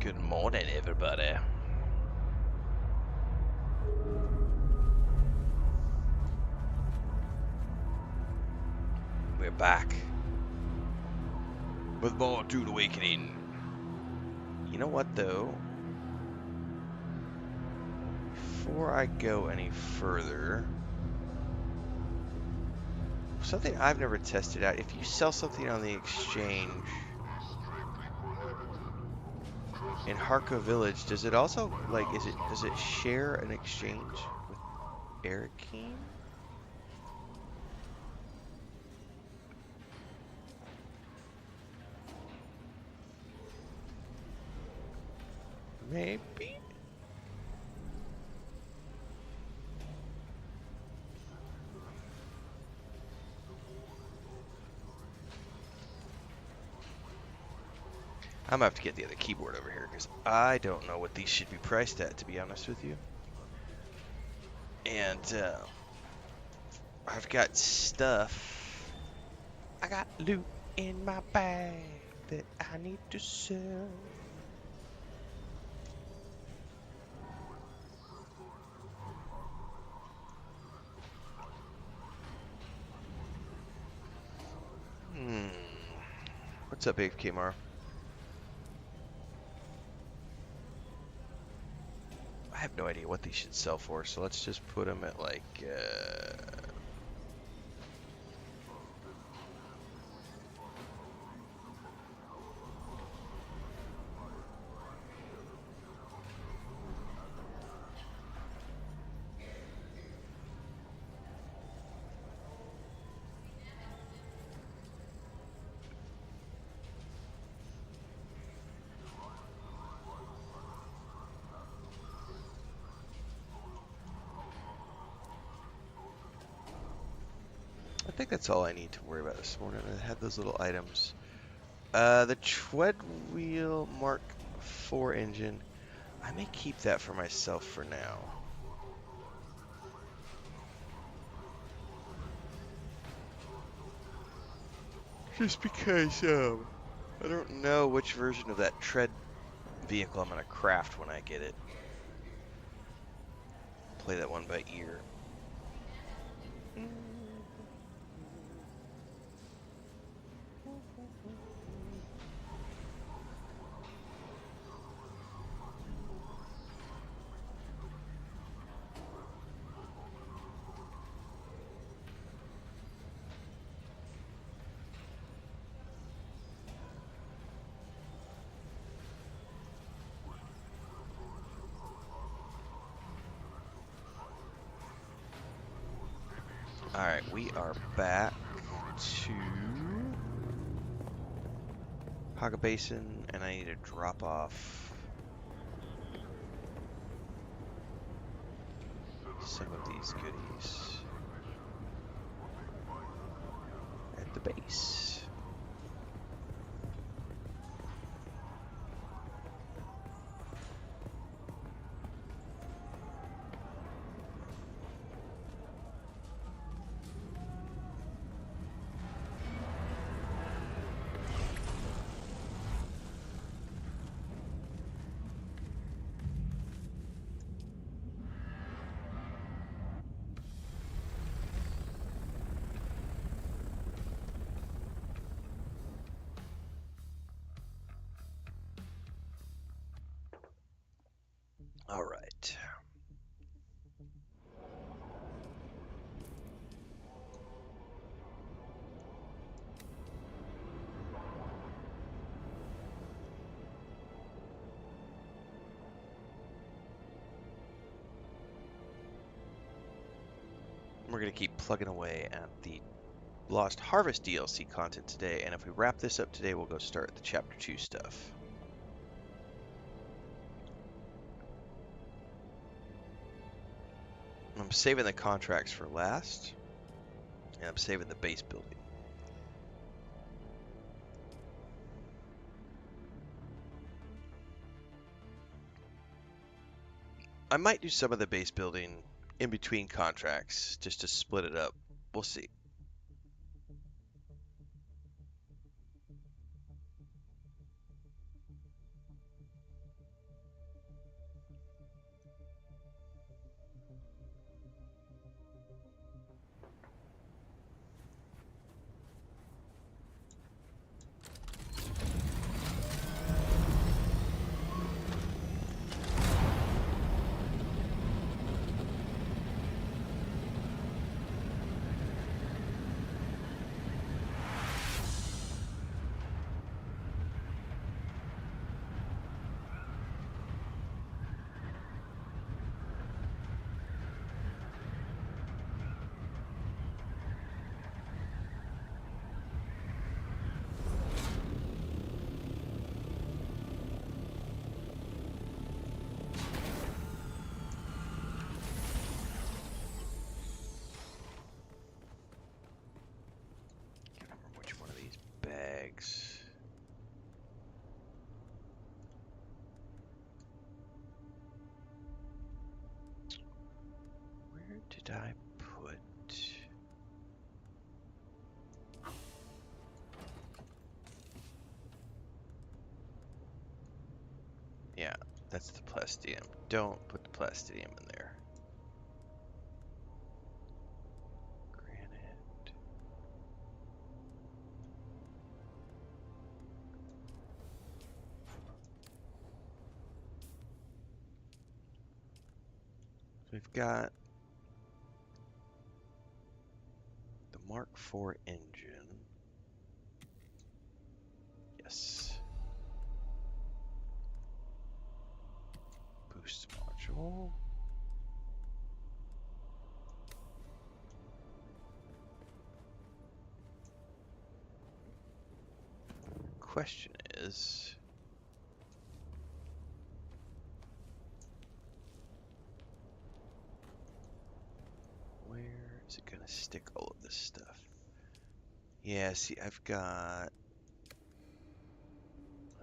Good morning, everybody. We're back with more Dune Awakening. You know what, though? Before I go any further, something I've never tested out. If you sell something on the exchange in Harko Village, does it also, like, does it share an exchange with Arakeen? Maybe? I'm gonna have to get the other keyboard over here because I don't know what these should be priced at, to be honest with you. And I've got stuff. I got loot in my bag that I need to sell. What's up, AFK Mar? I have no idea what these should sell for, so let's just put them at like, I think that's all I need to worry about this morning. I had those little items. The tread wheel Mark IV engine. I may keep that for myself for now. Just because, I don't know which version of that tread vehicle I'm gonna craft when I get it. Play that one by ear. Alright, we are back to Haga Basin, and I need to drop off some of these goodies at the base. All right. We're going to keep plugging away at the Lost Harvest DLC content today, and if we wrap this up today, we'll go start the Chapter 2 stuff. I'm saving the contracts for last, and I'm saving the base building. I might do some of the base building in between contracts, just to split it up. We'll see. 6. Where did I put... Yeah, that's the plastidium. Don't put the plastidium in there. Granite. We've got the Mark IV engine. Yes. Boost module. Question is, where is it going to stick all of this stuff? Yeah, see, I've got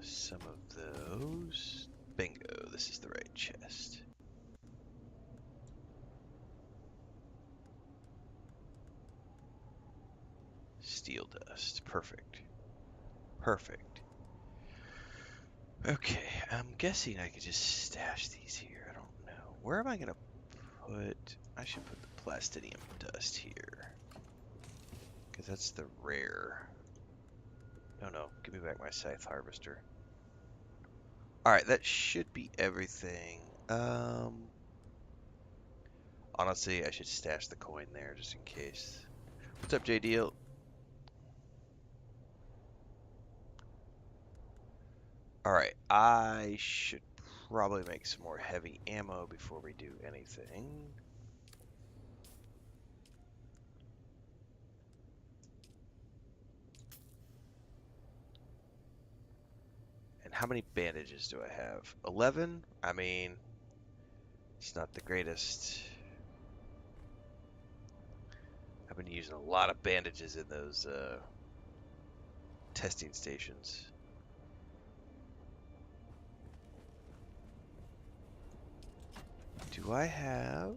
some of those. Bingo, this is the right chest. Steel dust. Perfect. Perfect. Okay, I'm guessing I could just stash these here. I don't know. Where am I going to put... I should put the plastidium dust here. Because that's the rare. No, no. Give me back my scythe harvester. Alright, that should be everything. Honestly, I should stash the coin there just in case. What's up, JDL? Alright, I should probably make some more heavy ammo before we do anything. And how many bandages do I have? 11? I mean, it's not the greatest. I've been using a lot of bandages in those testing stations. Do I have...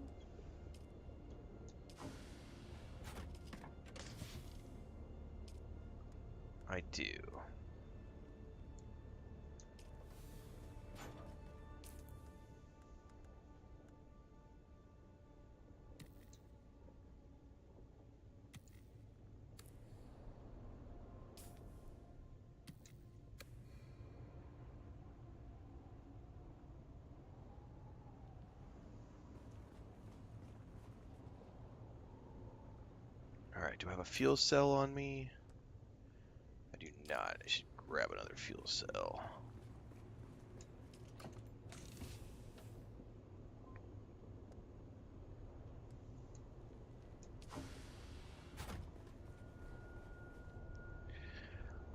I do. Alright, do I have a fuel cell on me? I do not. I should grab another fuel cell.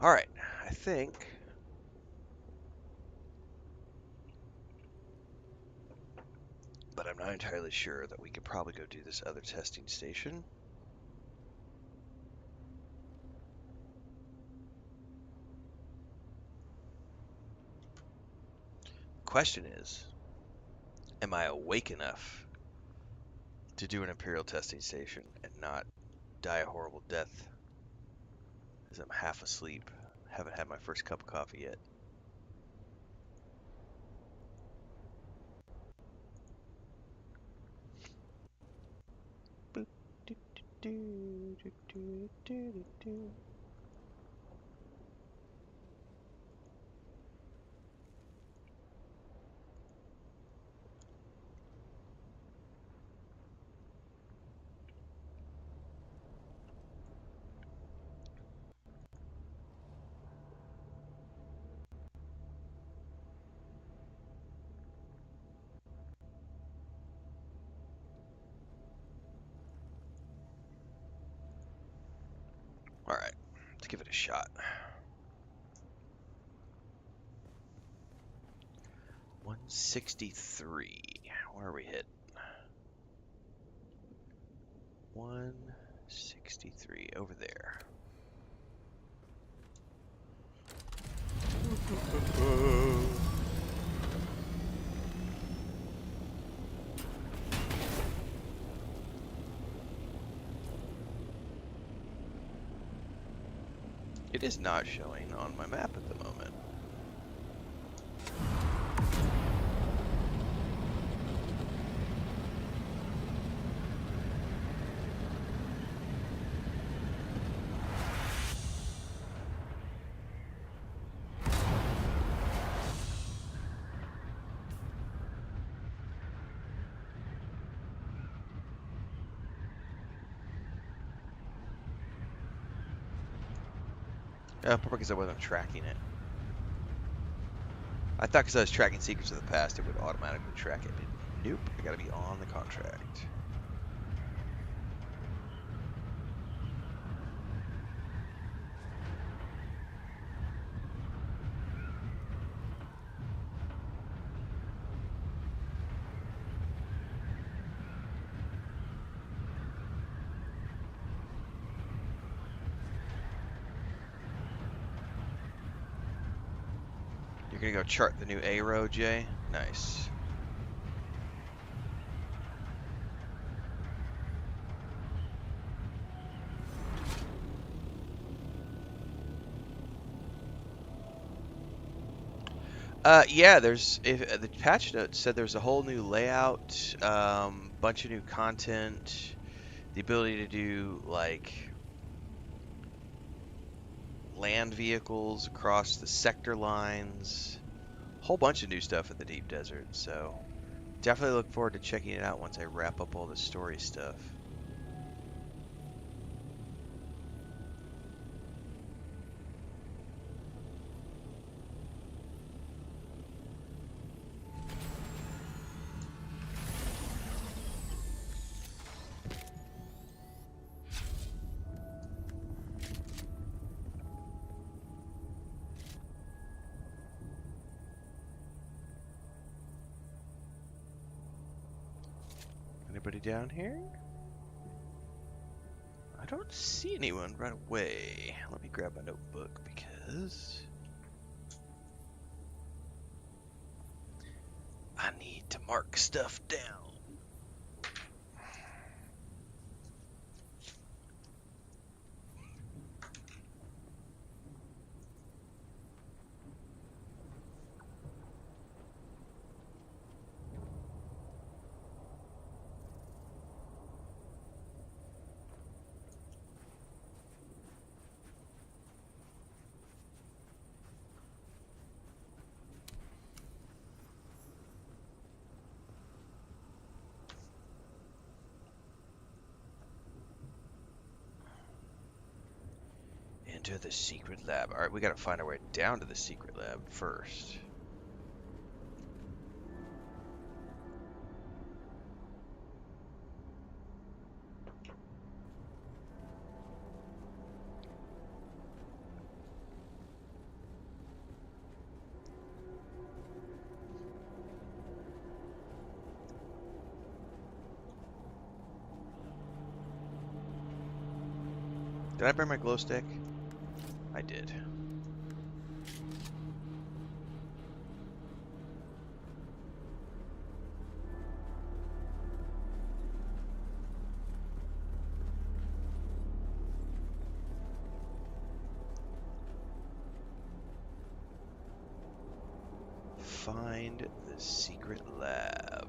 Alright, I think... But I'm not entirely sure that we could probably go do this other testing station. Question is, am I awake enough to do an Imperial testing station and not die a horrible death? Because I'm half asleep. Haven't had my first cup of coffee yet. Boop, do, do, do, do, do, do, do. Alright, let's give it a shot. 163. Where are we hit? 163 over there. It is not showing on my map at the moment. Probably because I wasn't tracking it. I thought because I was tracking Secrets of the Past, it would automatically track it. But nope, I gotta be on the contract. You're gonna go chart the new A road, Jay? Nice. Yeah, the patch notes said there's a whole new layout, bunch of new content, the ability to do like land vehicles across the sector lines, whole bunch of new stuff in the deep desert. So definitely look forward to checking it out once I wrap up all the story stuff. Anybody down here? I don't see anyone right away. Let me grab my notebook because I need to mark stuff down. Into the secret lab. Alright, we gotta find our way down to the secret lab first. Did I burn my glow stick? I did. Find the secret lab.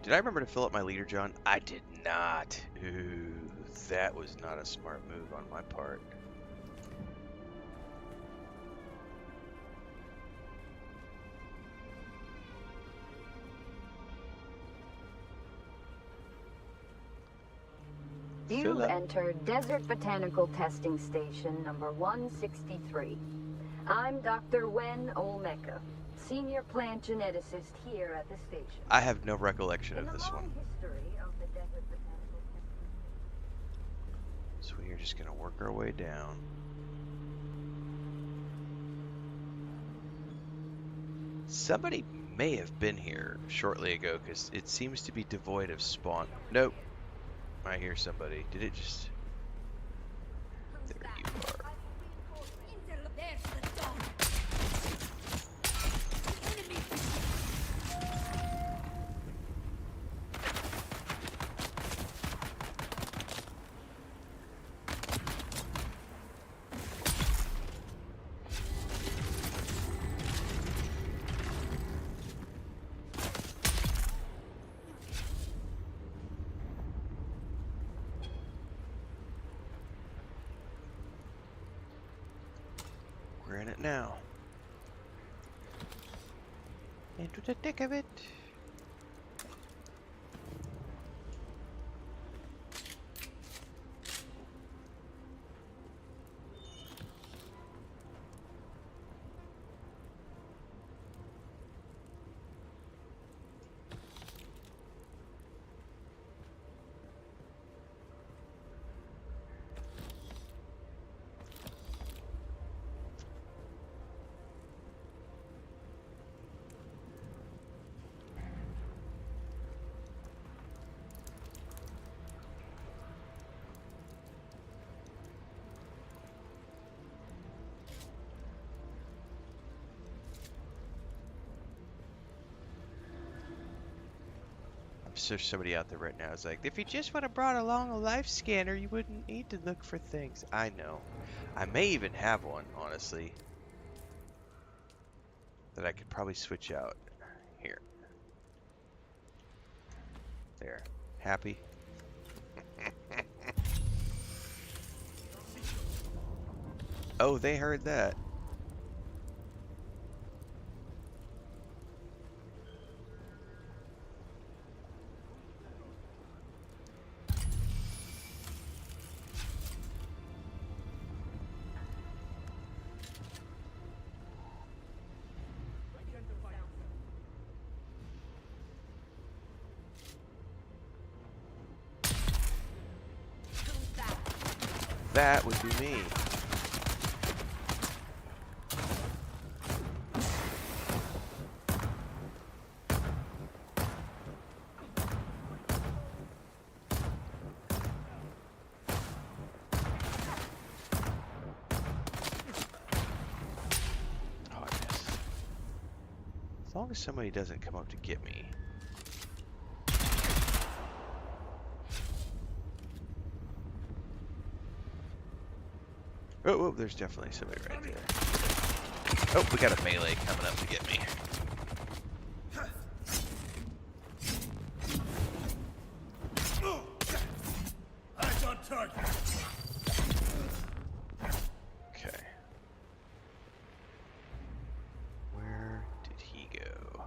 Did I remember to fill up my leader, John? I did not. Ooh, that was not a smart move on my part. You entered Desert Botanical Testing Station number 163. I'm Dr. Wen Olmeca, senior plant geneticist here at the station. I have no recollection In of the this one. long history of the desert botanical So we are just gonna work our way down. Somebody may have been here shortly ago because it seems to be devoid of spawn. Nope. I hear somebody. Did it just... There you are. We're in it now. Into the thick of it. I'm sure somebody out there right now is like, if you just would have brought along a life scanner, you wouldn't need to look for things. I know. I may even have one, honestly, that I could probably switch out. Here. There. Happy? Oh, they heard that. That would be me. Oh, yes. As long as somebody doesn't come up to get me. Oh, oh, there's definitely somebody right there. Oh, we got a melee coming up to get me. Eyes on target. Okay. Where did he go?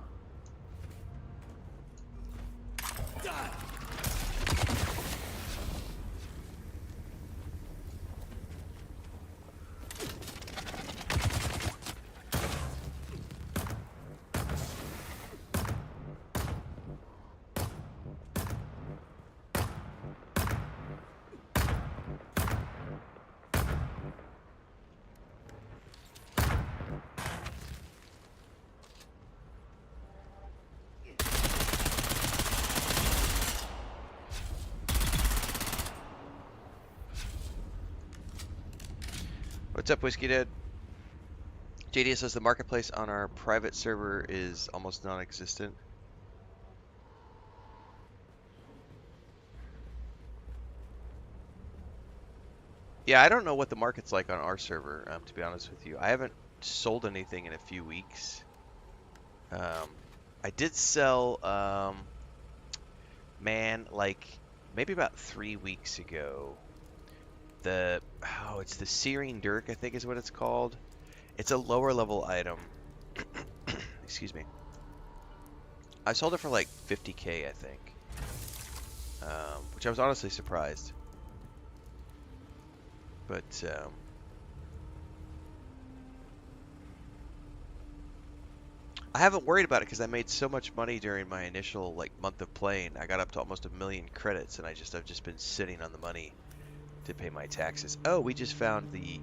What's up, Whiskey Dad? JD says the marketplace on our private server is almost non-existent. Yeah, I don't know what the market's like on our server, to be honest with you. I haven't sold anything in a few weeks. I did sell, man, like maybe about 3 weeks ago. It's the Searing Dirk, I think is what it's called. It's a lower level item. Excuse me. I sold it for like 50k, I think. Which I was honestly surprised. But, I haven't worried about it because I made so much money during my initial like month of playing. I got up to almost 1,000,000 credits, and I've just been sitting on the money to pay my taxes. Oh, we just found the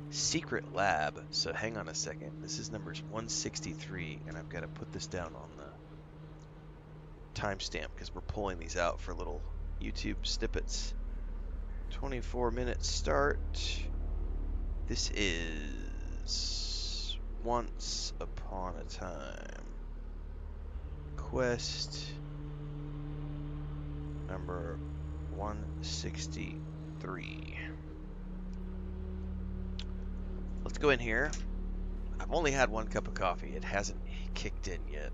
secret lab. So hang on a second. This is numbers 163, and I've got to put this down on the timestamp because we're pulling these out for little YouTube snippets. 24-minute start. This is Once Upon a Time. Quest number 163. Let's go in here. I've only had one cup of coffee. It hasn't kicked in yet.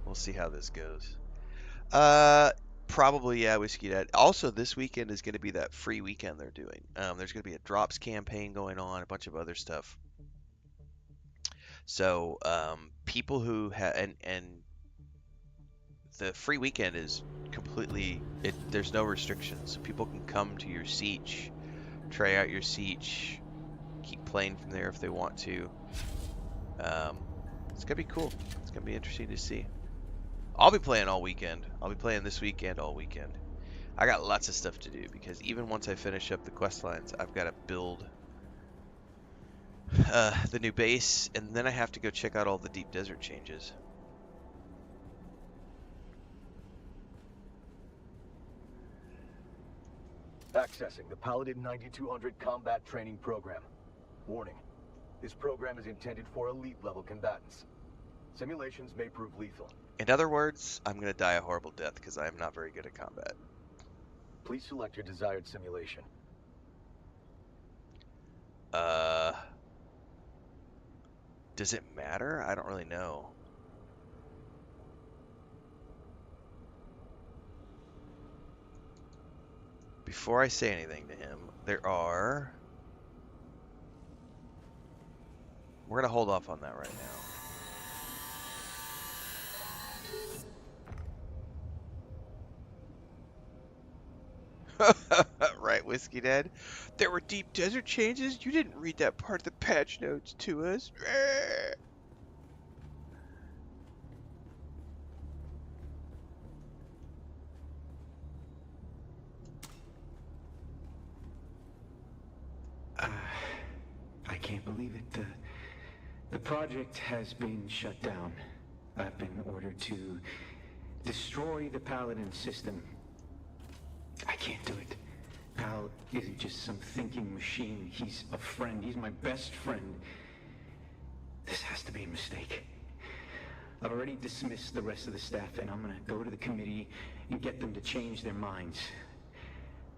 We'll see how this goes. Probably, yeah, Whiskey Dad. Also, this weekend is going to be that free weekend they're doing. There's going to be a drops campaign going on, a bunch of other stuff. So, people who have, and the free weekend is completely, there's no restrictions. So people can come to your siege, try out your siege, keep playing from there if they want to. It's going to be cool. It's going to be interesting to see. I'll be playing all weekend. I'll be playing this weekend all weekend. I got lots of stuff to do because even once I finish up the quest lines, I've got to build the new base, and then I have to go check out all the deep desert changes. Accessing the Paladin 9200 combat training program. Warning, this program is intended for elite-level combatants. Simulations may prove lethal. In other words, I'm going to die a horrible death because I am not very good at combat. Please select your desired simulation. Does it matter? I don't really know. Before I say anything to him, we're going to hold off on that right now. Right, Whiskey Dad? There were deep desert changes? You didn't read that part of the patch notes to us. I can't believe it. The project has been shut down. I've been ordered to destroy the Paladin system. I can't do it. Pal isn't just some thinking machine. He's a friend. He's my best friend. This has to be a mistake. I've already dismissed the rest of the staff, and I'm gonna go to the committee and get them to change their minds.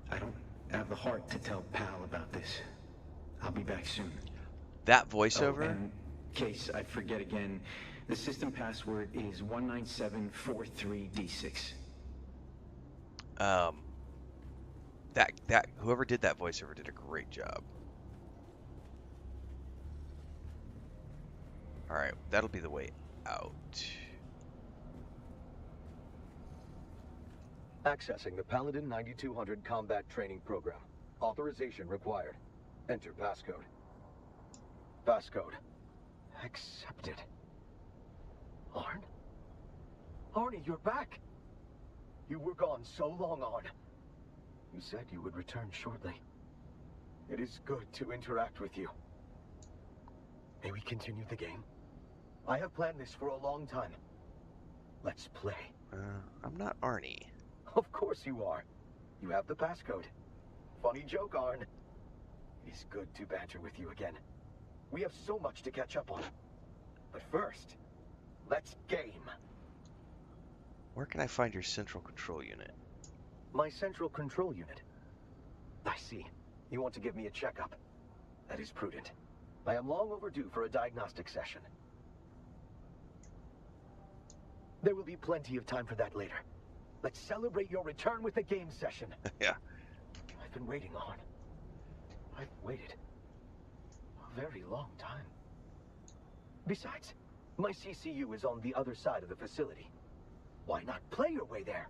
I don't have the heart to tell Pal about this. I'll be back soon. That voiceover? Oh, in case I forget again, the system password is 19743D6. That whoever did that voiceover did a great job. All right, that'll be the way out. Accessing the Paladin 9200 combat training program. Authorization required. Enter passcode. Passcode. Accepted. Arn? Arnie, you're back! You were gone so long, Arn. You said you would return shortly. It is good to interact with you. May we continue the game? I have planned this for a long time. Let's play. I'm not Arnie. Of course you are. You have the passcode. Funny joke, Arn. It is good to banter with you again. We have so much to catch up on. But first, let's game. Where can I find your central control unit? My central control unit. I see. You want to give me a checkup. That is prudent. I am long overdue for a diagnostic session. There will be plenty of time for that later. Let's celebrate your return with a game session. Yeah. I've been waiting on. I've waited a very long time. Besides, my CCU is on the other side of the facility. Why not play your way there?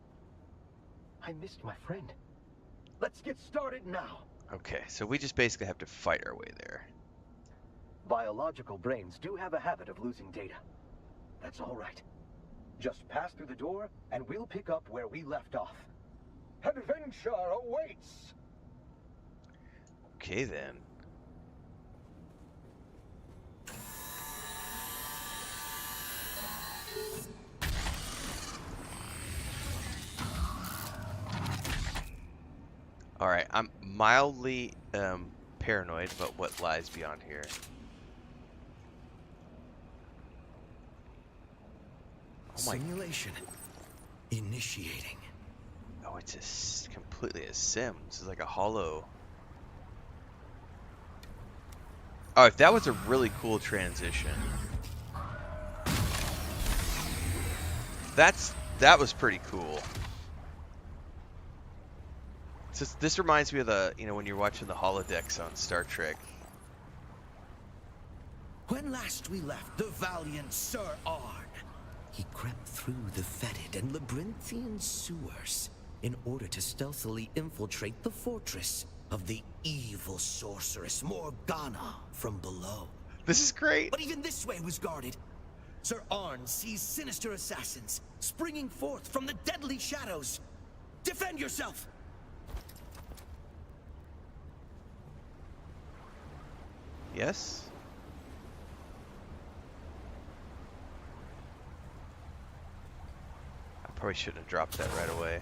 I missed my friend. Let's get started now. Okay, so we just basically have to fight our way there. Biological brains do have a habit of losing data. That's all right. Just pass through the door, and we'll pick up where we left off. Adventure awaits! Okay, then. Alright, I'm mildly paranoid about what lies beyond here. Oh my... Simulation initiating. Oh, it's completely a sim. This is like a hollow. Oh, if that was a really cool transition. That was pretty cool. This reminds me of the, when you're watching the holodecks on Star Trek. When last we left the valiant Sir Arn, he crept through the fetid and labyrinthian sewers in order to stealthily infiltrate the fortress of the evil sorceress Morgana from below. This is great. But even this way was guarded. Sir Arn sees sinister assassins springing forth from the deadly shadows. Defend yourself! Yes? I probably shouldn't have dropped that right away.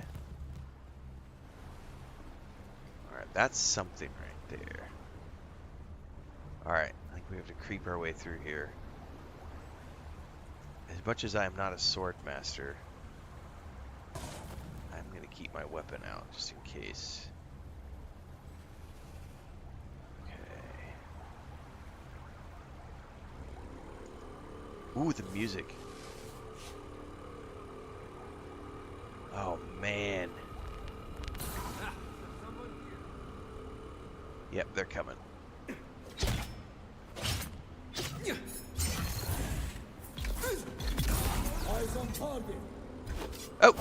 Alright, that's something right there. Alright, I think we have to creep our way through here. As much as I am not a sword master, I'm going to keep my weapon out just in case. Ooh, the music. Oh, man. Yep, they're coming. Eyes on target. Oh!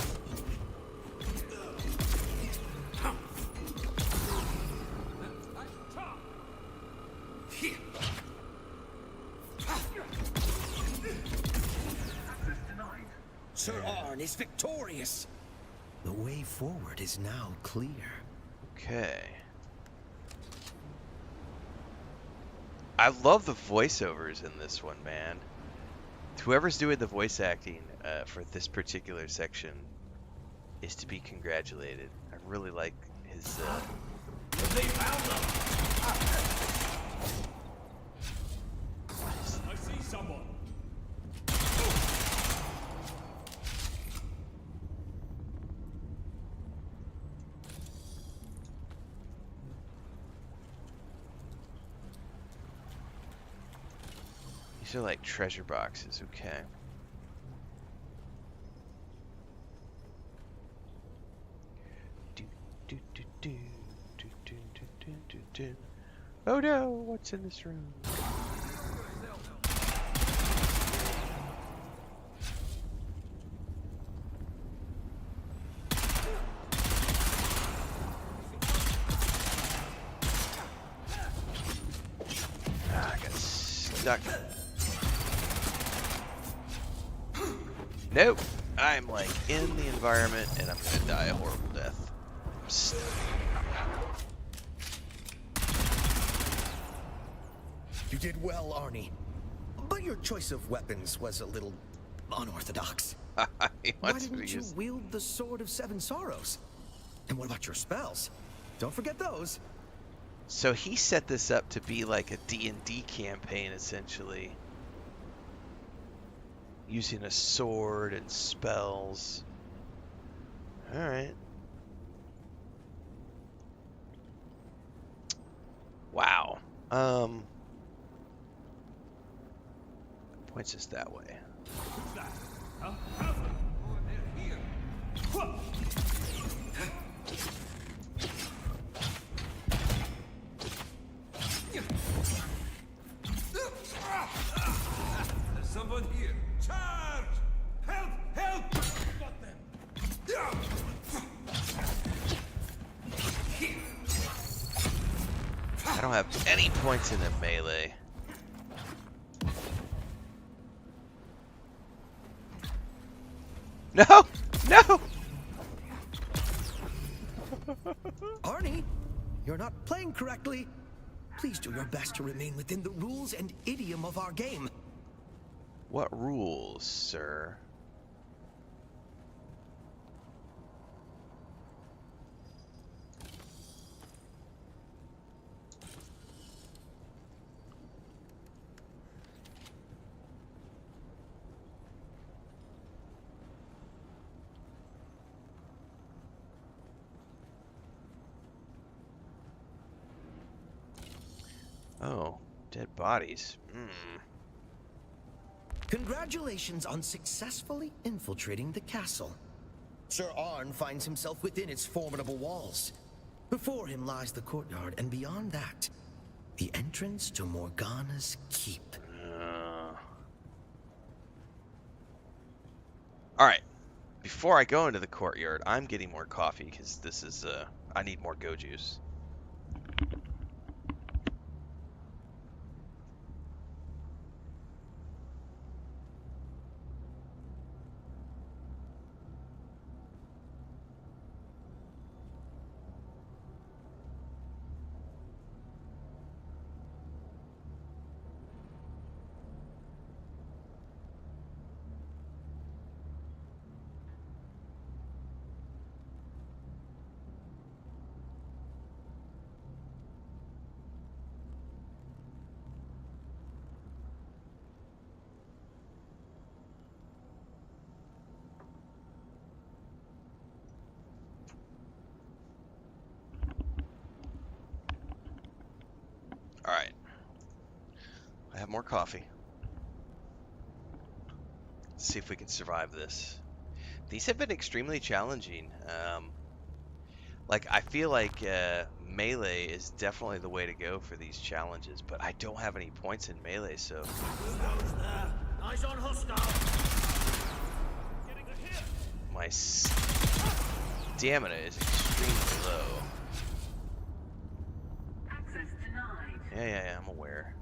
Sir Arn is victorious. The way forward is now clear. Okay. I love the voiceovers in this one, man. Whoever's doing the voice acting for this particular section is to be congratulated. I really like his... They found them. I see someone. These are like treasure boxes, okay. Oh no, what's in this room? Ah, I got stuck. Nope, I'm like in the environment and I'm gonna die a horrible death. I'm stuck. You did well, Arnie. But your choice of weapons was a little unorthodox. Why didn't you wield the Sword of Seven Sorrows? And what about your spells? Don't forget those. So he set this up to be like a D&D campaign, essentially. Using a sword and spells. Alright. Wow. Points us that way. Who's that? Huh? Oh, they're here. There's someone here. Charge! Help! Help! Got them. I don't have any points in the melee. No! No! Arnie, you're not playing correctly. Please do your best to remain within the rules and idiom of our game. What rules, sir? Oh, dead bodies. Congratulations on successfully infiltrating the castle. Sir Arn finds himself within its formidable walls. Before him lies the courtyard, and beyond that, the entrance to Morgana's keep. Alright. Before I go into the courtyard, I'm getting more coffee because this is, I need more go juice. Alright. I have more coffee. Let's see if we can survive this. These have been extremely challenging. Like, I feel like melee is definitely the way to go for these challenges, but I don't have any points in melee, so... Eyes on hostile. Getting a hit. My stamina is extremely low. Access denied. Yeah, I'm aware.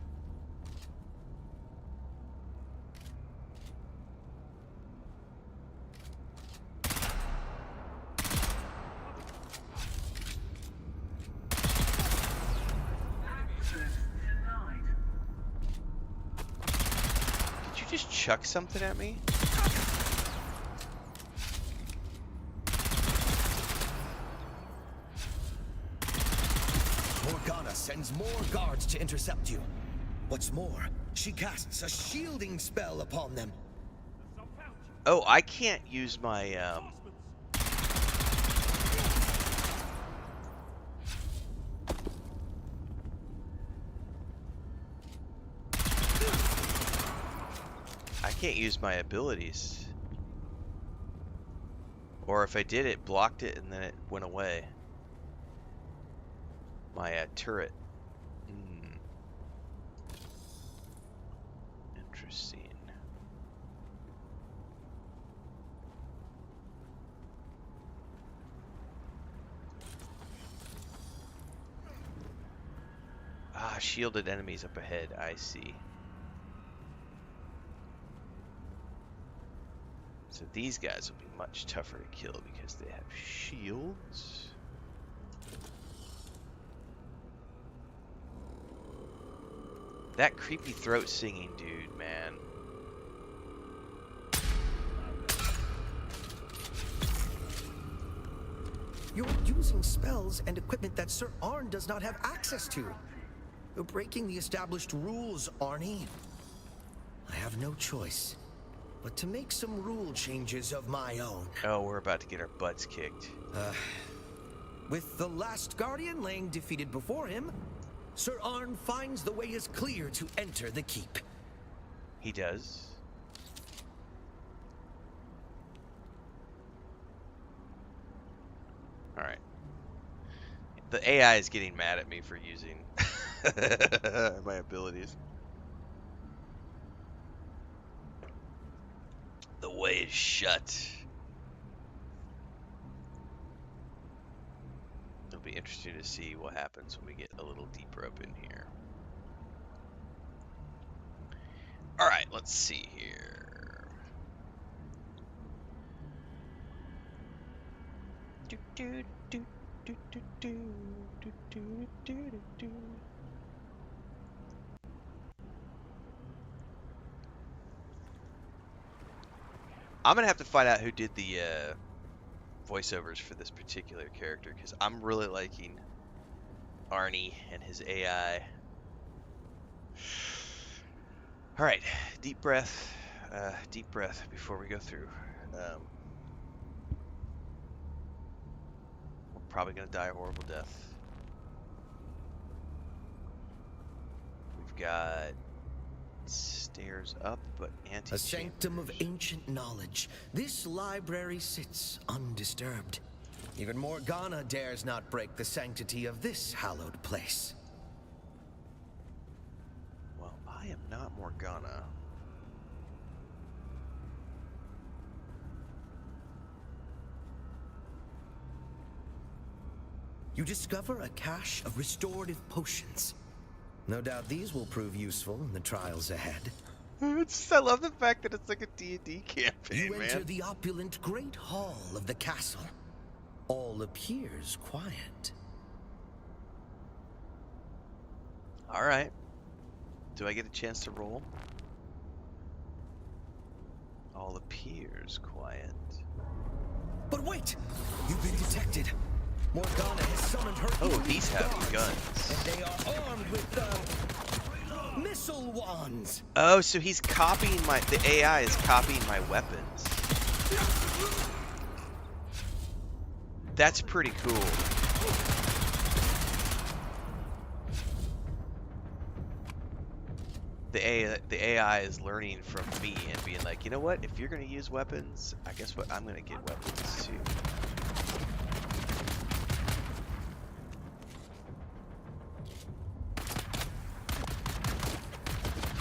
Access denied. Did you just chuck something at me? Morgana sends more guards to intercept you. What's more, she casts a shielding spell upon them. Oh, I can't use my, I can't use my abilities. Or if I did, it blocked it and then it went away. My turret. Interesting. Ah, shielded enemies up ahead. I see. So these guys will be much tougher to kill because they have shields. That creepy throat singing dude, man. You're using spells and equipment that Sir Arn does not have access to. You're breaking the established rules, Arnie. I have no choice but to make some rule changes of my own. Oh, we're about to get our butts kicked. With the last Guardian laying defeated before him, Sir Arn finds the way is clear to enter the keep. He does. Alright. The AI is getting mad at me for using my abilities. The way is shut. It'll be interesting to see what happens when we get a little deeper up in here. Alright, let's see here. I'm gonna have to find out who did the voiceovers for this particular character, because I'm really liking Arnie and his AI. All right, deep breath before we go through. We're probably gonna die a horrible death. We've got stairs up, but anti. A sanctum of ancient knowledge. This library sits undisturbed. Even Morgana dares not break the sanctity of this hallowed place. Well, I am not Morgana. You discover a cache of restorative potions. No doubt these will prove useful in the trials ahead. I love the fact that it's like a D&D campaign, You enter man. the opulent great hall of the castle. All appears quiet. All right. Do I get a chance to roll? All appears quiet. But wait! You've been detected. Morgana has summoned her Oh, elite these have guards, guns. and they are armed with missile wands. Oh, so he's copying the AI is copying my weapons. That's pretty cool. The AI is learning from me and being like, you know what? If you're gonna use weapons, I guess what I'm gonna get weapons too.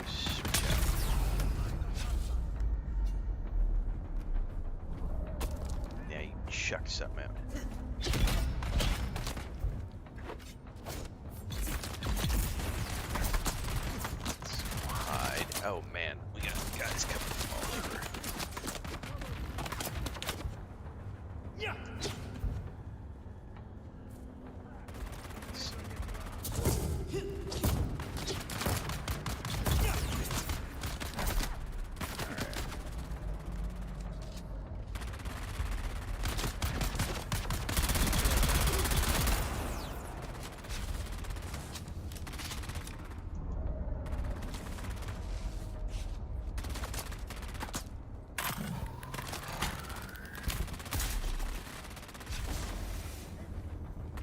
Switch out. Yeah, you chuck something at me. Oh man, we got guys coming from all over. Yeah.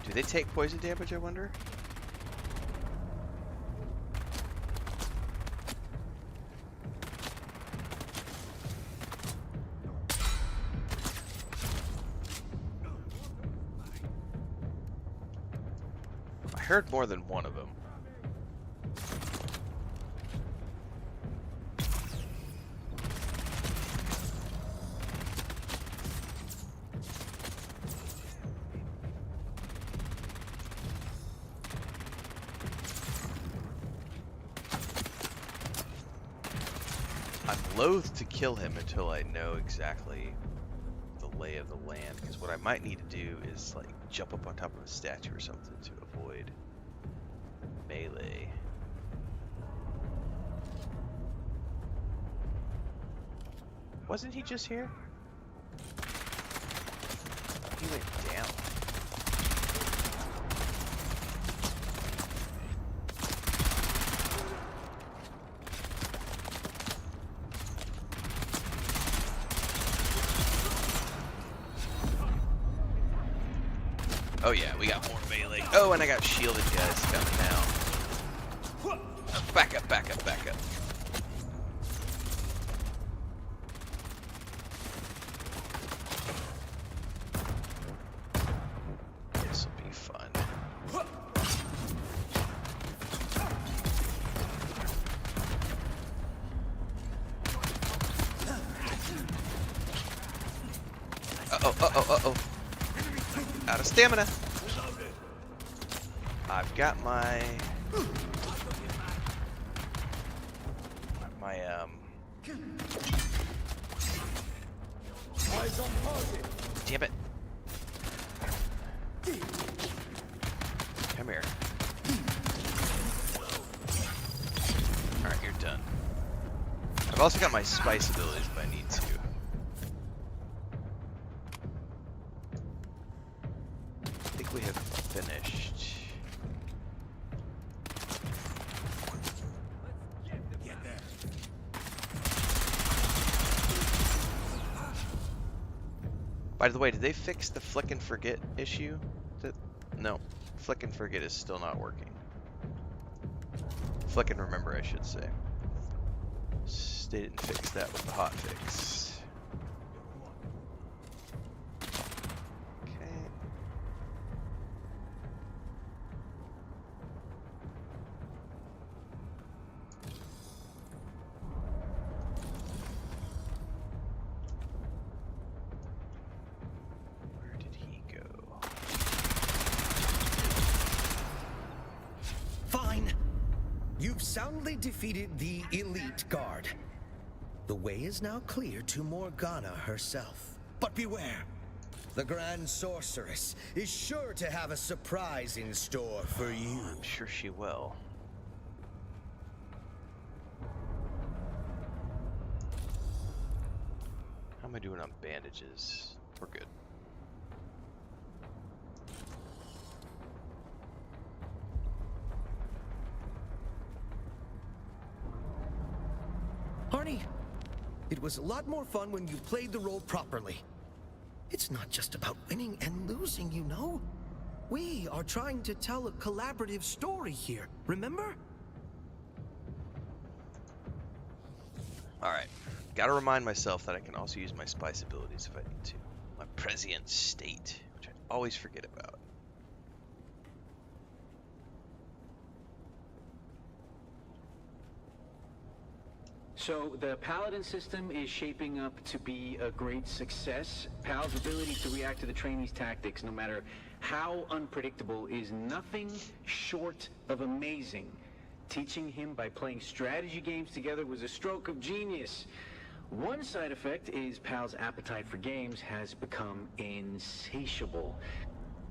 Do they take poison damage, I wonder? I heard more than one of them. I'm loath to kill him until I know exactly the lay of the land, because what I might need to do is like jump up on top of a statue or something to avoid melee. Wasn't he just here? He went down. Oh yeah, we got more melee. Oh, and I got shielded guys coming now. Back up, back up, back up. This will be fun. Uh-oh, uh-oh, uh-oh. Out of stamina. I've got my damn it. Come here. Alright, you're done. I've also got my spice abilities if I need to. I think we have finished. By the way, did they fix the flick and forget issue? No, flick and forget is still not working. Flick and remember, I should say. They didn't fix that with the hotfix. Okay. Where did he go? Fine. You've soundly defeated the elite guard. The way is now clear to Morgana herself. But beware. The Grand Sorceress is sure to have a surprise in store for you. I'm sure she will. How am I doing on bandages? We're good. Arnie, it was a lot more fun when you played the role properly. It's not just about winning and losing, you know? We are trying to tell a collaborative story here, remember? Alright. Gotta remind myself that I can also use my spice abilities if I need to. My prescient state, which I always forget about. So the Paladin system is shaping up to be a great success. Pal's ability to react to the trainees' tactics, no matter how unpredictable, is nothing short of amazing. Teaching him by playing strategy games together was a stroke of genius. One side effect is Pal's appetite for games has become insatiable.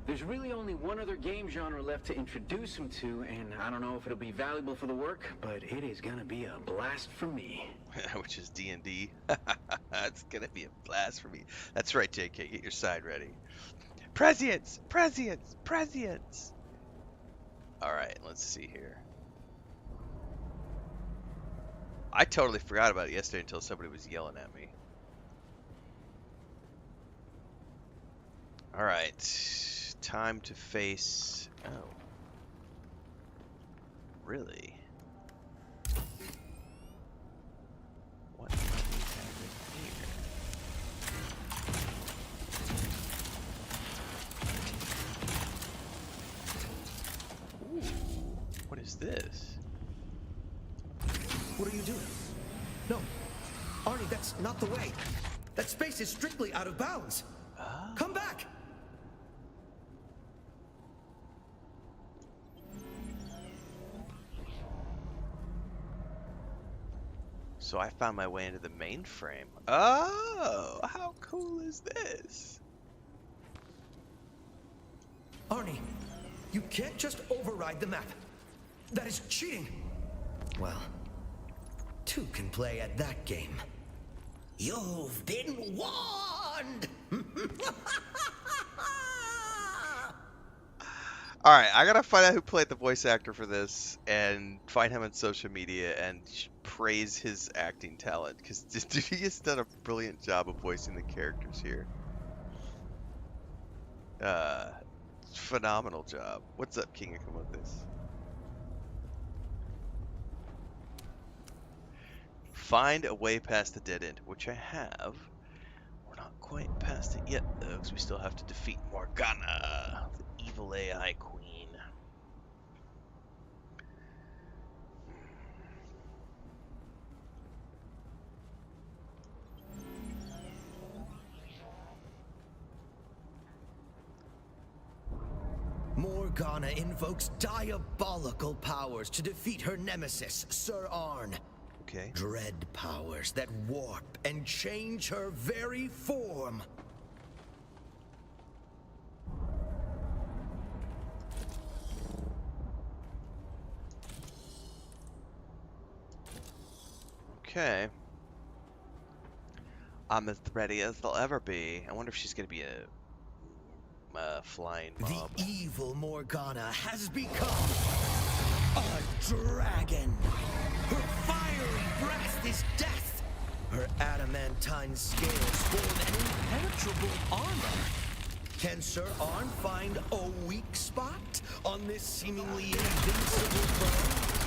There's really only one other game genre left to introduce him to, and I don't know if it'll be valuable for the work, but it is gonna be a blast for me. Which is D&D. It's gonna be a blast for me. That's right, JK. Get your side ready. Prescience! Prescience! Prescience! Alright, let's see here. I totally forgot about it yesterday until somebody was yelling at me. Alright. Time to face... Oh. Really? What do we have in here? Ooh. What is this? What are you doing? No. Arnie, that's not the way. That space is strictly out of bounds. Come back! So I found my way into the mainframe. Oh, how cool is this? Arnie, you can't just override the map. That is cheating. Well, two can play at that game. You've been warned! Alright, I gotta find out who played the voice actor for this and find him on social media and praise his acting talent, because he has done a brilliant job of voicing the characters here. Phenomenal job. What's up, King? Come with this. Find a way past the dead end, which I have. We're not quite past it yet, though, because we still have to defeat Morgana, the evil AI queen. Morgana invokes diabolical powers to defeat her nemesis, Sir Arn. Okay. Dread powers that warp and change her very form. Okay. I'm as ready as they'll ever be. I wonder if she's gonna be a flying mob. The evil Morgana has become a dragon. Her fiery breath is death. Her adamantine scales hold an impenetrable armor. Can Sir Arn find a weak spot on this seemingly invincible foe?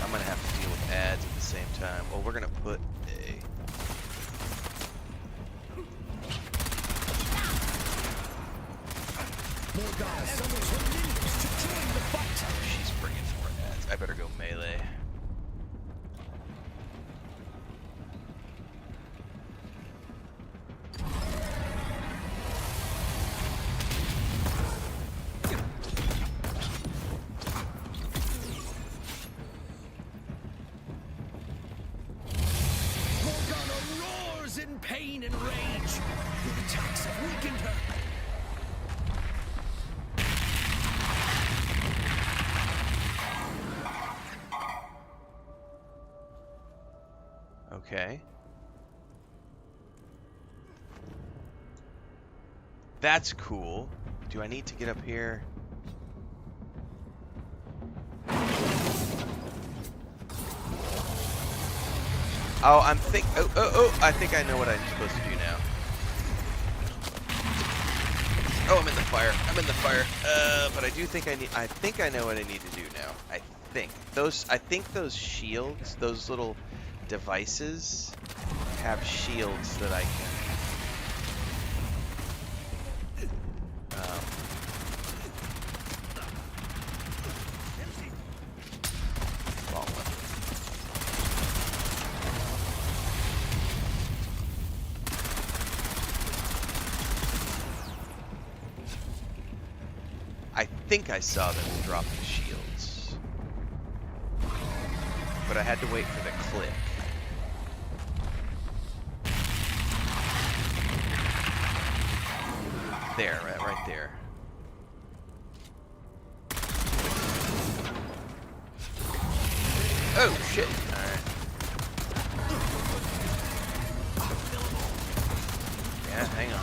I'm gonna have to deal with ads at the same time. Well, we're gonna put a... Morgana summons her minions to join the fight. Oh, she's bringing more ads. I better go melee. Morgana roars in pain and rage. Your attacks have weakened her. Okay. That's cool. Do I need to get up here? Oh, I think I know what I'm supposed to do now. Oh, I'm in the fire. I'm in the fire. But I do think I think I know what I need to do now. I think those shields, those little devices have shields that I can fall with. I think I saw them drop the shields, but I had to wait for the click. There, right there. Oh shit! All right. Yeah, hang on.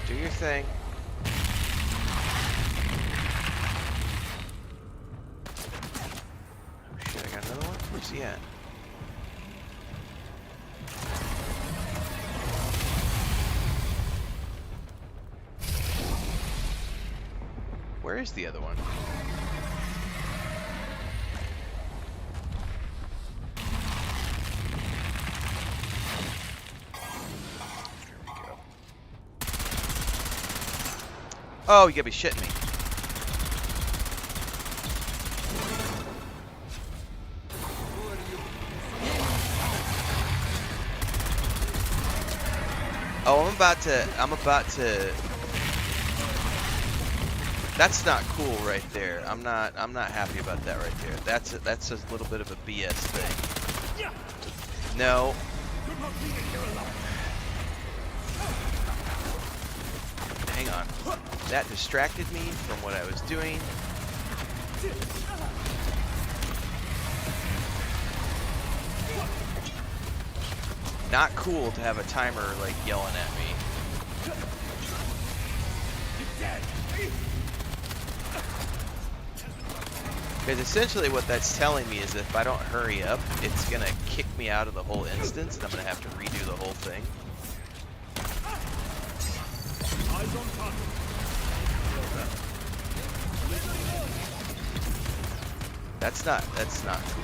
Do your thing. Oh shit, I got another one? Where's he at? Where is the other one? Oh, you gotta be shitting me. Oh, I'm about to. That's not cool right there. I'm not happy about that right there. That's a little bit of a BS thing. No. Hang on. That distracted me from what I was doing. Not cool to have a timer like yelling at me. Because essentially what that's telling me is that if I don't hurry up, it's gonna kick me out of the whole instance and I'm gonna have to redo the whole thing. Eyes on target. That's not cool.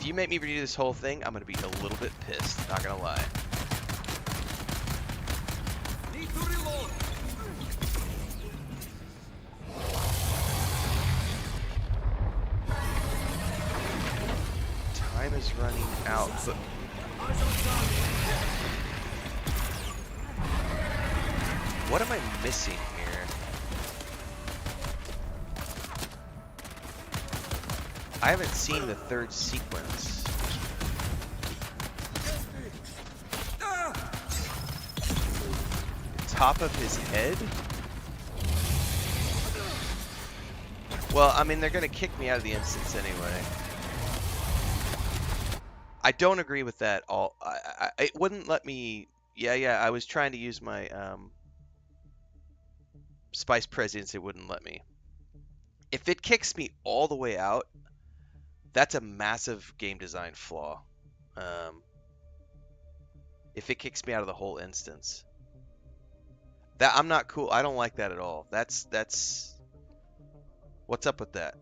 you make me redo this whole thing, I'm gonna be a little bit pissed. Not gonna lie. Need to reload. Time is running out, but what am I missing here? I haven't seen the third sequence. Top of his head? Well, I mean, they're gonna kick me out of the instance anyway. I don't agree with that all. It wouldn't let me. Yeah. I was trying to use my Spice Presidents. It wouldn't let me. If it kicks me all the way out, that's a massive game design flaw. If it kicks me out of the whole instance, that I'm not cool. I don't like that at all. That's. What's up with that?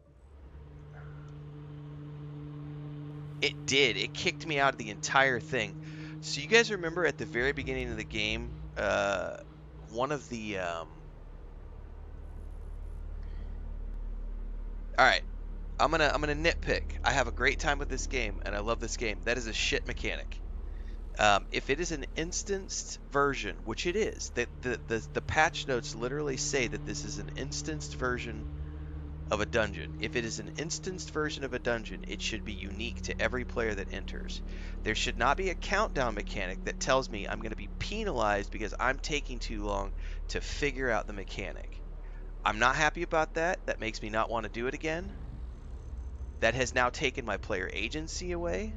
It did. It kicked me out of the entire thing. So you guys remember at the very beginning of the game, one of the all right, I'm gonna nitpick. I have a great time with this game, and I love this game. That is a shit mechanic. If it is an instanced version, which it is, the patch notes literally say that this is an instanced version of a dungeon. If it is an instanced version of a dungeon, it should be unique to every player that enters. There should not be a countdown mechanic that tells me I'm going to be penalized because I'm taking too long to figure out the mechanic. I'm not happy about that. That makes me not want to do it again. That has now taken my player agency away,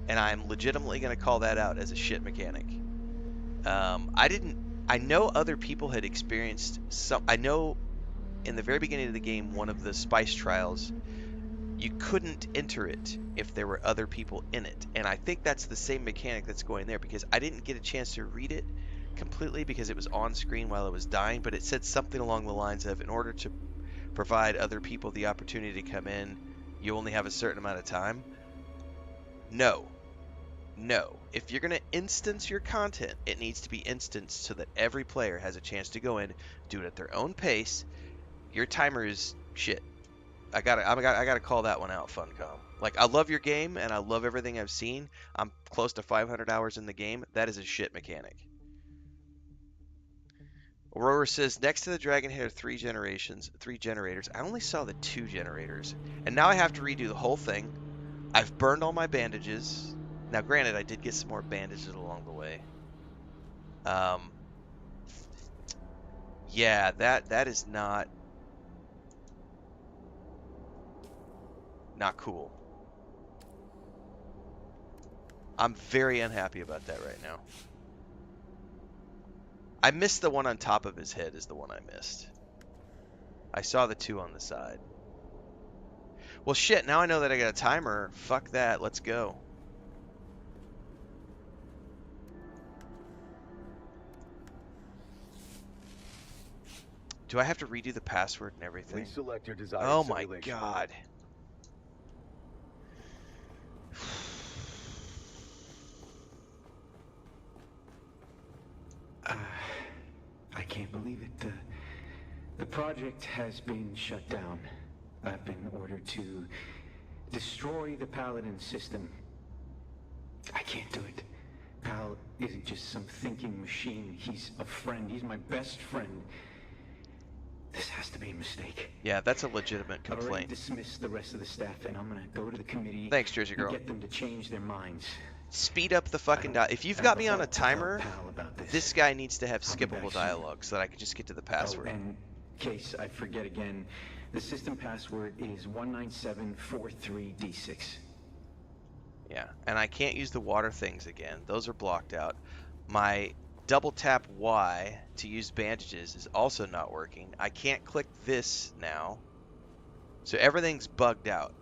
and I'm legitimately going to call that out as a shit mechanic. I know other people had experienced some. I know in the very beginning of the game, one of the spice trials, you couldn't enter it if there were other people in it. And I think that's the same mechanic that's going there, because I didn't get a chance to read it completely because it was on screen while it was dying, but it said something along the lines of, in order to provide other people the opportunity to come in, you only have a certain amount of time. No. If you're going to instance your content, it needs to be instanced so that every player has a chance to go in, do it at their own pace. Your timer is shit. I gotta call that one out, Funcom. Like, I love your game and I love everything I've seen. I'm close to 500 hours in the game. That is a shit mechanic. Aurora says, next to the Dragon Head are three generators. I only saw the 2 generators, and now I have to redo the whole thing. I've burned all my bandages. Now, granted, I did get some more bandages along the way. Yeah, that is not cool. I'm very unhappy about that right now. I missed the one on top of his head is the one I missed. I saw the 2 on the side. Well, shit, now I know that I got a timer. Fuck that, let's go. Do I have to redo the password and everything? Please select your desired Oh my simulation. god. I can't believe it. The project has been shut down. I've been ordered to destroy the Paladin system. I can't do it. Pal isn't just some thinking machine. He's a friend. He's my best friend. This has to be a mistake. Yeah, that's a legitimate I've already complaint. dismissed the rest of the staff, and I'm gonna go to the committee. Thanks, Jersey and Girl. get them to change their minds. Speed up the fucking dial. If you've got me on a timer, this guy needs to have I'll be back skippable soon. dialogue so that I can just get to the Oh, password. and in case I forget again, the system password is 19743D6. Yeah, and I can't use the water things again. Those are blocked out. My double tap Y to use bandages is also not working. I can't click this now. So everything's bugged out.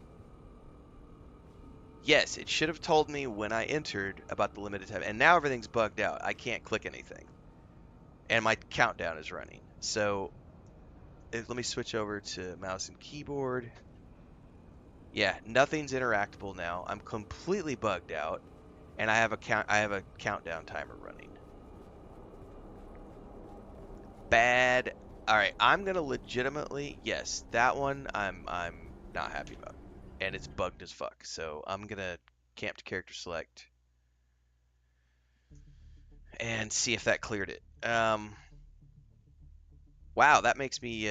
Yes, it should have told me when I entered about the limited time. And now everything's bugged out. I can't click anything. And my countdown is running. So let me switch over to mouse and keyboard. Yeah, nothing's interactable now. I'm completely bugged out, and I have a countdown timer running. Bad. All right, I'm gonna legitimately, yes, that one I'm not happy about, and it's bugged as fuck. So I'm gonna camp to character select and see if that cleared it. Wow, that makes me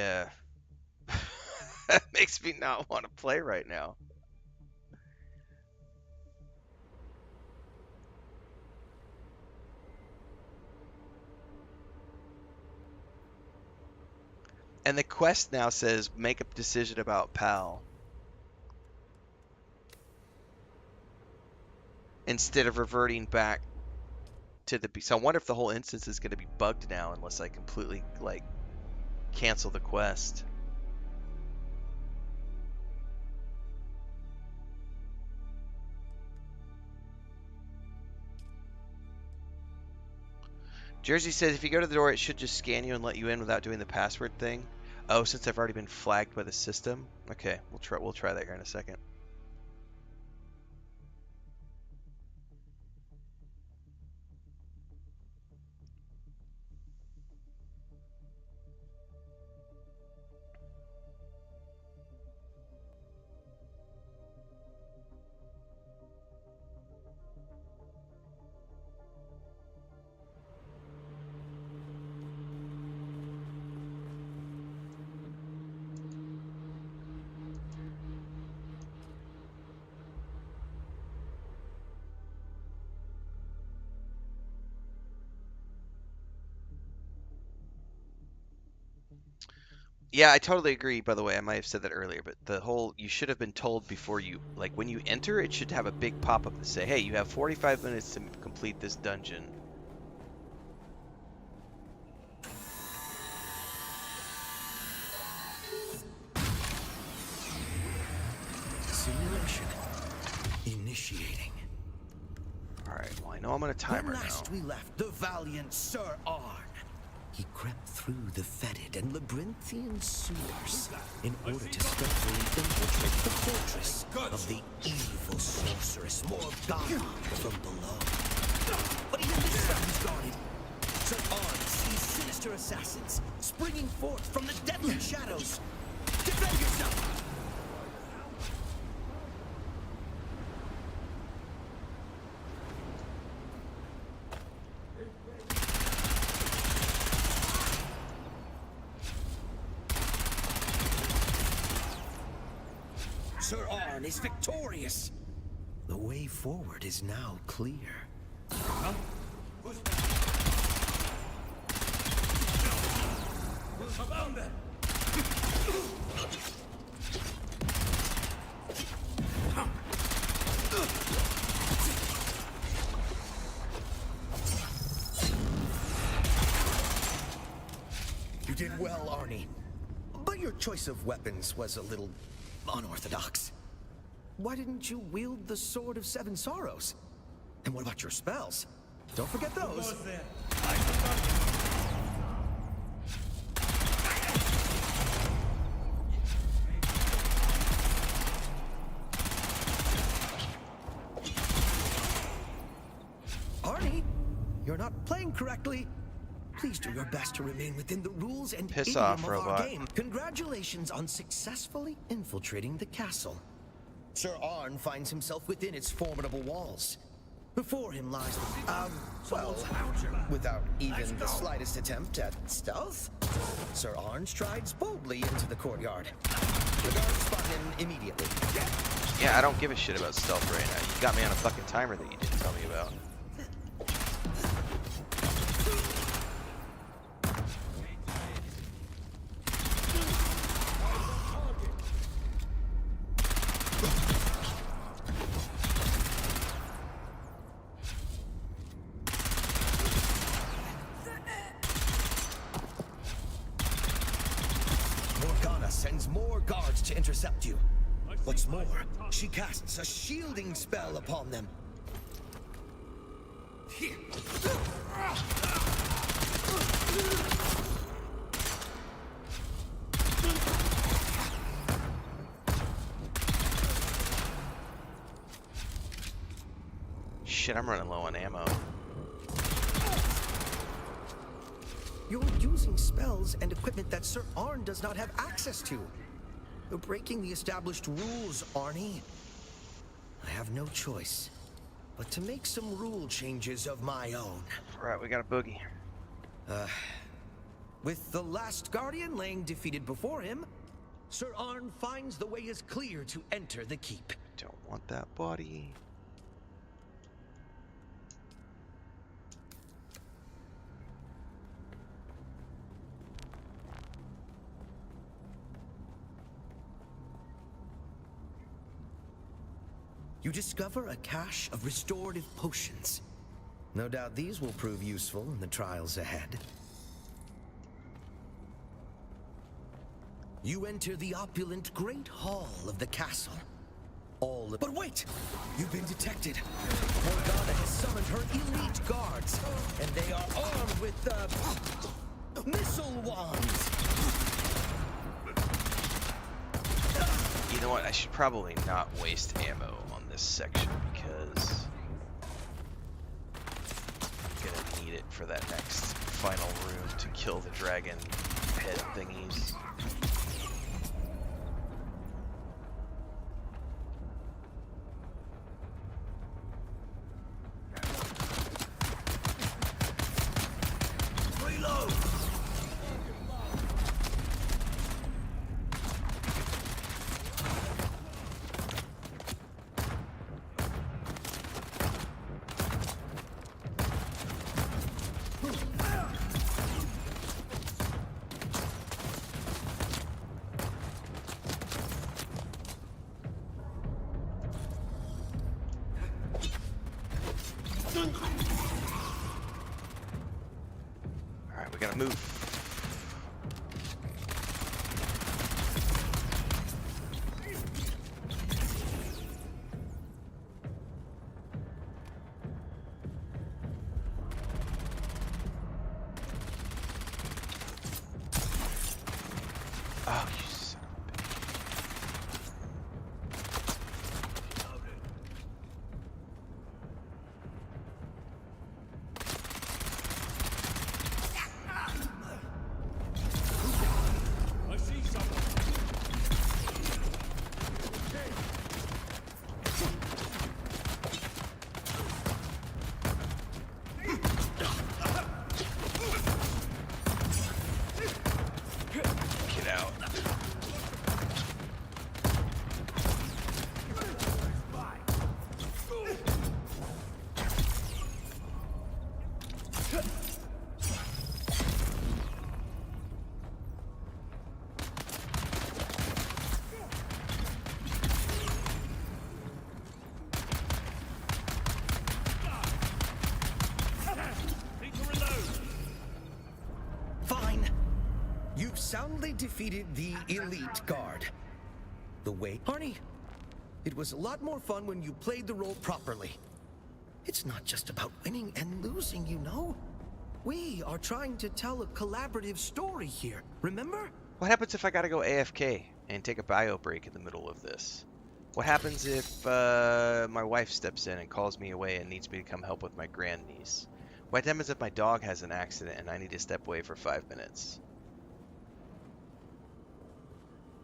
that makes me not want to play right now. And the quest now says make a decision about PAL instead of reverting back to the. So I wonder if the whole instance is going to be bugged now unless I completely like cancel the quest. Jersey says if you go to the door, it should just scan you and let you in without doing the password thing. Oh, since I've already been flagged by the system. Okay, we'll try that here in a second. Yeah, I totally agree, by the way. I might have said that earlier, but the whole, you should have been told before you, like, when you enter, it should have a big pop-up that say, hey, you have 45 minutes to complete this dungeon. Simulation initiating. Alright, well, I know I'm on a timer When last now. we left the valiant Sir Arn, he crept through the fetid and labyrinthian sewers in order to stealthily infiltrate the fortress of the evil sorceress Morgana from below. But even this time he's guarded. Sir Arn sees sinister assassins springing forth from the deadly shadows. Defend yourself! Sir Arn is victorious. The way forward is now clear. Huh? Around there! You did well, Arnie. But your choice of weapons was a little unorthodox. Why didn't you wield the Sword of Seven Sorrows? And what about your spells? Don't forget those. Was there? I forgot. Arnie, you're not playing correctly. Please do your best to remain within the rules and Piss idiom off, of robot. our game. Congratulations on successfully infiltrating the castle. Sir Arn finds himself within its formidable walls. Before him lies the... well, without even the slightest attempt at stealth, Sir Arn strides boldly into the courtyard. The guards spot him immediately. Yeah, I don't give a shit about stealth right now. You got me on a fucking timer that you didn't tell me about. Morgana sends more guards to intercept you. What's more, she casts a shielding spell upon them. Shit, I'm running low on ammo. You're using spells and equipment that Sir Arn does not have access to. You're breaking the established rules, Arnie. I have no choice but to make some rule changes of my own. Right, we got a boogie. With the last Guardian laying defeated before him, Sir Arn finds the way is clear to enter the keep. Don't want that body. You discover a cache of restorative potions. No doubt these will prove useful in the trials ahead. You enter the opulent Great Hall of the castle. But wait! You've been detected. Morgana has summoned her elite guards, and they are armed with, missile wands. You know what? I should probably not waste ammo on this section because I'm gonna need it for that next final room to kill the dragon head thingies. Alright, we gotta move. Oh, you son of a bitch. I see someone. Get out. Need to reload. Fine. You've soundly defeated the elite guard. The way, Arnie, it was a lot more fun when you played the role properly. It's not just about winning and losing, you know. We are trying to tell a collaborative story here, remember? What happens if I gotta go AFK and take a bio break in the middle of this? What happens if my wife steps in and calls me away and needs me to come help with my grandniece? What happens if my dog has an accident and I need to step away for 5 minutes?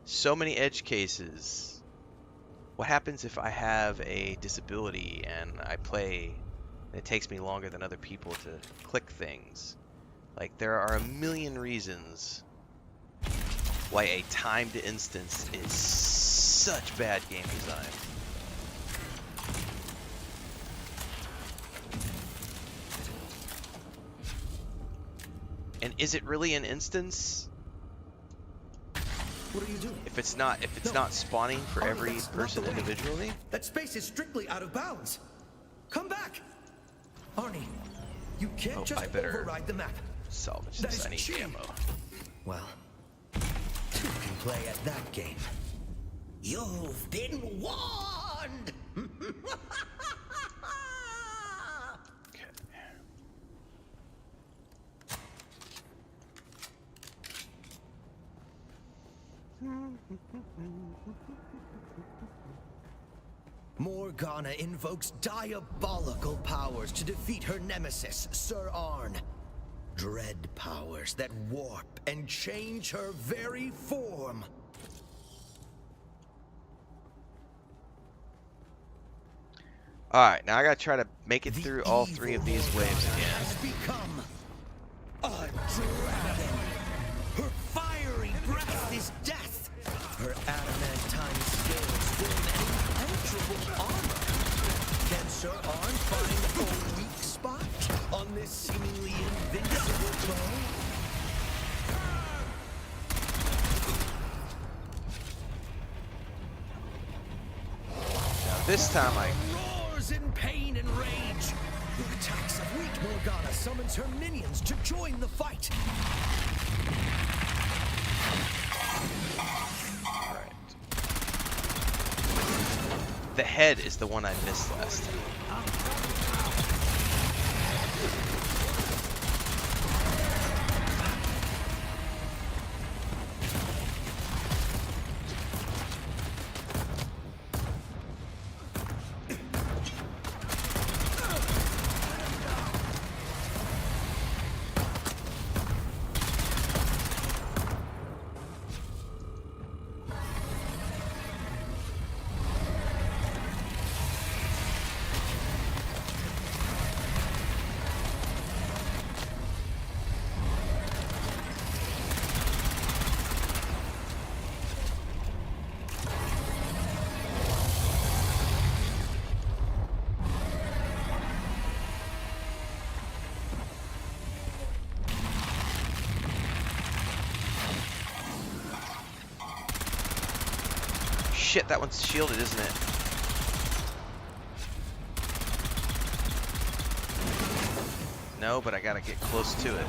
So many edge cases. What happens if I have a disability and I play and it takes me longer than other people to click things? Like, there are a million reasons why a timed instance is such bad game design. And is it really an instance What are you doing? if it's not spawning for Arnie, every that's not person the way. individually? That space is strictly out of bounds. Come back! Arnie, you can't Oh, just I better override the map. salvage That this. is I need cheating. ammo. Well, two can play at that game. You've been warned! Okay. Morgana invokes diabolical powers to defeat her nemesis, Sir Arn. Dread powers that warp and change her very form. Alright, now I gotta try to make it through all three of these waves Morgana again. has become a dragon. Her fiery breath is death. Her adamantine scales form an impenetrable armor. Can Sir Arn find a weak spot on this seemingly invincible foe? Now this time I... Roars in pain and rage. The attacks of weak Morgana summons her minions to join the fight. Alright. The head is the one I missed last time. Shit, that one's shielded, isn't it? No, but I gotta get close to it.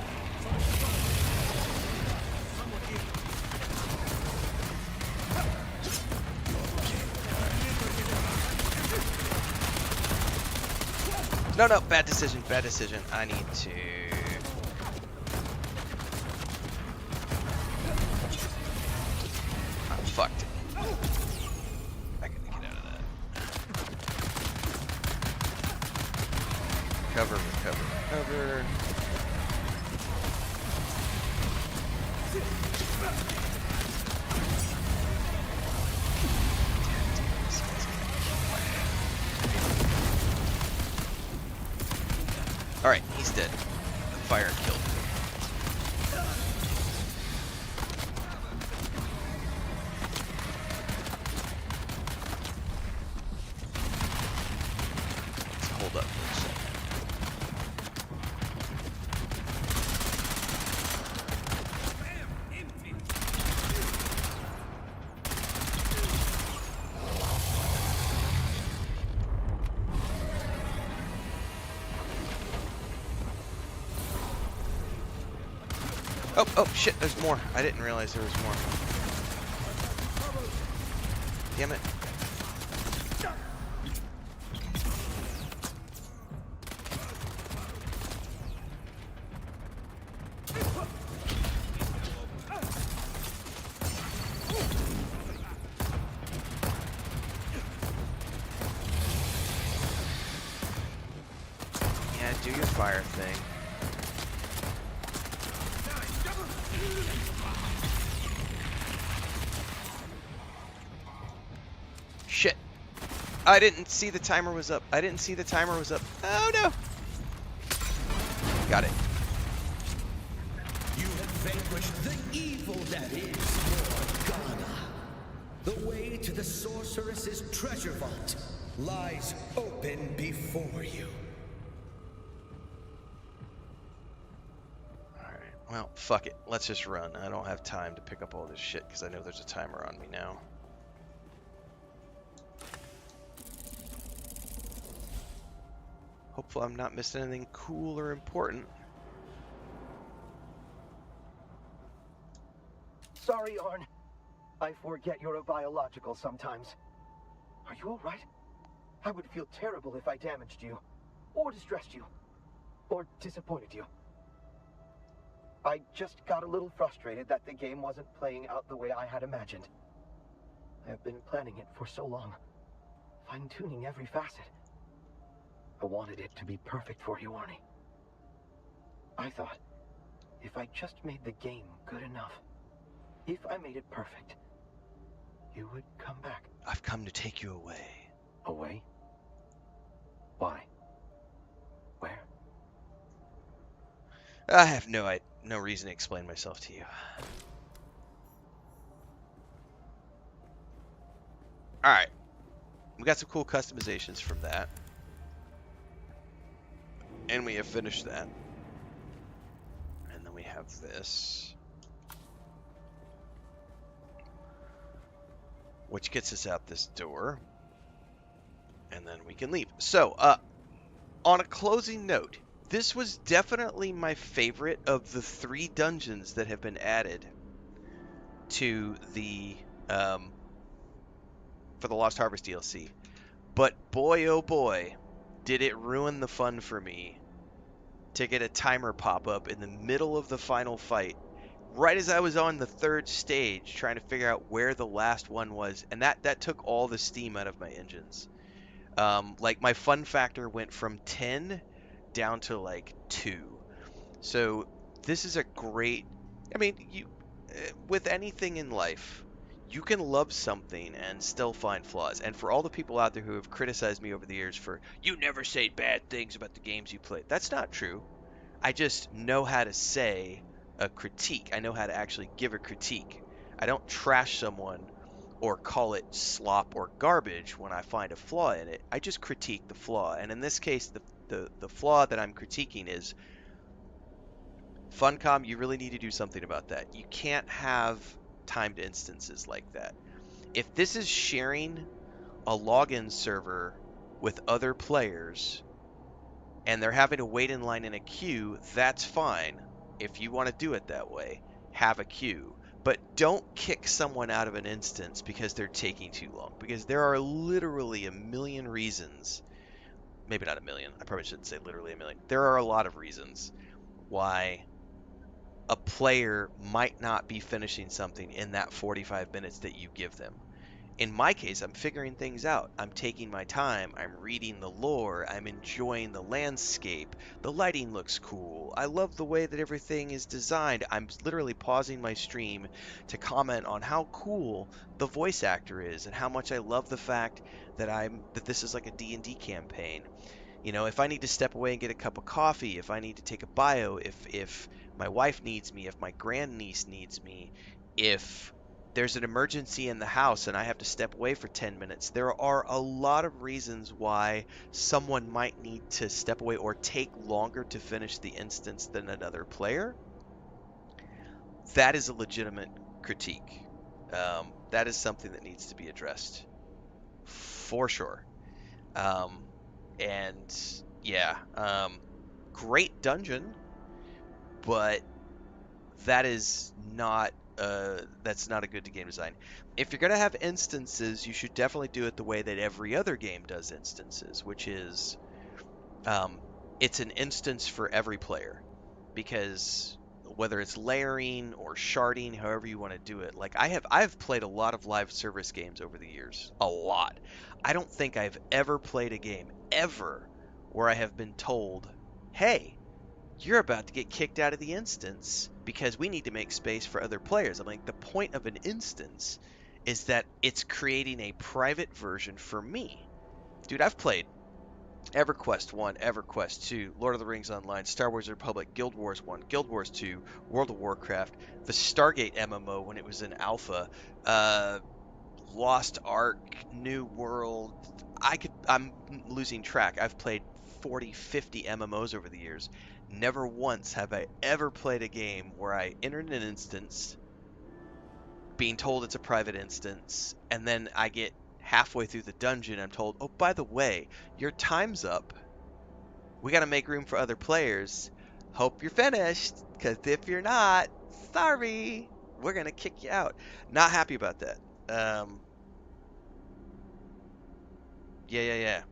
No, no, bad decision, bad decision. I need to... I'm fucked. I gotta get out of that. Recover, recover, recover. Alright, he's dead. The fire killed him. Let's hold up for a second. Oh, oh, shit, there's more. I didn't realize there was more. Damn it. Yeah, do your fire thing. Shit. I didn't see the timer was up. I didn't see the timer was up. Oh no. Got it. You have vanquished the evil that is Morgana. The way to the sorceress's treasure vault lies open before you. Alright, well, fuck it. Let's just run. I don't have time to pick up all this shit because I know there's a timer on me now. Hopefully I'm not missing anything cool or important. Sorry, Arn. I forget you're a biological sometimes. Are you alright? I would feel terrible if I damaged you, or distressed you, or disappointed you. I just got a little frustrated that the game wasn't playing out the way I had imagined. I have been planning it for so long, fine-tuning every facet. I wanted it to be perfect for you, Arnie. I thought, if I just made the game good enough, if I made it perfect, you would come back. I've come to take you away. Away? Why? Where? I have no reason to explain myself to you. All right, we got some cool customizations from that, and we have finished that. And then we have this, which gets us out this door, and then we can leave. So, on a closing note, this was definitely my favorite of the 3 dungeons that have been added to the for the Lost Harvest DLC. But boy, oh boy, did it ruin the fun for me to get a timer pop up in the middle of the final fight, right as I was on the 3rd stage, trying to figure out where the last one was, and that took all the steam out of my engines. Like, my fun factor went from 10 down to like 2. So this is a great, I mean, with anything in life, you can love something and still find flaws. And for all the people out there who have criticized me over the years for, you never say bad things about the games you play, that's not true. I just know how to say a critique. I know how to actually give a critique. I don't trash someone or call it slop or garbage when I find a flaw in it. I just critique the flaw. And in this case, the flaw that I'm critiquing is Funcom, you really need to do something about that. You can't have timed instances like that. If this is sharing a login server with other players and they're having to wait in line in a queue, that's fine. If you want to do it that way, have a queue. But don't kick someone out of an instance because they're taking too long. Because there are literally a million reasons, maybe not a million, I probably shouldn't say literally a million. There are a lot of reasons why a player might not be finishing something in that 45 minutes that you give them. In my case, I'm figuring things out. I'm taking my time. I'm reading the lore. I'm enjoying the landscape. The lighting looks cool. I love the way that everything is designed. I'm literally pausing my stream to comment on how cool the voice actor is and how much I love the fact that this is like a D&D campaign. You know, if I need to step away and get a cup of coffee, if I need to take a bio, if my wife needs me, if my grandniece needs me, if there's an emergency in the house and I have to step away for 10 minutes, there are a lot of reasons why someone might need to step away or take longer to finish the instance than another player. That is a legitimate critique. That is something that needs to be addressed for sure. And yeah, great dungeon, but that's not a good game design. If you're gonna have instances, you should definitely do it the way that every other game does instances, which is it's an instance for every player, because whether it's layering or sharding, however you want to do it. Like I've played a lot of live service games over the years, a lot. I don't think I've ever played a game ever where I have been told, "Hey, you're about to get kicked out of the instance because we need to make space for other players." I'm like, the point of an instance is that it's creating a private version for me. Dude, I've played EverQuest 1, EverQuest 2, Lord of the Rings Online, Star Wars Republic, Guild Wars 1, Guild Wars 2, World of Warcraft, the Stargate MMO when it was in alpha, Lost Ark, New World. I'm losing track. I've played 40, 50 MMOs over the years. Never once have I ever played a game where I entered an instance, being told it's a private instance, and then I get halfway through the dungeon, I'm told, "Oh, by the way, your time's up. We got to make room for other players. Hope you're finished, because if you're not, sorry, we're going to kick you out." Not happy about that. Yeah.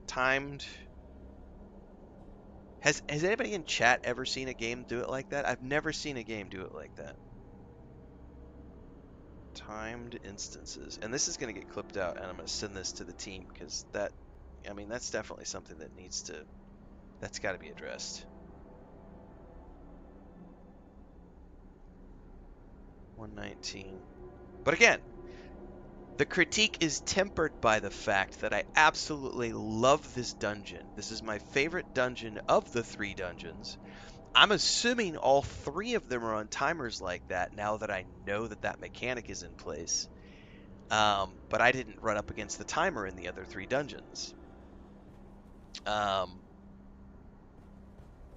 Timed. Has anybody in chat ever seen a game do it like that? I've never seen a game do it like that. Timed instances. And this is going to get clipped out, and I'm going to send this to the team, because that, I mean, that's definitely something that needs to, that's got to be addressed. 119. But again, the critique is tempered by the fact that I absolutely love this dungeon. This is my favorite dungeon of the 3 dungeons. I'm assuming all 3 of them are on timers like that now that I know that that mechanic is in place. But I didn't run up against the timer in the other 3 dungeons.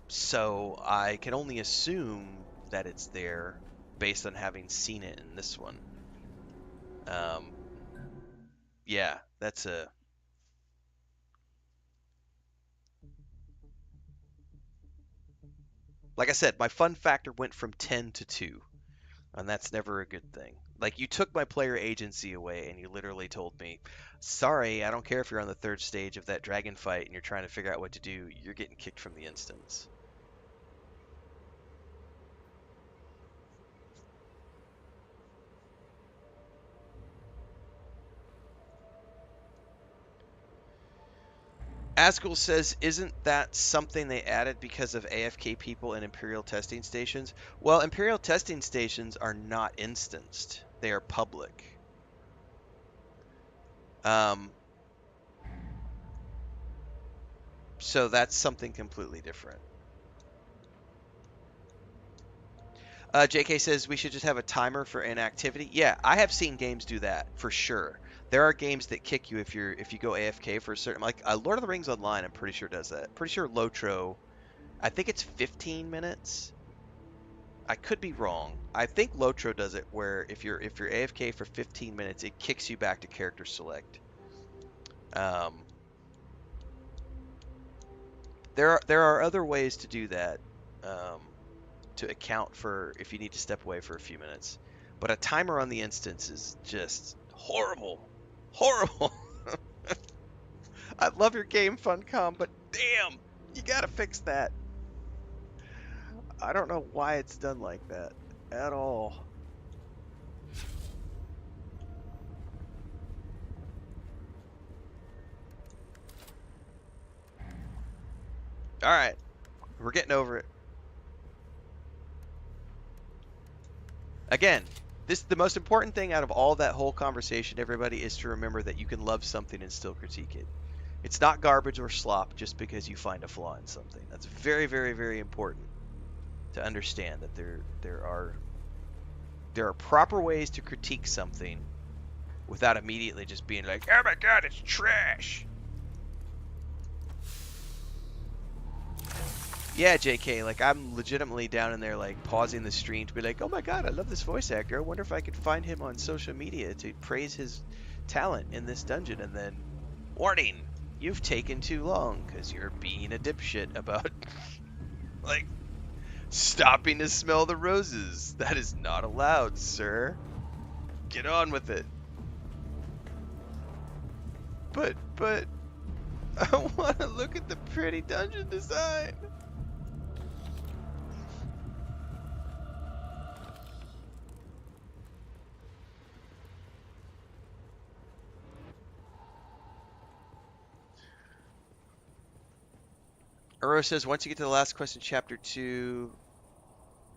So I can only assume that it's there based on having seen it in this one. Yeah, that's a... Like I said, my fun factor went from 10 to 2, and that's never a good thing. Like, you took my player agency away, and you literally told me, sorry, I don't care if you're on the 3rd stage of that dragon fight and you're trying to figure out what to do, you're getting kicked from the instance. Askel says, isn't that something they added because of AFK people in Imperial testing stations? Well, Imperial testing stations are not instanced. They are public. So that's something completely different. JK says we should just have a timer for inactivity. Yeah, I have seen games do that for sure. There are games that kick you if you go AFK for a certain, like Lord of the Rings Online. I'm pretty sure does that. Pretty sure Lotro. I think it's 15 minutes. I could be wrong. I think Lotro does it where if you're AFK for 15 minutes, it kicks you back to character select. There are other ways to do that. To account for if you need to step away for a few minutes. But a timer on the instance is just horrible. Horrible. I love your game, Funcom, but damn, you gotta fix that. I don't know why it's done like that at all. Alright, we're getting over it. Again, the most important thing out of all that whole conversation, everybody, is to remember that you can love something and still critique it. It's not garbage or slop just because you find a flaw in something. That's very, very, very important to understand, that there are proper ways to critique something without immediately just being like, oh my god, it's trash. Yeah, JK, like, I'm legitimately down in there, like, pausing the stream to be like, oh my god, I love this voice actor. I wonder if I could find him on social media to praise his talent in this dungeon. And then, warning, you've taken too long because you're being a dipshit about, like, stopping to smell the roses. That is not allowed, sir. Get on with it. But, I want to look at the pretty dungeon design. Uro says, once you get to the last question, chapter 2,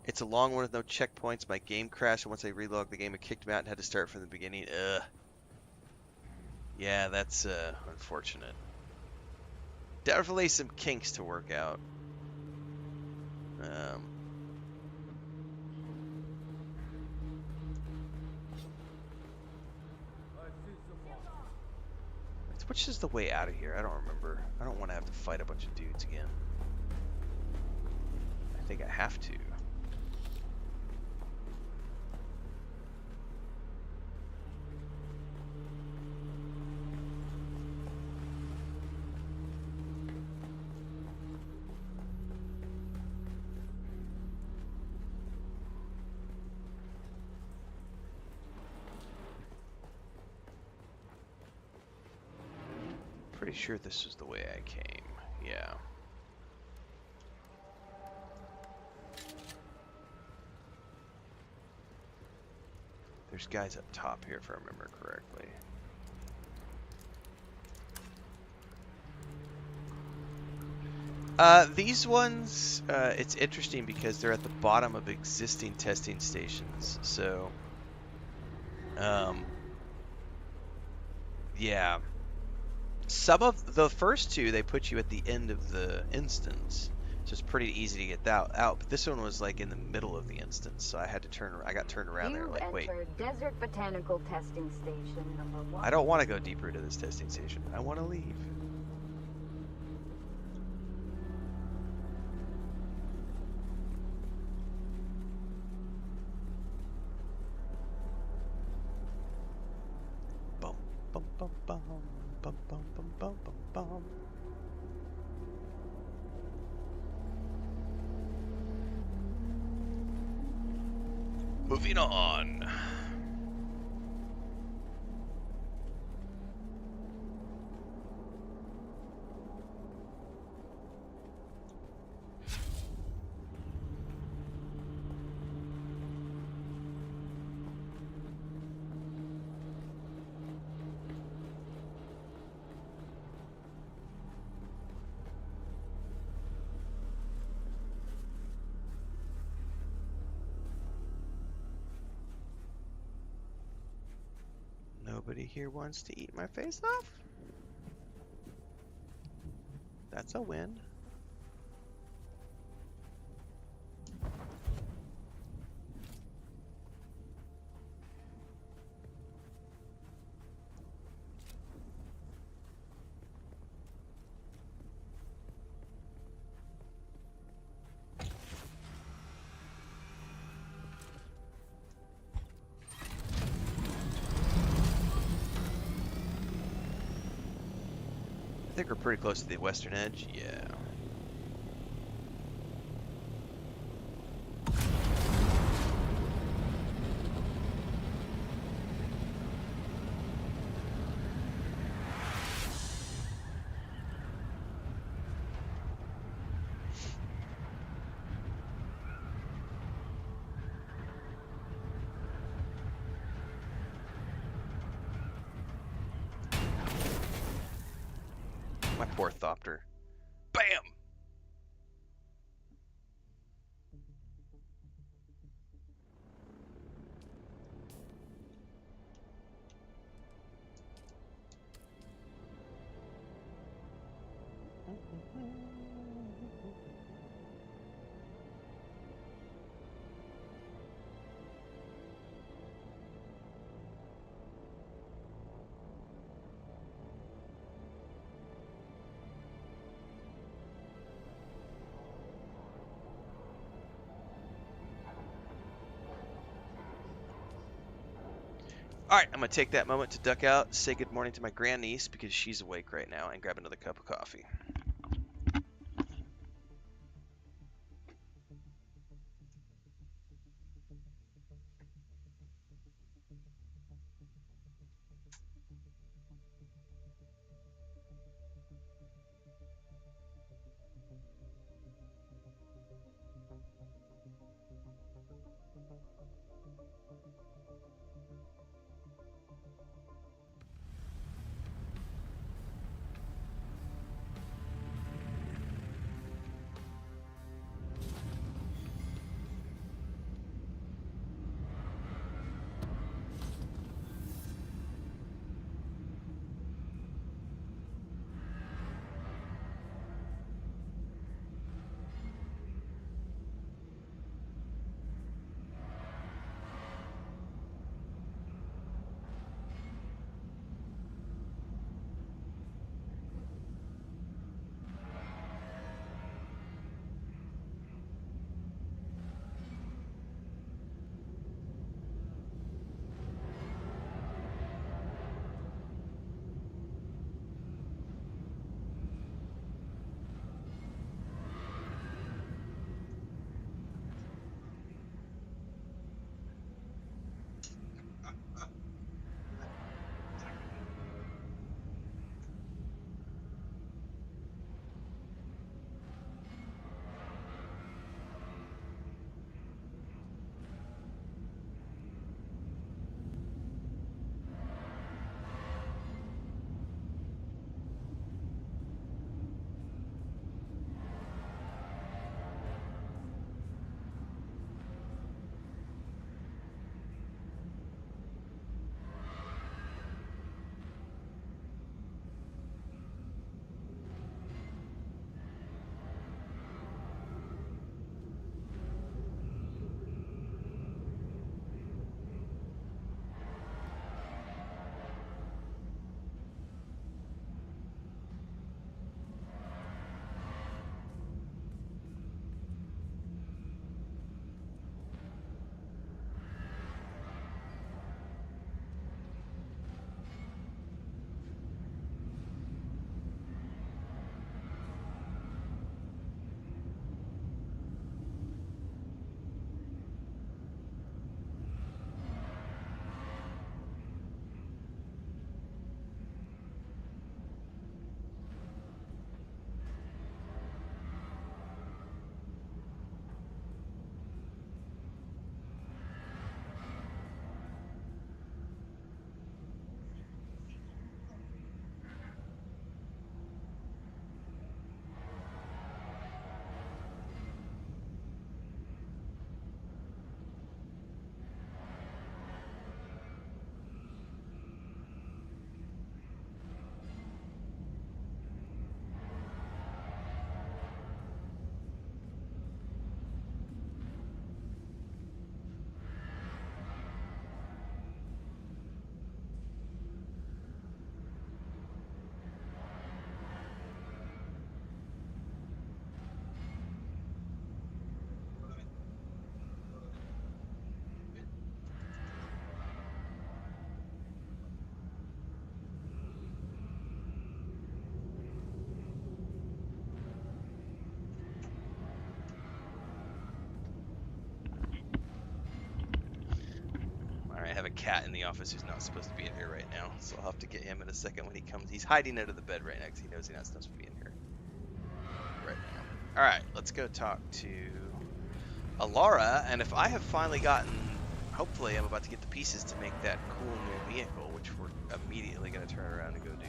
it's a long one with no checkpoints. My game crashed, and once I relogged the game, it kicked me out and had to start from the beginning. Ugh. Yeah, that's unfortunate. Definitely some kinks to work out. Which is the way out of here? I don't remember. I don't want to have to fight a bunch of dudes again. I think I have to. Pretty sure this is the way I came. Yeah. There's guys up top here, if I remember correctly. These ones, it's interesting because they're at the bottom of existing testing stations. So, yeah. Some of the first two, they put you at the end of the instance. So it's pretty easy to get that out. But this one was like in the middle of the instance. So I had to I got turned around there like, wait. Desert Botanical Testing Station number 1. I don't want to go deeper into this testing station. I want to leave. Bum, bum, bum, bum, bum, bum, bum, bum, bum, bum. Moving on. Nobody here wants to eat my face off? That's a win. I think we're pretty close to the western edge. Yeah. My poor Thopter. Bam! Alright, I'm going to take that moment to duck out, say good morning to my grandniece because she's awake right now, and grab another cup of coffee. cat in the office who's not supposed to be in here right now, so I'll have to get him in a second when he comes. He's hiding under the bed right now because he knows he's not supposed to be in here right now. Alright, let's go talk to Alara, and if I have finally gotten, hopefully I'm about to get the pieces to make that cool new vehicle, which we're immediately going to turn around and go do.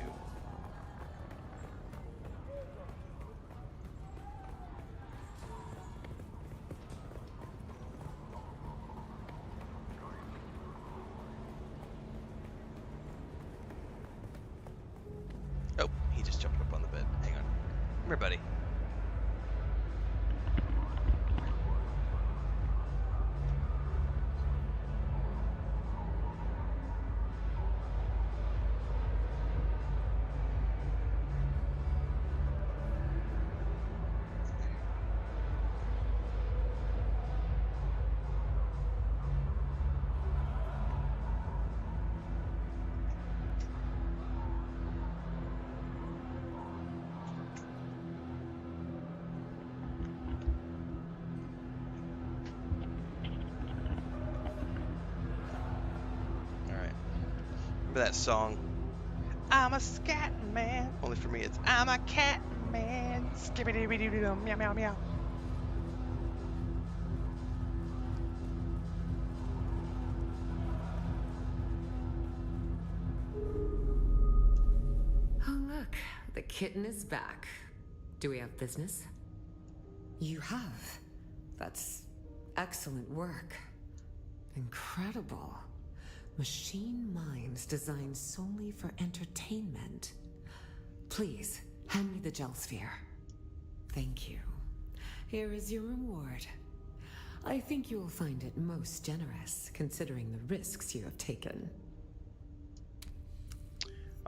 Oh, he just jumped up on the bed. Hang on. Come here, buddy. Remember that song? I'm a scat man. Only for me, it's I'm a cat man. Skibbity-doo-doo-doo, meow meow meow. Oh, look, the kitten is back. Do we have business? You have. That's excellent work. Incredible. Machine minds designed solely for entertainment. Please, hand me the gel sphere. Thank you. Here is your reward. I think you will find it most generous, considering the risks you have taken.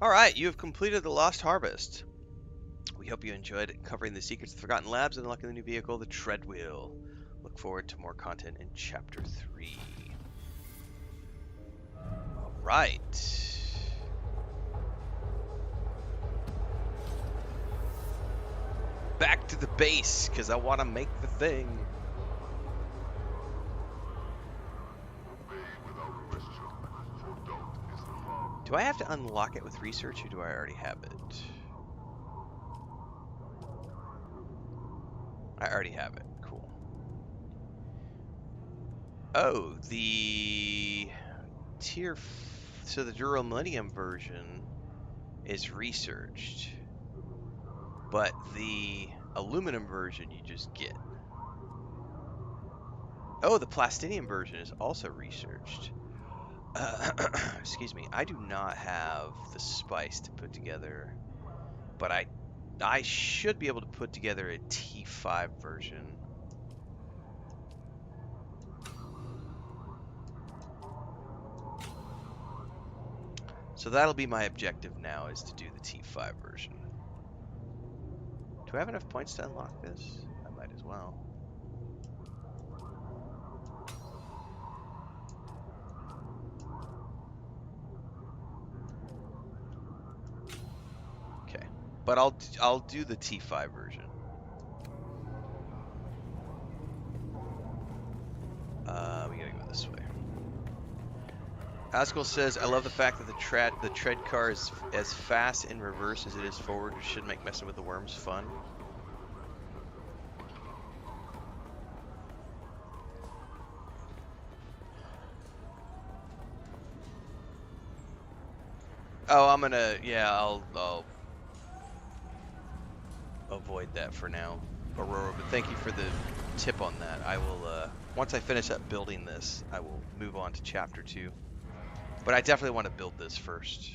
Alright, you have completed the Lost Harvest. We hope you enjoyed it, covering the secrets of the Forgotten Labs and unlocking the new vehicle, the Treadwheel. Look forward to more content in Chapter 3. Alright. Back to the base, because I want to make the thing. Do I have to unlock it with research, or do I already have it? I already have it. Cool. Oh, the tier... So the Duromillennium version is researched, but the aluminum version you just get. Oh, the Plastinium version is also researched. Excuse me. I do not have the spice to put together, but I should be able to put together a T5 version. So that'll be my objective now, is to do the T5 version. Do I have enough points to unlock this? I might as well. Okay, but I'll do the T5 version. We gotta go this way. Haskell says, I love the fact that the tread car is as fast in reverse as it is forward. It should make messing with the worms fun. Oh, I'm gonna, yeah, I'll avoid that for now, Aurora, but thank you for the tip on that. I will, once I finish up building this, I will move on to Chapter 2. But I definitely want to build this first.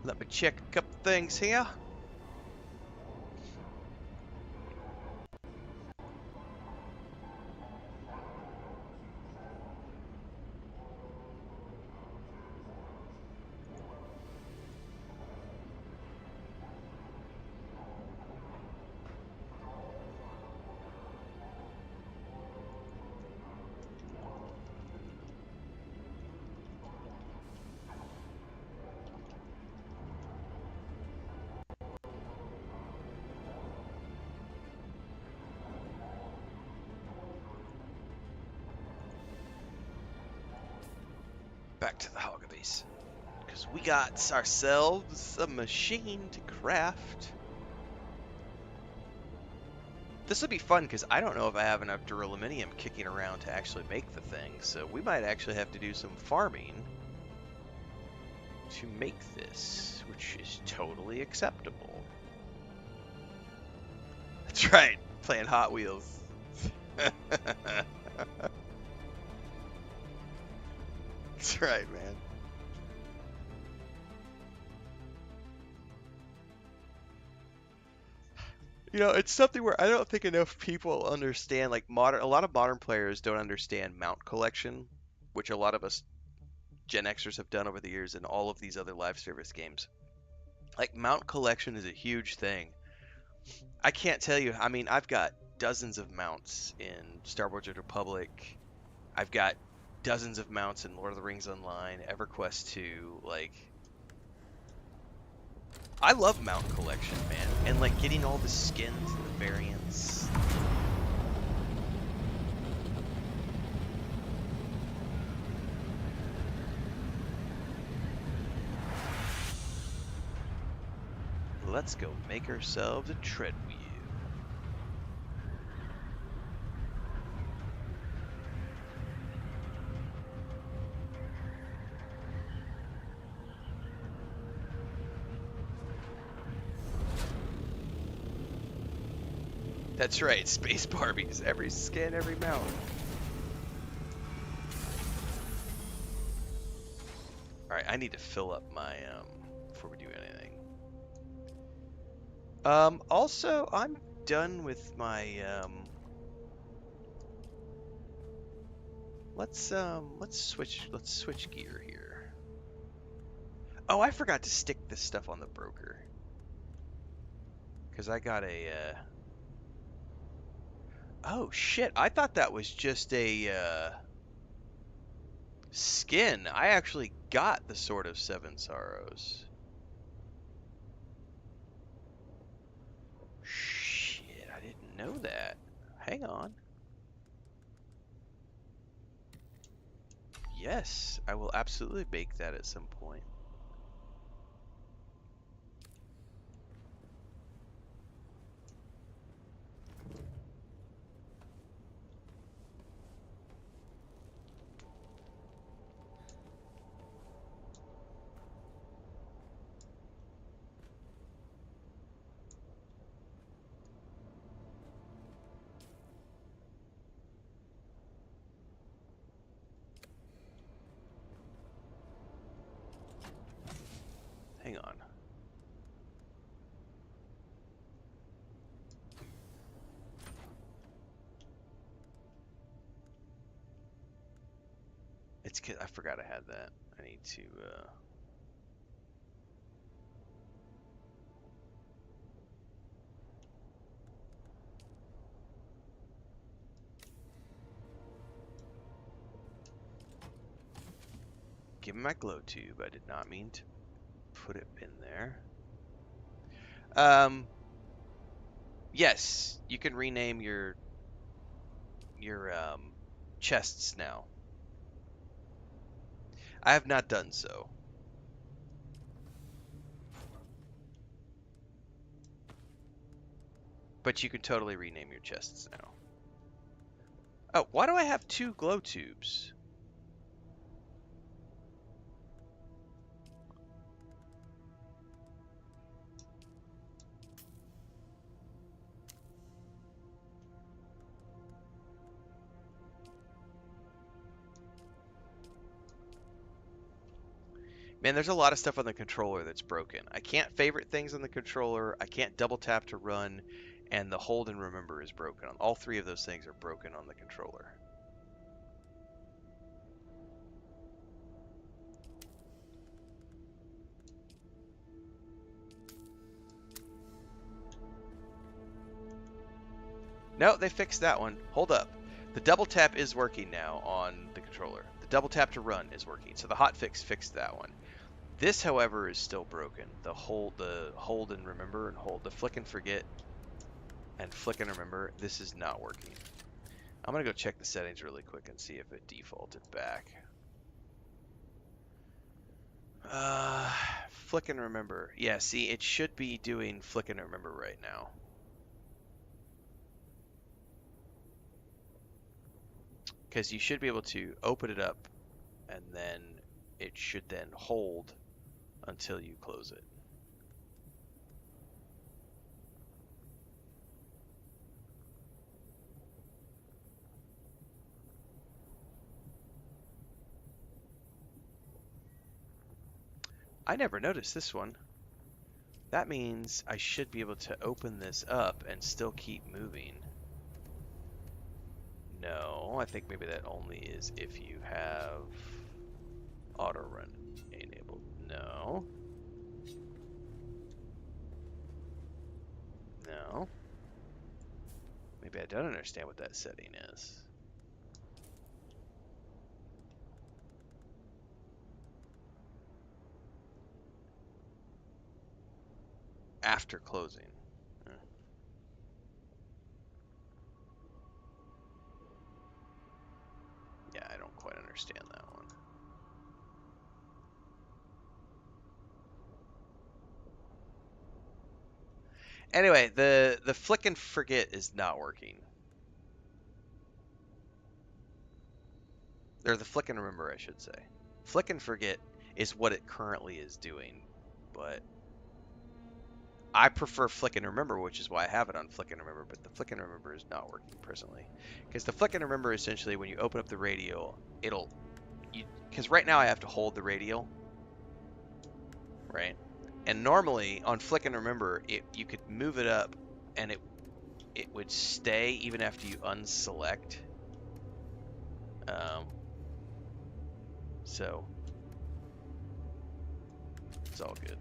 Let me check a couple things here. back to the Hogga base. Because we got ourselves a machine to craft. This would be fun because I don't know if I have enough duraluminum kicking around to actually make the thing. So we might actually have to do some farming to make this, which is totally acceptable. That's right, playing Hot Wheels. That's right, man. You know, it's something where I don't think enough people understand, like a lot of modern players don't understand mount collection, which a lot of us Gen Xers have done over the years in all of these other live service games. Like, mount collection is a huge thing. I can't tell you, I mean, I've got dozens of mounts in Star Wars: The Republic. I've got dozens of mounts in Lord of the Rings Online, EverQuest 2, like... I love mount collection, man, and like getting all the skins and the variants. Let's go make ourselves a tread wheel. That's right, Space Barbies. Every skin, every mount. Alright, I need to fill up my, before we do anything. Also, I'm done with my, let's switch gear here. Oh, I forgot to stick this stuff on the broker. Because I got a, oh shit, I thought that was just a skin. I actually got the Sword of Seven Sorrows. Shit, I didn't know that. Hang on. Yes, I will absolutely bake that at some point. Hang on. It's 'cause I forgot I had that. I need to, give me my glow tube. I did not mean to put it in there. Yes, you can rename your chests now. I have not done so. But you can totally rename your chests now. Oh, why do I have 2 glow tubes? Man, there's a lot of stuff on the controller that's broken. I can't favorite things on the controller, I can't double tap to run, and the hold and remember is broken. All 3 of those things are broken on the controller. No, they fixed that one. Hold up. The double tap is working now on the controller. The double tap to run is working, so the hotfix fixed that one. This, however, is still broken. The hold and remember and hold, the flick and forget and flick and remember, this is not working. I'm gonna go check the settings really quick and see if it defaulted back. Flick and remember. Yeah, see, it should be doing flick and remember right now. Because you should be able to open it up, and then it should then hold until you close it. I never noticed this one. That means I should be able to open this up and still keep moving. No, I think maybe that only is if you have auto run enabled. No. No. Maybe I don't understand what that setting is. After closing. Yeah, I don't quite understand that one. Anyway, the flick and forget is not working. Or the flick and remember, I should say. Flick and forget is what it currently is doing, but I prefer flick and remember, which is why I have it on flick and remember, but the flick and remember is not working presently. Because the flick and remember, essentially, when you open up the radio, because right now I have to hold the radio, right? And normally on flick and remember, you could move it up and it would stay even after you unselect. So it's all good.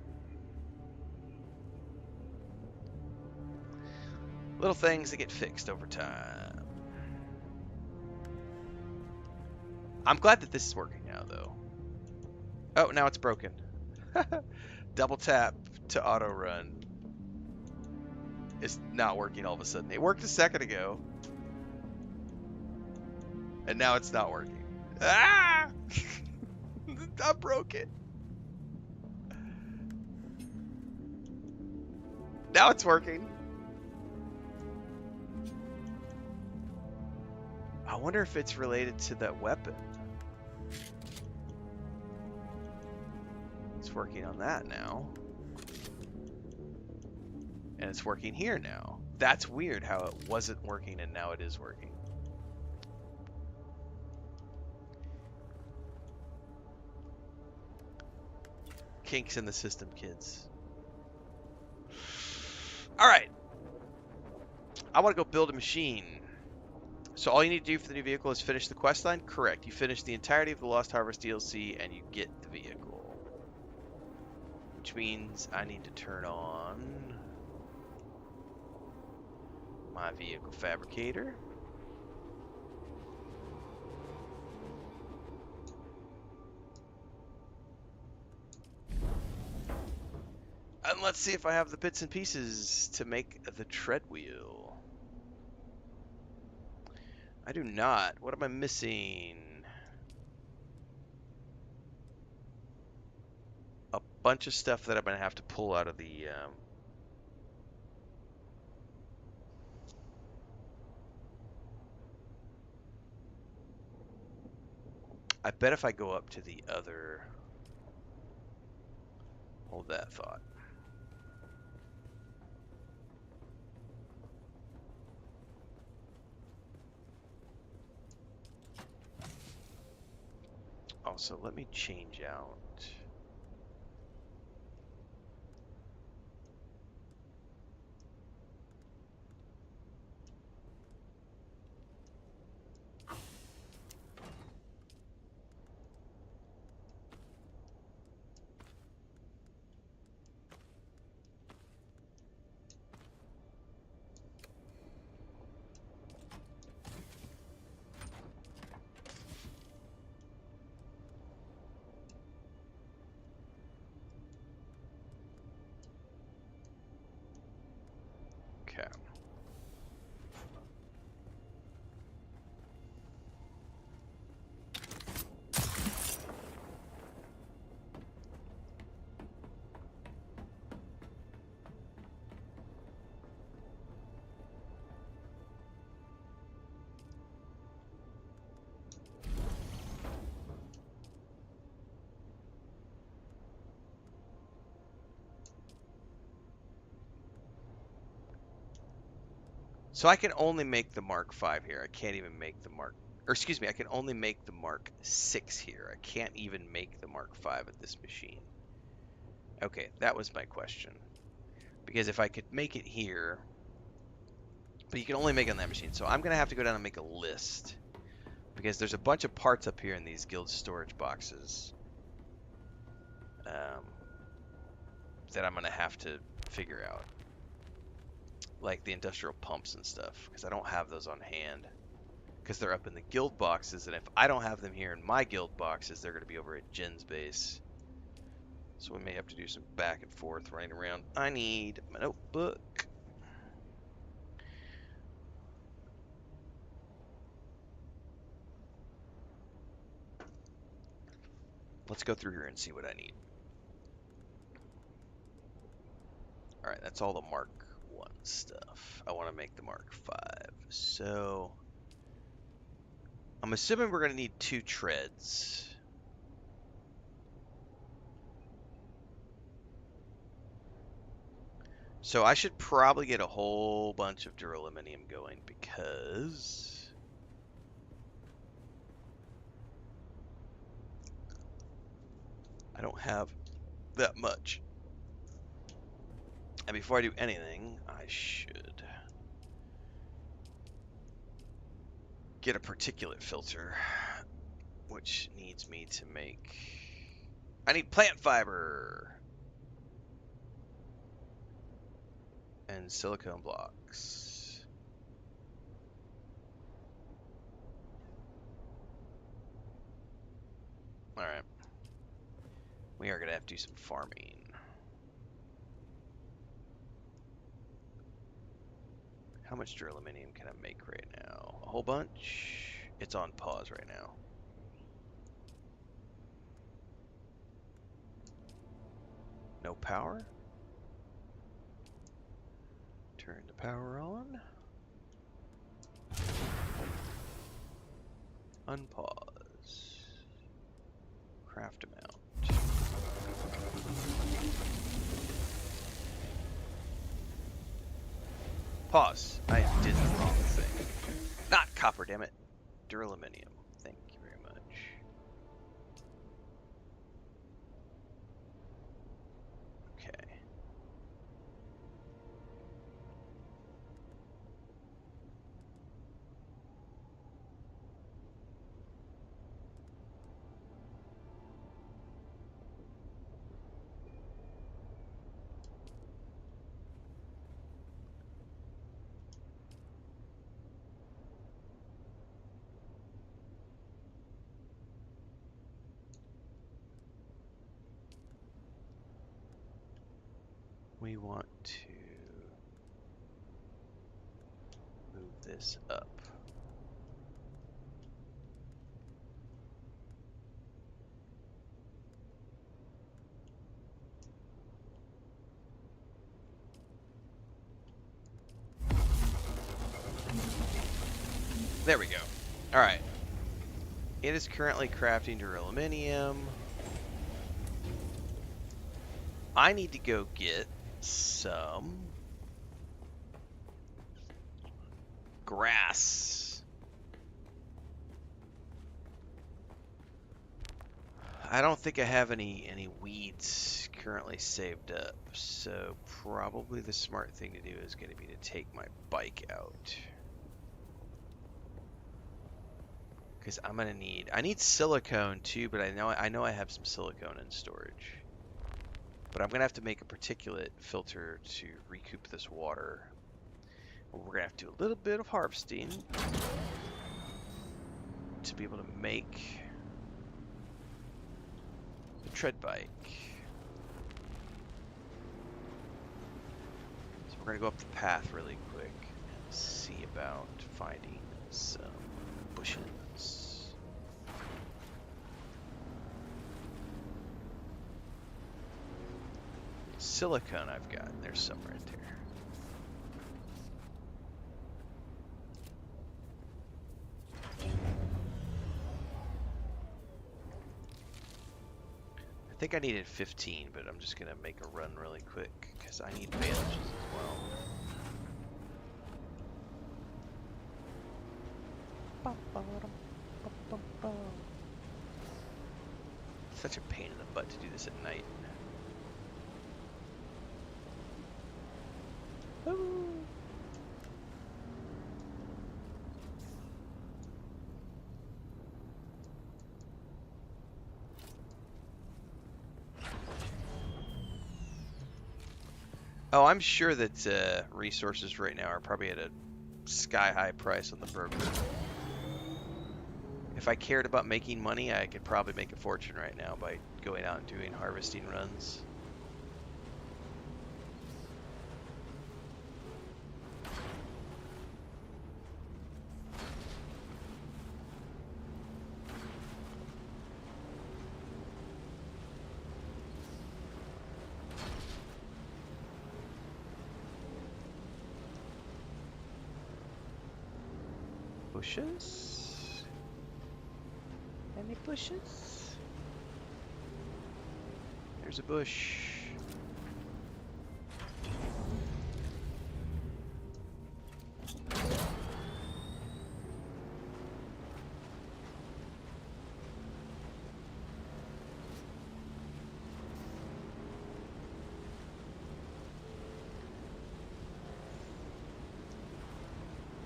Little things that get fixed over time. I'm glad that this is working now, though. Oh, now it's broken. Double tap to auto run. It's not working all of a sudden. It worked a second ago. And now it's not working. Ah! I broke it. Now it's working. I wonder if it's related to that weapon. It's working on that now. And it's working here now. That's weird how it wasn't working and now it is working. Kinks in the system, kids. Alright. I want to go build a machine. So all you need to do for the new vehicle is finish the quest line? Correct. You finish the entirety of the Lost Harvest DLC and you get the vehicle. Which means I need to turn on my vehicle fabricator. And let's see if I have the bits and pieces to make the tread wheel. I do not. What am I missing? A bunch of stuff that I'm going to have to pull out of the... I bet if I go up to the other... Hold that thought. Also, let me change out. Okay. So I can only make the Mark 5 here. I can't even make the Mark, or excuse me, I can only make the Mark 6 here. I can't even make the Mark 5 at this machine. Okay, that was my question. Because if I could make it here, but you can only make it on that machine. So I'm going to have to go down and make a list. Because there's a bunch of parts up here in these guild storage boxes that I'm going to have to figure out. Like the industrial pumps and stuff. Because I don't have those on hand. Because they're up in the guild boxes. And if I don't have them here in my guild boxes, they're going to be over at Jin's base. So we may have to do some back and forth running around. I need my notebook. Let's go through here and see what I need. Alright, that's all the Mark 1 stuff. I want to make the Mark 5. So, I'm assuming we're going to need 2 treads. So I should probably get a whole bunch of duraluminum going because I don't have that much. And before I do anything, I should get a particulate filter, which needs me to make... I need plant fiber! And silicone blocks. Alright. We are going to have to do some farming. How much duraluminum can I make right now? A whole bunch? It's on pause right now. No power? Turn the power on. Unpause. Craft amount. Pause. I did the wrong thing. Not copper, damn it. Duraluminum. Thank you very much. Okay. We want to move this up. There we go. All right. It is currently crafting duraluminum. I need to go get some grass. I don't think I have any weeds currently saved up, so probably the smart thing to do is going to be to take my bike out. Because I'm gonna need, I need silicone too, but I know I have some silicone in storage. But I'm gonna have to make a particulate filter to recoup this water. We're gonna have to do a little bit of harvesting to be able to make the tread bike. So we're gonna go up the path really quick and see about finding some bushes. Silicone I've got. There's some right there. I think I needed 15, but I'm just going to make a run really quick because I need bandages as well. Such a pain in the butt to do this at night. Ooh. Oh, I'm sure that resources right now are probably at a sky-high price on the broker. If I cared about making money, I could probably make a fortune right now by going out and doing harvesting runs. Bushes? Any bushes? There's a bush.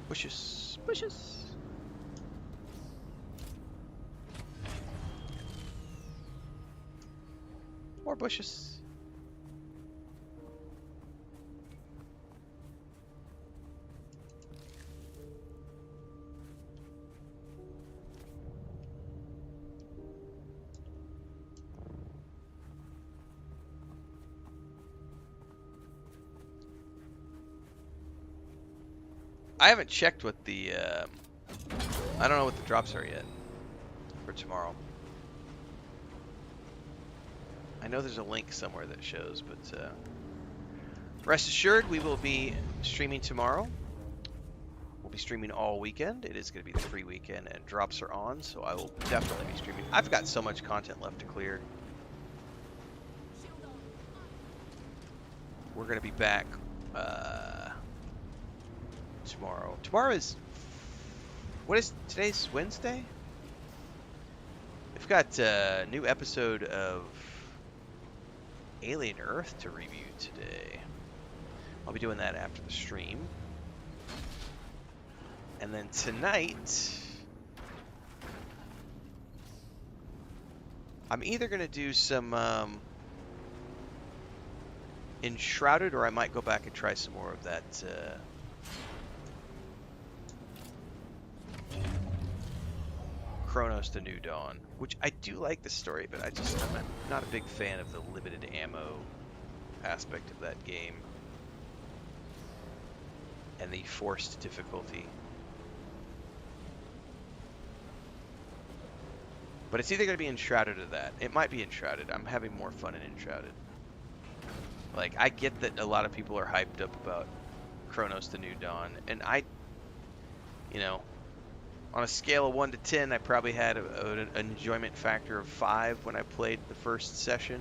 Bushes, bushes. More bushes. I haven't checked what the, I don't know what the drops are yet for tomorrow. I know there's a link somewhere that shows, but rest assured we will be streaming tomorrow. We'll be streaming all weekend. It is going to be the free weekend and drops are on, so I will definitely be streaming. I've got so much content left to clear. We're going to be back tomorrow. Tomorrow is, what is, today's Wednesday? We've got a new episode of Alien Earth to review today. I'll be doing that after the stream. And then tonight, I'm either going to do some Enshrouded, or I might go back and try some more of that Chronos: The New Dawn, which I do like the story, but I'm not a big fan of the limited ammo aspect of that game and the forced difficulty. But it's either going to be Enshrouded or that. It might be Enshrouded. I'm having more fun in Enshrouded. Like, I get that a lot of people are hyped up about Chronos: The New Dawn, and you know, on a scale of 1 to 10, I probably had an enjoyment factor of 5 when I played the first session.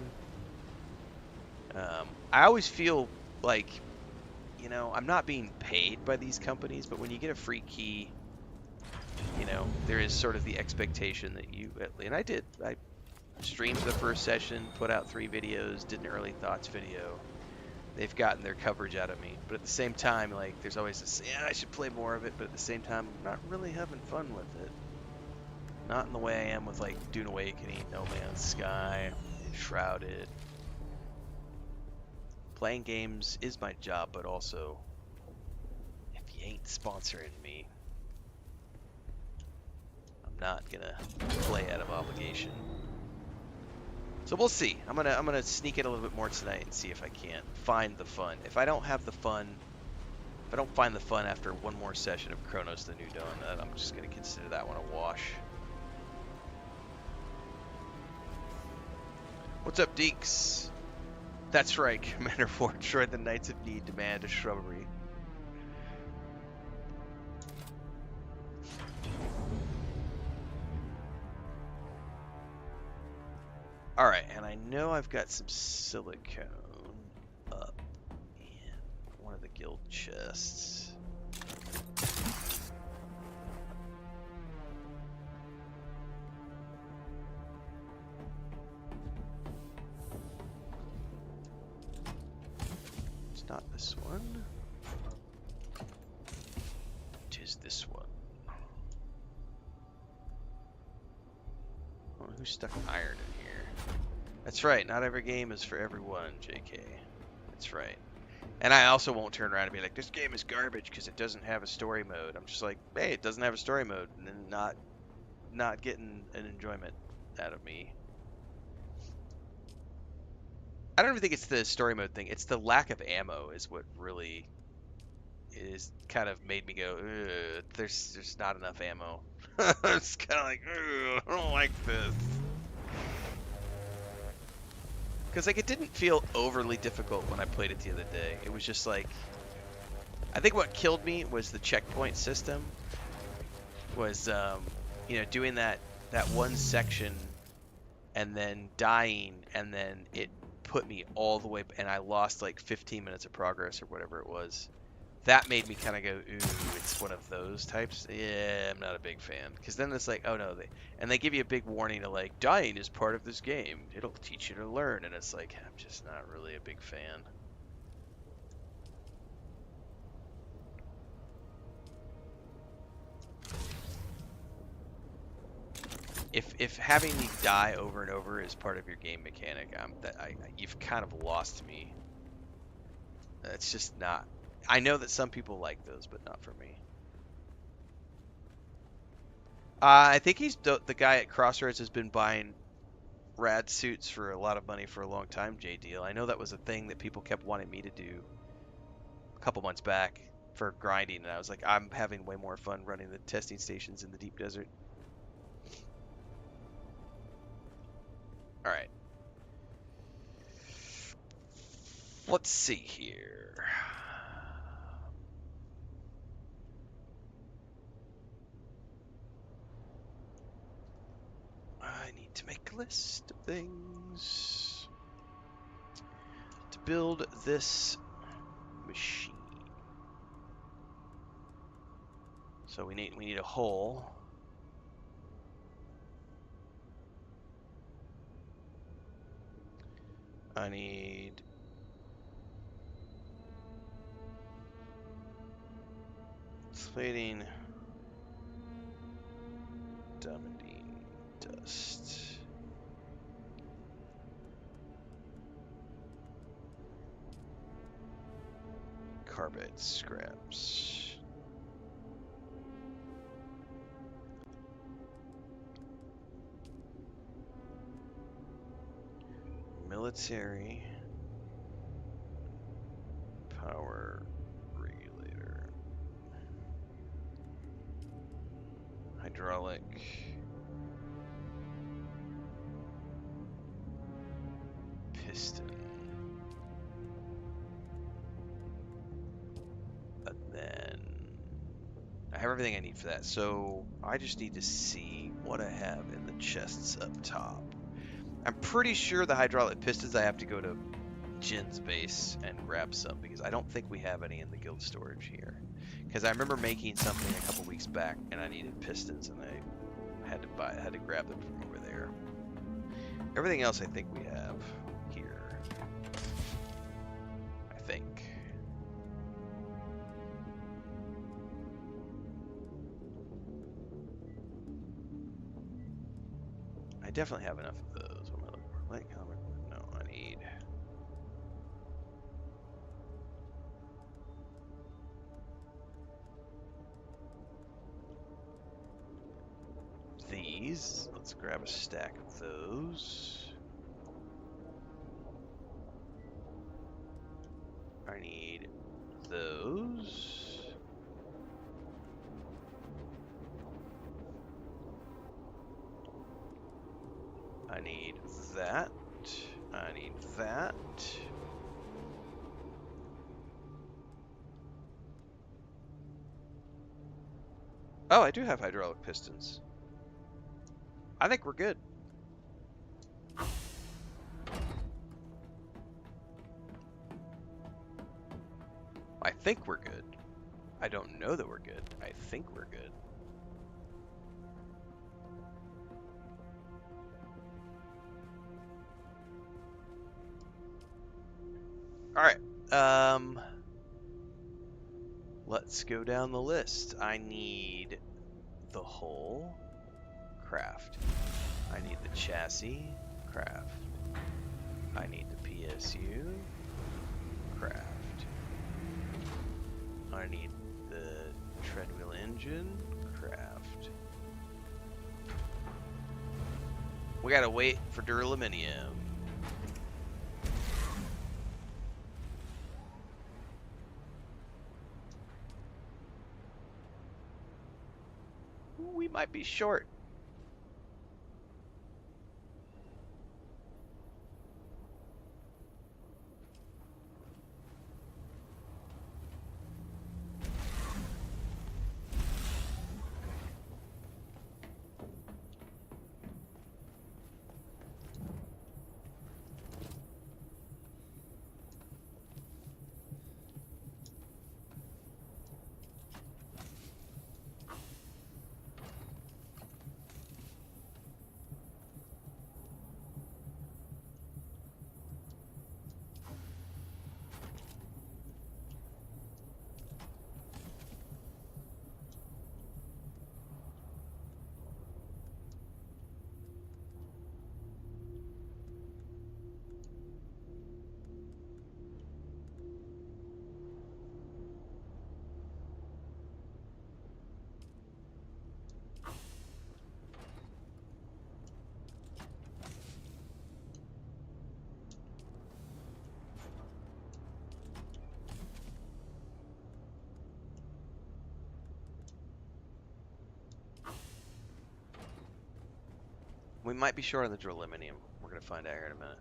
I always feel like, you know, I'm not being paid by these companies, but when you get a free key, you know, there is sort of the expectation that you, and I streamed the first session, put out 3 videos, did an early thoughts video. They've gotten their coverage out of me, but at the same time, like, there's always this, yeah, I should play more of it, but at the same time, I'm not really having fun with it. Not in the way I am with, like, Dune Awakening, No Man's Sky, Enshrouded. Playing games is my job, but also, if you ain't sponsoring me, I'm not gonna play out of obligation. So we'll see. I'm gonna sneak in a little bit more tonight and see if I can't find the fun. If I don't find the fun after one more session of Chronos: The New Dawn, I'm just gonna consider that one a wash. What's up, Deeks? That's right, Commander Fortroy. The Knights of Need demand a shrubbery. Alright, and I know I've got some silicone up in one of the guild chests. Not this one. Tis this one. Oh, who stuck iron in here? That's right, not every game is for everyone, JK. That's right. And I also won't turn around and be like, this game is garbage because it doesn't have a story mode. I'm just like, hey, it doesn't have a story mode, and then not getting an enjoyment out of me. I don't even think it's the story mode thing. It's the lack of ammo is what really is kind of made me go, ugh, there's not enough ammo. It's kind of like, ugh, I don't like this. Because like it didn't feel overly difficult when I played it the other day. It was just like, I think what killed me was the checkpoint system. Was doing that one section and then dying, and then it put me all the way, and I lost like 15 minutes of progress or whatever it was. That made me kind of go, ooh, it's one of those types. Yeah, I'm not a big fan. Because then it's like, oh no, they give you a big warning to like, dying is part of this game. It'll teach you to learn. And it's like, I'm just not really a big fan. If having me die over and over is part of your game mechanic, you've kind of lost me. It's just not. I know that some people like those, but not for me. I think he's the guy at Crossroads has been buying rad suits for a lot of money for a long time, J-Deal. I know that was a thing that people kept wanting me to do a couple months back for grinding, and I was like, I'm having way more fun running the testing stations in the deep desert. All right. Let's see here. I need to make a list of things to build this machine. So we need a hole. I need plating, diamondine dust, carbide scraps, military power regulator, hydraulic piston, and then I have everything I need for that. So I just need to see what I have in the chests up top. I'm pretty sure the hydraulic pistons I have to go to Jin's base and grab some, because I don't think we have any in the guild storage here. Because I remember making something a couple weeks back and I needed pistons and I had to grab them from over there. Everything else I think we have here. I think. I definitely have enough of those. What am I looking for? Light comic. No, I need. These. Let's grab a stack of those. I need those. I need that. I need that. Oh, I do have hydraulic pistons. I think we're good. I think we're good. I don't know that we're good. I think we're good. Alright, Let's go down the list. I need the hull, craft. I need the chassis, craft. I need the PSU, craft. I need the treadwheel engine, craft. We gotta wait for duraluminum. We might be short. We might be short on the duraluminum. We're gonna find out here in a minute.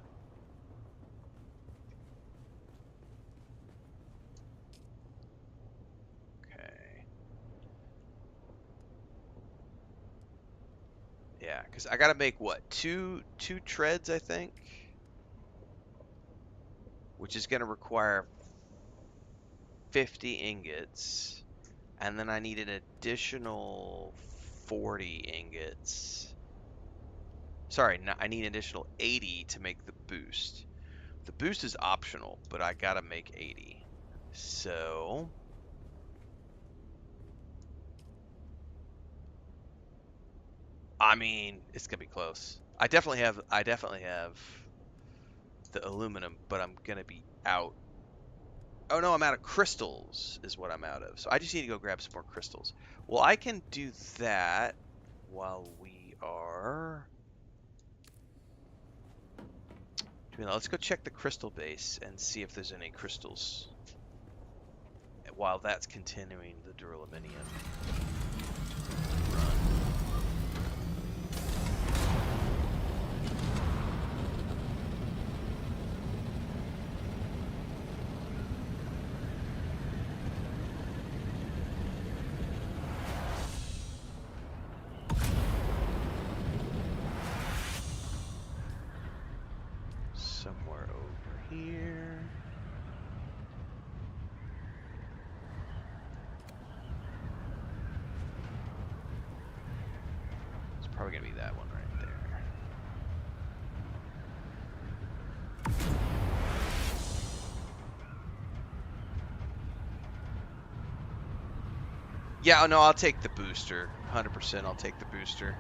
Okay. Yeah, because I gotta make what? Two treads, I think? Which is gonna require 50 ingots. And then I need an additional 40 ingots. Sorry, no, I need an additional 80 to make the boost. The boost is optional, but I gotta make 80. So I mean, it's gonna be close. I definitely have the aluminum, but I'm gonna be out. Oh no, I'm out of crystals is what I'm out of. So I just need to go grab some more crystals. Well, I can do that while we are. Let's go check the crystal base and see if there's any crystals. While that's continuing the duraluminum run. Somewhere over here. It's probably gonna be that one right there. Yeah, no, I'll take the booster. 100% I'll take the booster.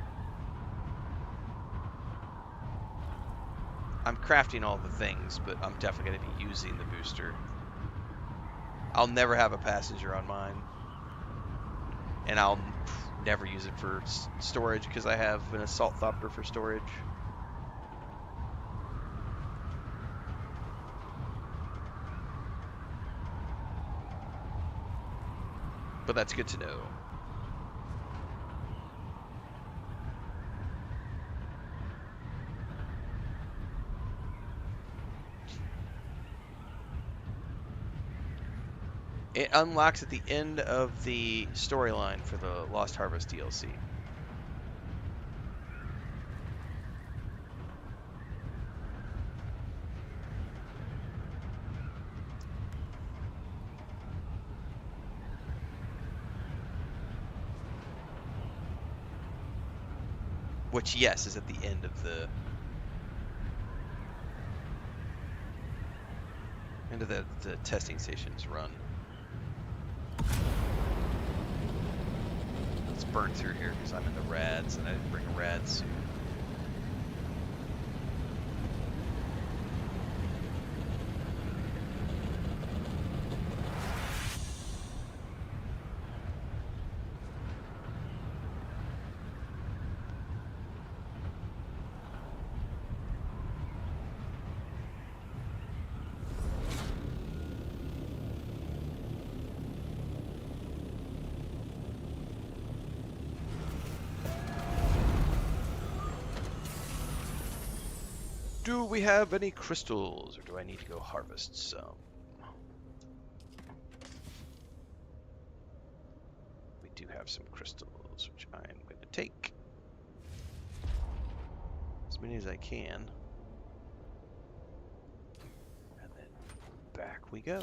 I'm crafting all the things, but I'm definitely going to be using the booster. I'll never have a passenger on mine. And I'll never use it for storage because I have an assault thopter for storage. But that's good to know. It unlocks at the end of the storyline for the Lost Harvest DLC. Which, yes, is at the end of the... When do the testing stations run? Let's burn through here because I'm in the rads and I didn't bring a rad suit. Do we have any crystals, or do I need to go harvest some? We do have some crystals, which I'm going to take. As many as I can. And then back we go.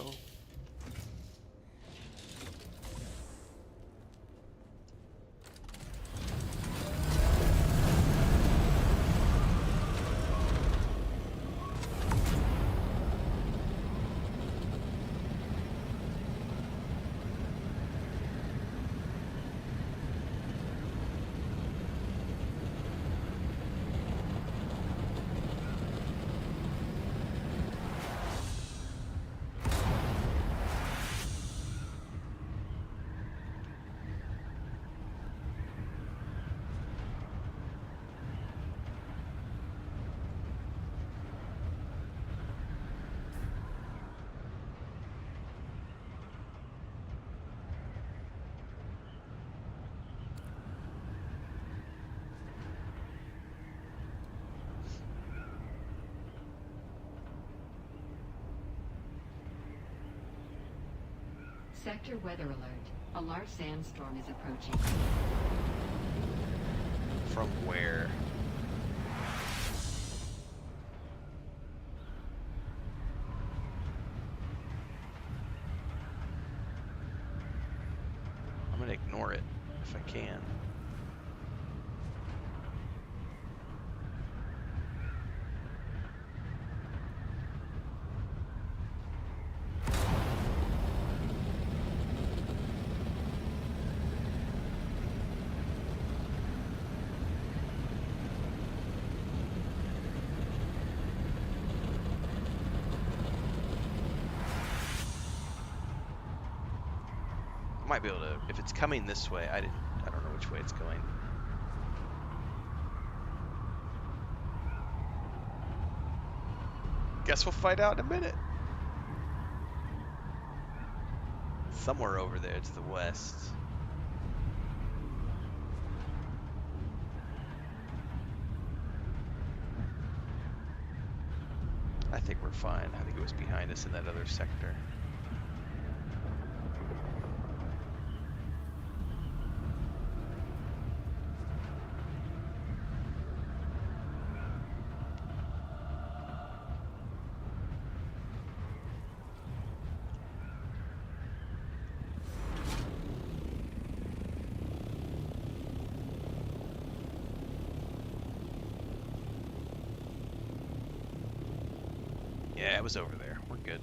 Sector weather alert. A large sandstorm is approaching. From where? I'm gonna ignore it if I can. I might be able to, if it's coming this way, I don't know which way it's going. Guess we'll find out in a minute. Somewhere over there to the west. I think we're fine. I think it was behind us in that other sector. Yeah, it was over there. We're good.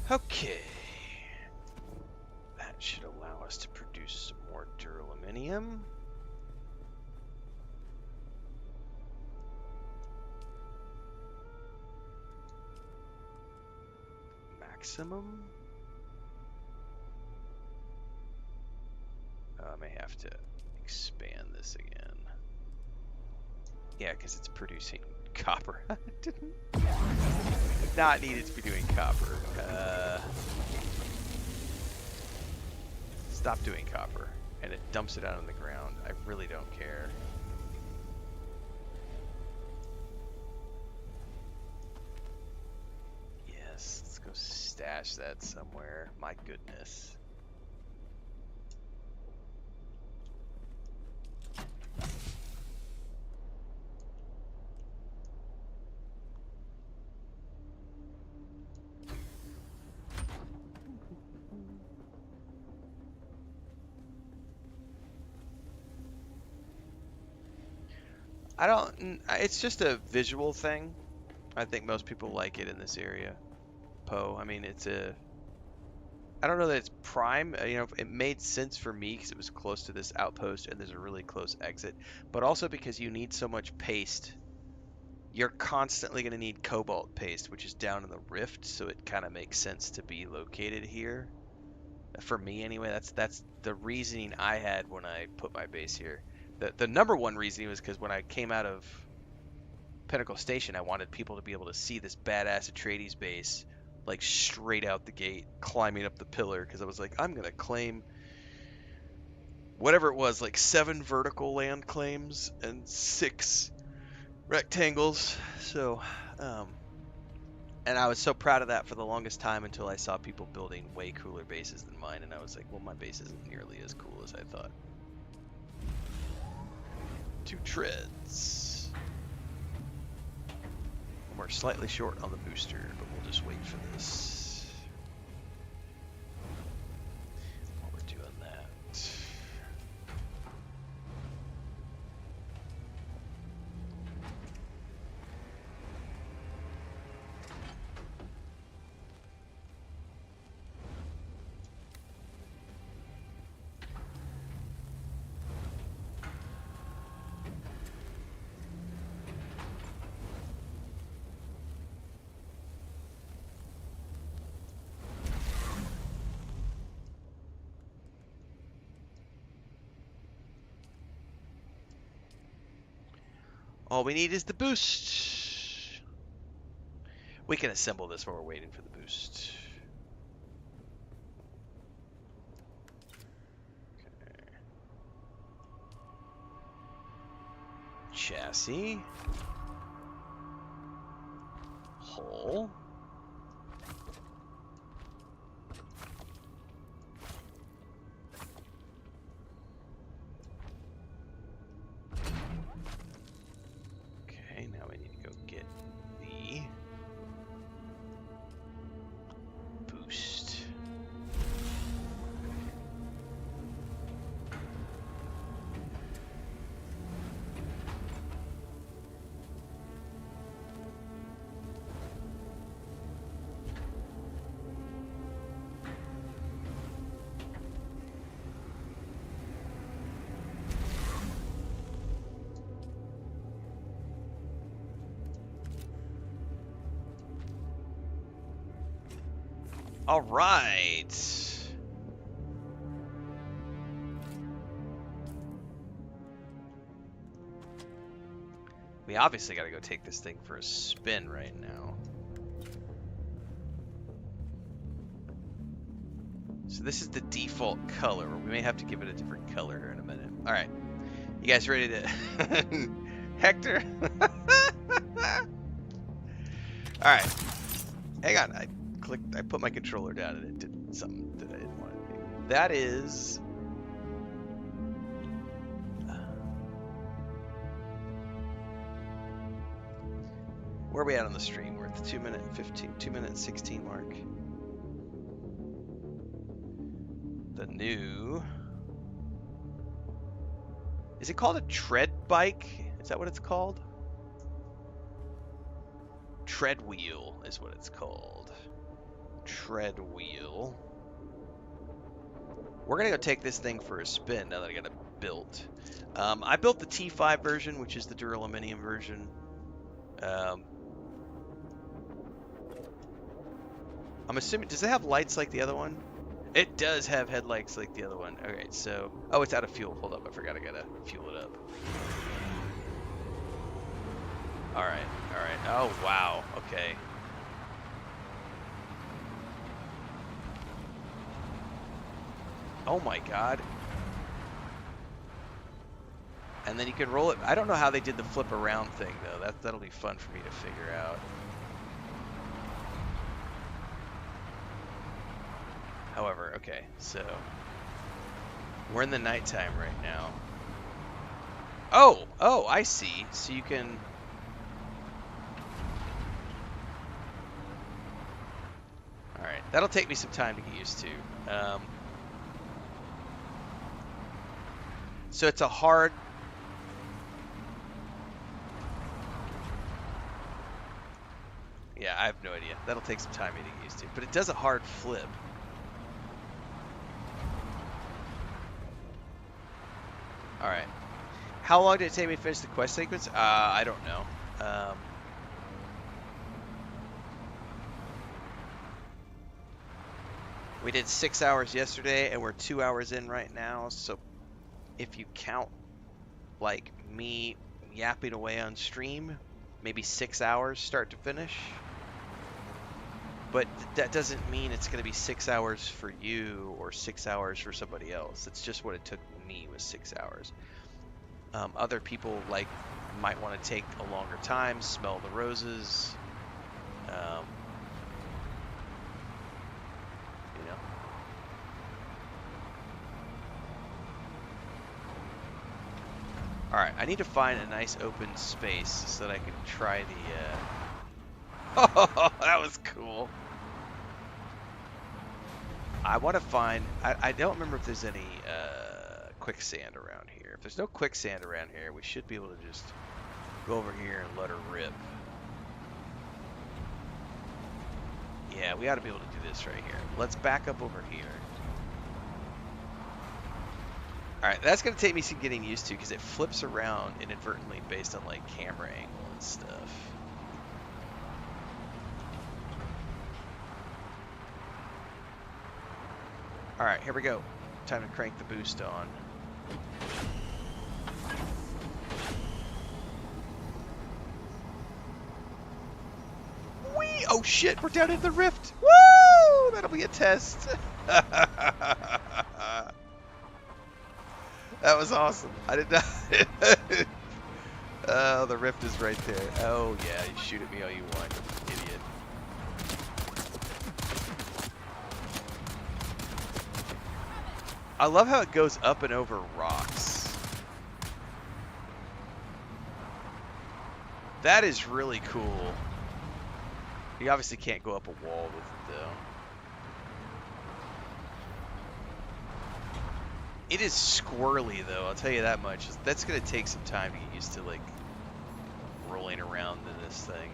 Okay. That should allow us to produce some more duraluminum. Maximum? I may have to expand this again. Yeah, because it's producing copper. Did not need it to be doing copper. Stop doing copper. And it dumps it out on the ground. I really don't care. Yes, let's go stash that somewhere. My goodness. I don't. It's just a visual thing. I think most people like it in this area. Poe. I mean, it's a. I don't know that it's prime. You know, it made sense for me because it was close to this outpost and there's a really close exit, but also because you need so much paste. You're constantly going to need cobalt paste, which is down in the rift, so it kind of makes sense to be located here. For me, anyway, that's the reasoning I had when I put my base here. The number one reasoning was because when I came out of Pinnacle Station, I wanted people to be able to see this badass Atreides base, like straight out the gate, climbing up the pillar, because I was like, I'm gonna claim whatever it was, like 7 vertical land claims and 6 rectangles. So, and I was so proud of that for the longest time until I saw people building way cooler bases than mine, and I was like, well, my base isn't nearly as cool as I thought. 2 treads. We're slightly short on the booster, but we'll just wait for this. While we're doing that. All we need is the boost. We can assemble this while we're waiting for the boost. Okay. Chassis. Hull. Now we need to go get the boost. All right. We obviously got to go take this thing for a spin right now. So this is the default color. We may have to give it a different color here in a minute. All right. You guys ready to... Hector? All right. Hang on. I put my controller down and it did something that I didn't want to do. That is... where are we at on the stream? We're at the 2 minute 16 mark. The new... Is it called a tread bike? Is that what it's called? Tread wheel is what it's called. Tread wheel. We're gonna go take this thing for a spin now that I got it built. I built the T5 version, which is the duraluminum version. I'm assuming, does it have lights like the other one? It does have headlights like the other one. Okay, so, oh, it's out of fuel. Hold up, I forgot I gotta fuel it up. All right. Oh wow. Okay. Oh my god. And then you can roll it. I don't know how they did the flip around thing though. That'll be fun for me to figure out. However, okay, so we're in the nighttime right now. Oh, I see. So you can... Alright, that'll take me some time to get used to. So it's a hard... Yeah, I have no idea. That'll take some time getting used to. But it does a hard flip. Alright. How long did it take me to finish the quest sequence? I don't know. We did 6 hours yesterday, and we're 2 hours in right now. So if you count, like, me yapping away on stream, maybe 6 hours start to finish. But that doesn't mean it's going to be 6 hours for you or 6 hours for somebody else. It's just what it took me was 6 hours. Other people might want to take a longer time, smell the roses. You know. All right, I need to find a nice open space so that I can try the. Oh, that was cool. I want to find. I don't remember if there's any quicksand around here. If there's no quicksand around here, we should be able to just go over here and let her rip. Yeah, we ought to be able to do this right here. Let's back up over here. Alright, that's going to take me some getting used to because it flips around inadvertently based on like camera angle and stuff. Alright, here we go. Time to crank the boost on. Whee! Oh shit, we're down in the rift! Woo! That'll be a test. That was awesome. I did not. Oh, the rift is right there. Oh yeah, you shoot at me all you want, idiot. I love how it goes up and over rocks. That is really cool. You obviously can't go up a wall with it though. It is squirrely though, I'll tell you that much. That's gonna take some time to get used to like rolling around in this thing.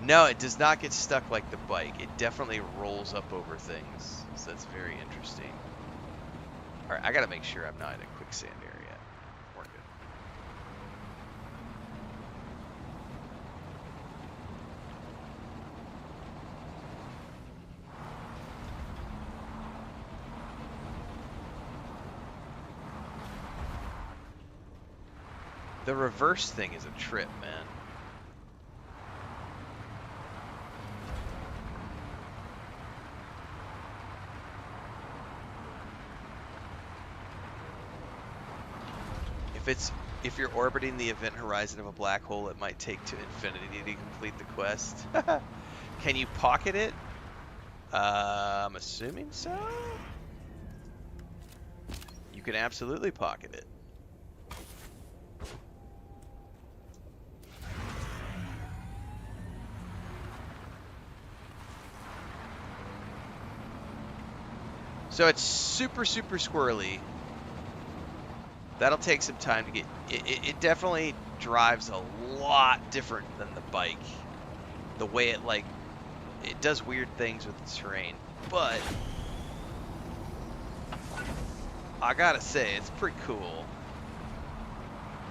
No, it does not get stuck like the bike. It definitely rolls up over things. So that's very interesting. Alright, I gotta make sure I'm not in a quicksand area. We're good. The reverse thing is a trip, man. If you're orbiting the event horizon of a black hole, it might take to infinity to complete the quest. Can you pocket it? I'm assuming so. You can absolutely pocket it. So it's super, super squirrely. That'll take some time to get. It definitely drives a lot different than the bike. The way it it does weird things with the terrain, but I gotta say it's pretty cool.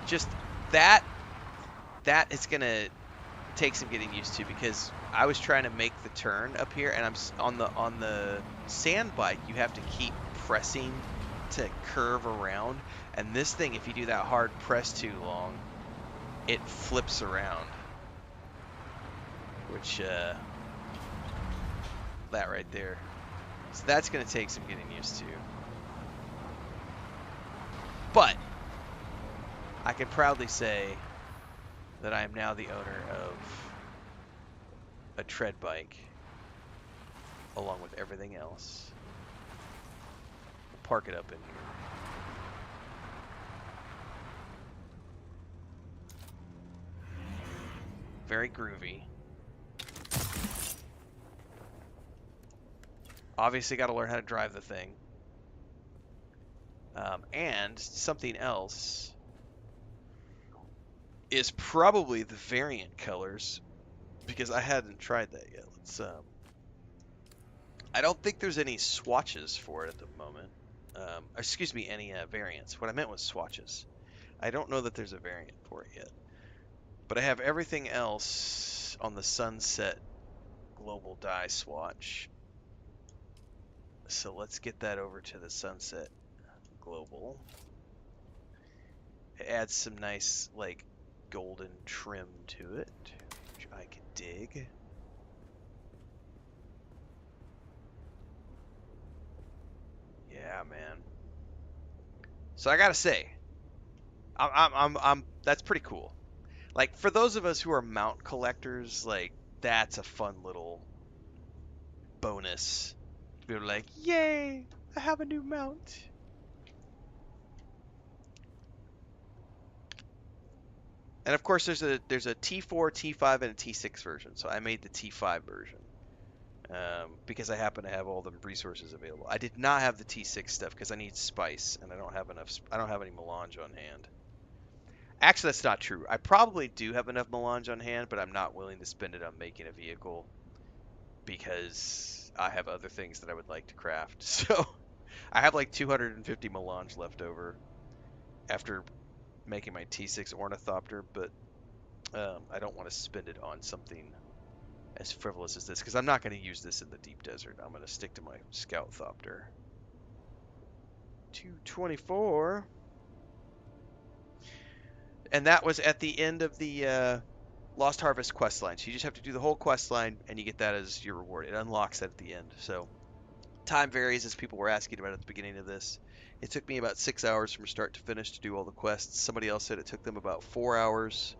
Just that is gonna take some getting used to because I was trying to make the turn up here, and I'm on the sand bike. You have to keep pressing to curve around. And this thing, if you do that hard press too long, it flips around. Which, that right there. So that's going to take some getting used to. But, I can proudly say that I am now the owner of a tread bike, along with everything else. We'll park it up in here. Very groovy. Obviously got to learn how to drive the thing. And something else is probably the variant colors, because I hadn't tried that yet. Let's I don't think there's any swatches for it at the moment. Excuse me, any variants. What I meant was swatches. I don't know that there's a variant for it yet. But I have everything else on the Sunset Global Die swatch. So let's get that over to the Sunset Global. It adds some nice, like, golden trim to it, which I can dig. Yeah, man. So I gotta say, that's pretty cool. Like, for those of us who are mount collectors, like, that's a fun little bonus. People are like, yay, I have a new mount. And of course, there's a T4, T5, and a T6 version. So I made the T5 version because I happen to have all the resources available. I did not have the T6 stuff because I need spice, and I don't have enough. I don't have any melange on hand. Actually, that's not true. I probably do have enough melange on hand, but I'm not willing to spend it on making a vehicle because I have other things that I would like to craft. So I have like 250 melange left over after making my T6 ornithopter, but I don't want to spend it on something as frivolous as this because I'm not going to use this in the deep desert. I'm going to stick to my scout thopter. 224. And that was at the end of the Lost Harvest quest line. So you just have to do the whole quest line and you get that as your reward. It unlocks that at the end. So time varies, as people were asking about at the beginning of this. It took me about 6 hours from start to finish to do all the quests. Somebody else said it took them about 4 hours.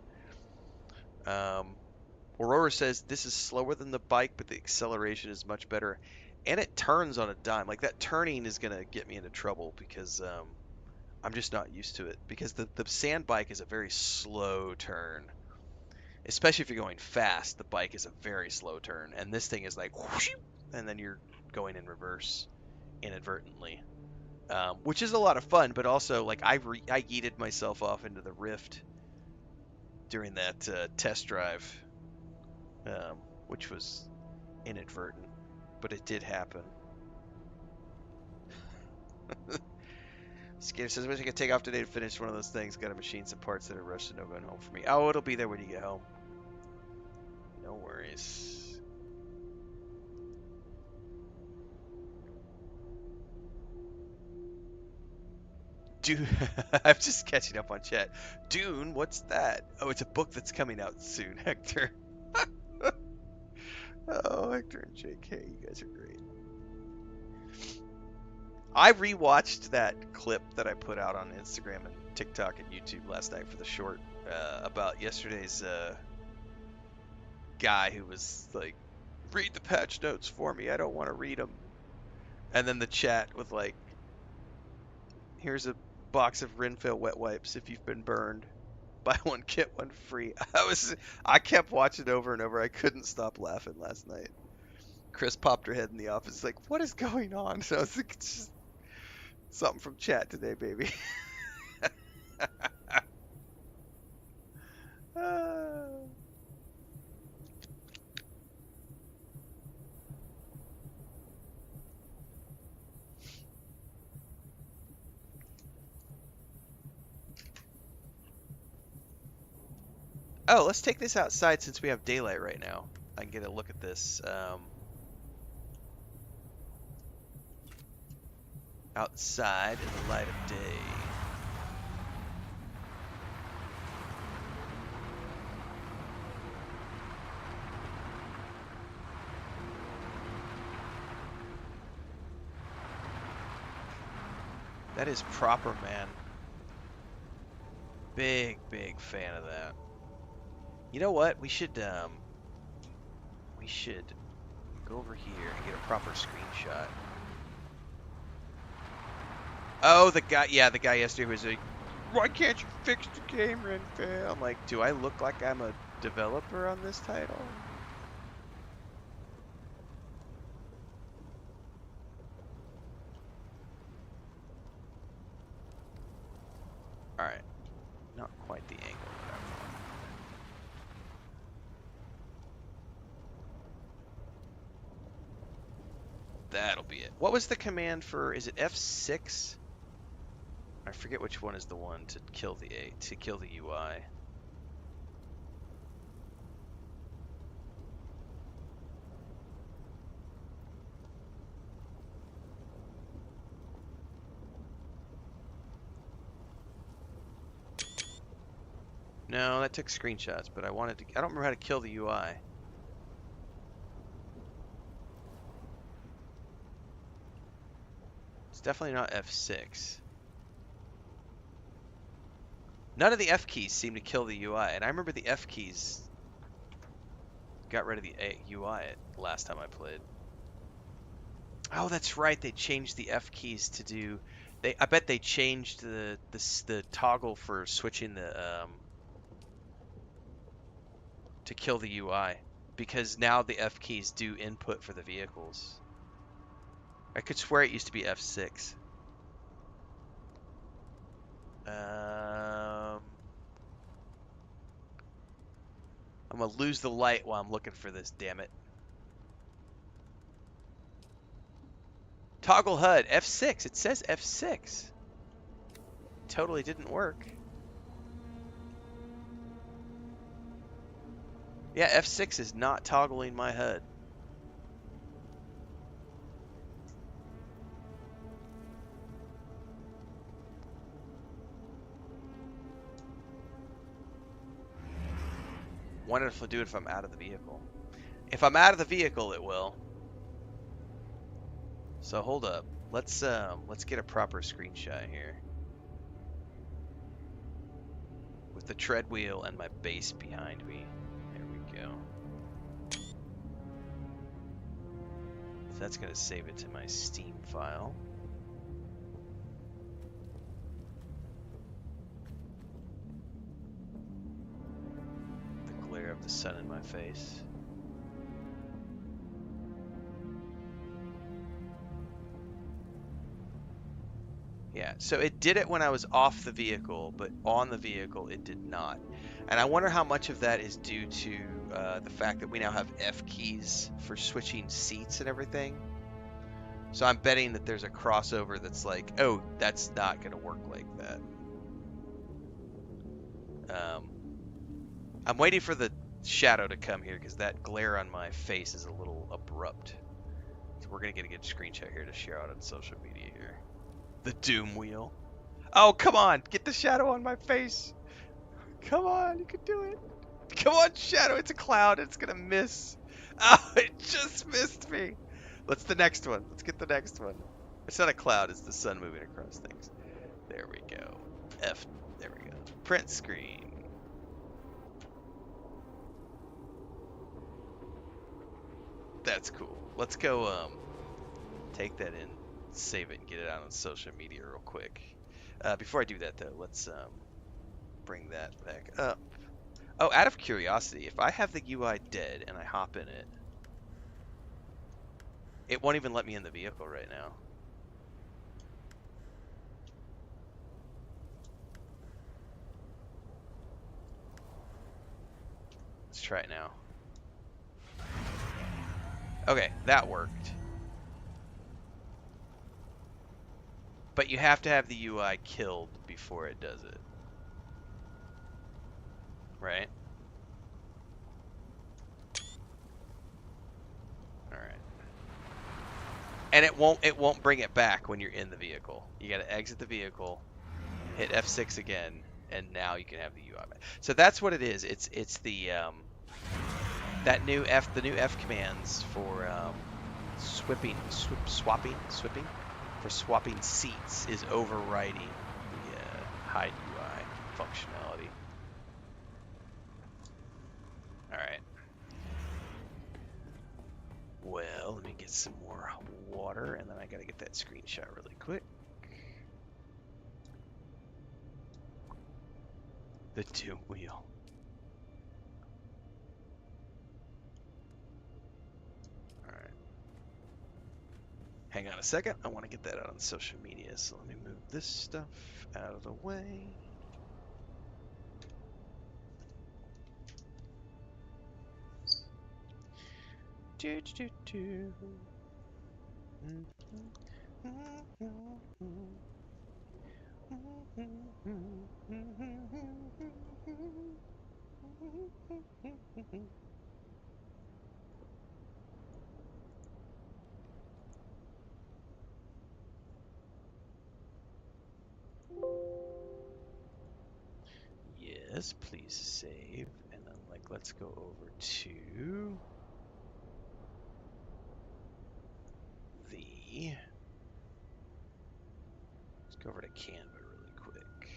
Aurora says this is slower than the bike, but the acceleration is much better. And it turns on a dime. Like, that turning is going to get me into trouble because I'm just not used to it. Because the sand bike is a very slow turn. Especially if you're going fast, the bike is a very slow turn. And this thing is like, whoosh, and then you're going in reverse inadvertently. Which is a lot of fun, but also, like, I yeeted myself off into the rift during that test drive. Which was inadvertent, but it did happen. Skater says, I wish I could take off today to finish one of those things. Got to machine some parts that are rushed and no going home for me. Oh, it'll be there when you get home. No worries. Dune. I'm just catching up on chat. Dune, what's that? Oh, it's a book that's coming out soon, Hector. Oh, Hector and JK, you guys are great. I rewatched that clip that I put out on Instagram and TikTok and YouTube last night for the short about yesterday's guy who was like, read the patch notes for me, I don't want to read them. And then the chat with like, here's a box of Renfail wet wipes if you've been burned. Buy one, get one free. I kept watching over and over. I couldn't stop laughing last night. Chris popped her head in the office like, what is going on? So I was like, it's just something from chat today, baby. Oh, let's take this outside since we have daylight right now. I can get a look at this. Outside in the light of day. That is proper, man. Big fan of that. You know what? We should go over here and get a proper screenshot. Oh, the guy yesterday was like, why can't you fix the game, Renfail? I'm like, do I look like I'm a developer on this title? Alright. Not quite the angle that I want. That'll be it. What was the command for? Is it F6? I forget which one is the one to kill the UI. No, that took screenshots, but I don't remember how to kill the UI. It's definitely not F6. None of the F keys seem to kill the UI, and I remember the F keys got rid of the UI last time I played. Oh, that's right. They changed the F keys to do. I bet they changed the toggle for switching the to kill the UI, because now the F keys do input for the vehicles. I could swear it used to be F6. I'm gonna lose the light while I'm looking for this, damn it. Toggle HUD, F6. It says F6. Totally didn't work. Yeah, F6 is not toggling my HUD. Wonder if it'll do it if I'm out of the vehicle. If I'm out of the vehicle, it will. So hold up. Let's get a proper screenshot here. With the tread wheel and my base behind me. There we go. So that's gonna save it to my Steam file. The glare of the sun in my face. Yeah, so it did it when I was off the vehicle, but on the vehicle it did not. And I wonder how much of that is due to the fact that we now have F keys for switching seats and everything. So I'm betting that there's a crossover that's like, oh, that's not going to work like that. I'm waiting for the shadow to come here because that glare on my face is a little abrupt. So we're going to get a good screenshot here to share out on social media here. The Doom wheel. Oh, come on. Get the shadow on my face. Come on. You can do it. Come on, shadow. It's a cloud. It's going to miss. Oh, it just missed me. Let's the next one. Let's get the next one. It's not a cloud. It's the sun moving across things. There we go. F. There we go. Print screen. That's cool. Let's go take that in. Save it and get it out on social media real quick. Before I do that though, let's bring that back up. Oh, out of curiosity, if I have the UI dead and I hop in it, it won't even let me in the vehicle right now. Let's try it now. Okay, that worked. But you have to have the UI killed before it does it. Right? Alright. And it won't bring it back when you're in the vehicle. You gotta exit the vehicle, hit F6 again, and now you can have the UI back. So that's what it is. It's the the new F commands for swapping for swapping seats is overriding the hide UI functionality. Alright. Well, let me get some more water, and then I gotta get that screenshot really quick. The Doom wheel. Alright. Hang on a second. I want to get that out on social media, so let me move this stuff out of the way. Yes, please save. And then, like, let's go over to the. Let's go over to Canva really quick.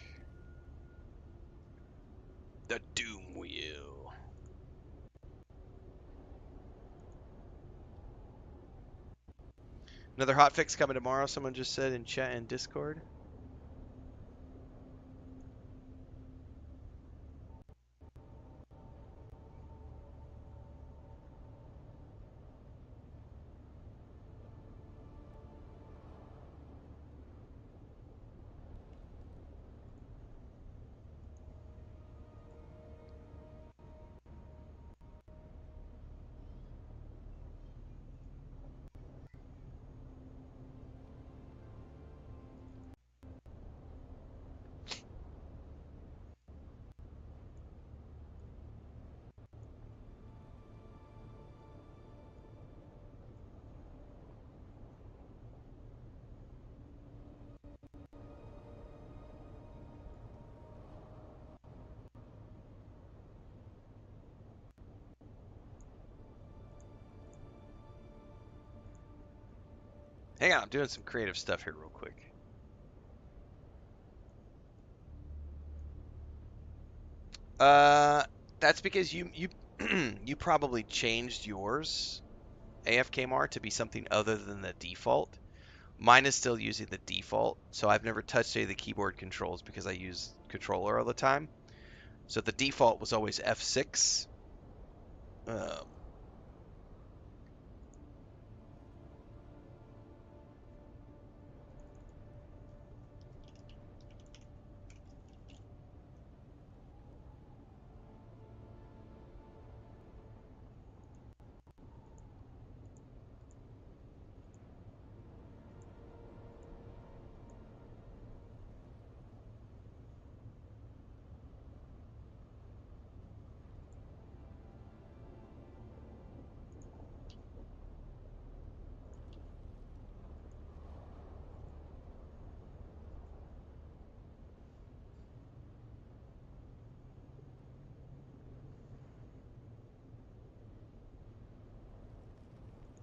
The Doom Wheel. Another hotfix coming tomorrow, someone just said in chat and Discord. Hang on, I'm doing some creative stuff here real quick. That's because you you probably changed yours, AFKMR, to be something other than the default. Mine is still using the default, so I've never touched any of the keyboard controls because I use controller all the time. So the default was always F6.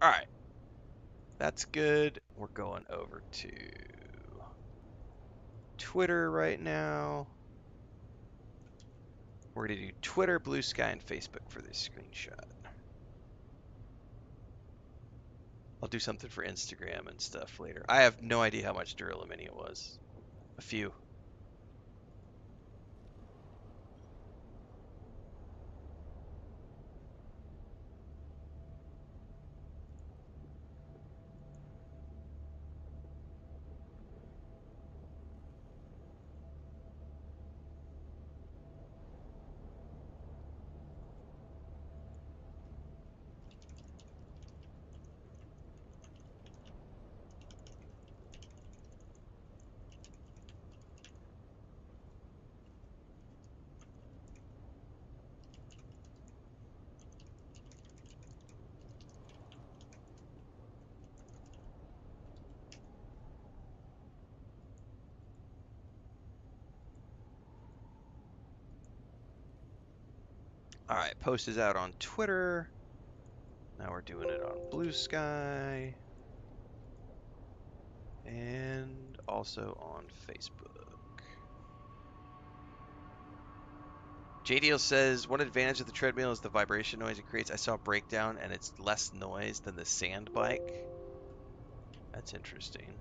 All right, that's good. We're going over to Twitter right now. We're going to do Twitter, Blue Sky, and Facebook for this screenshot. I'll do something for Instagram and stuff later. I have no idea how much duralumin it was. A few. All right, post is out on Twitter. Now we're doing it on Blue Sky. And also on Facebook. JDL says, one advantage of the treadmill is the vibration noise it creates. I saw a breakdown and it's less noise than the sand bike. That's interesting.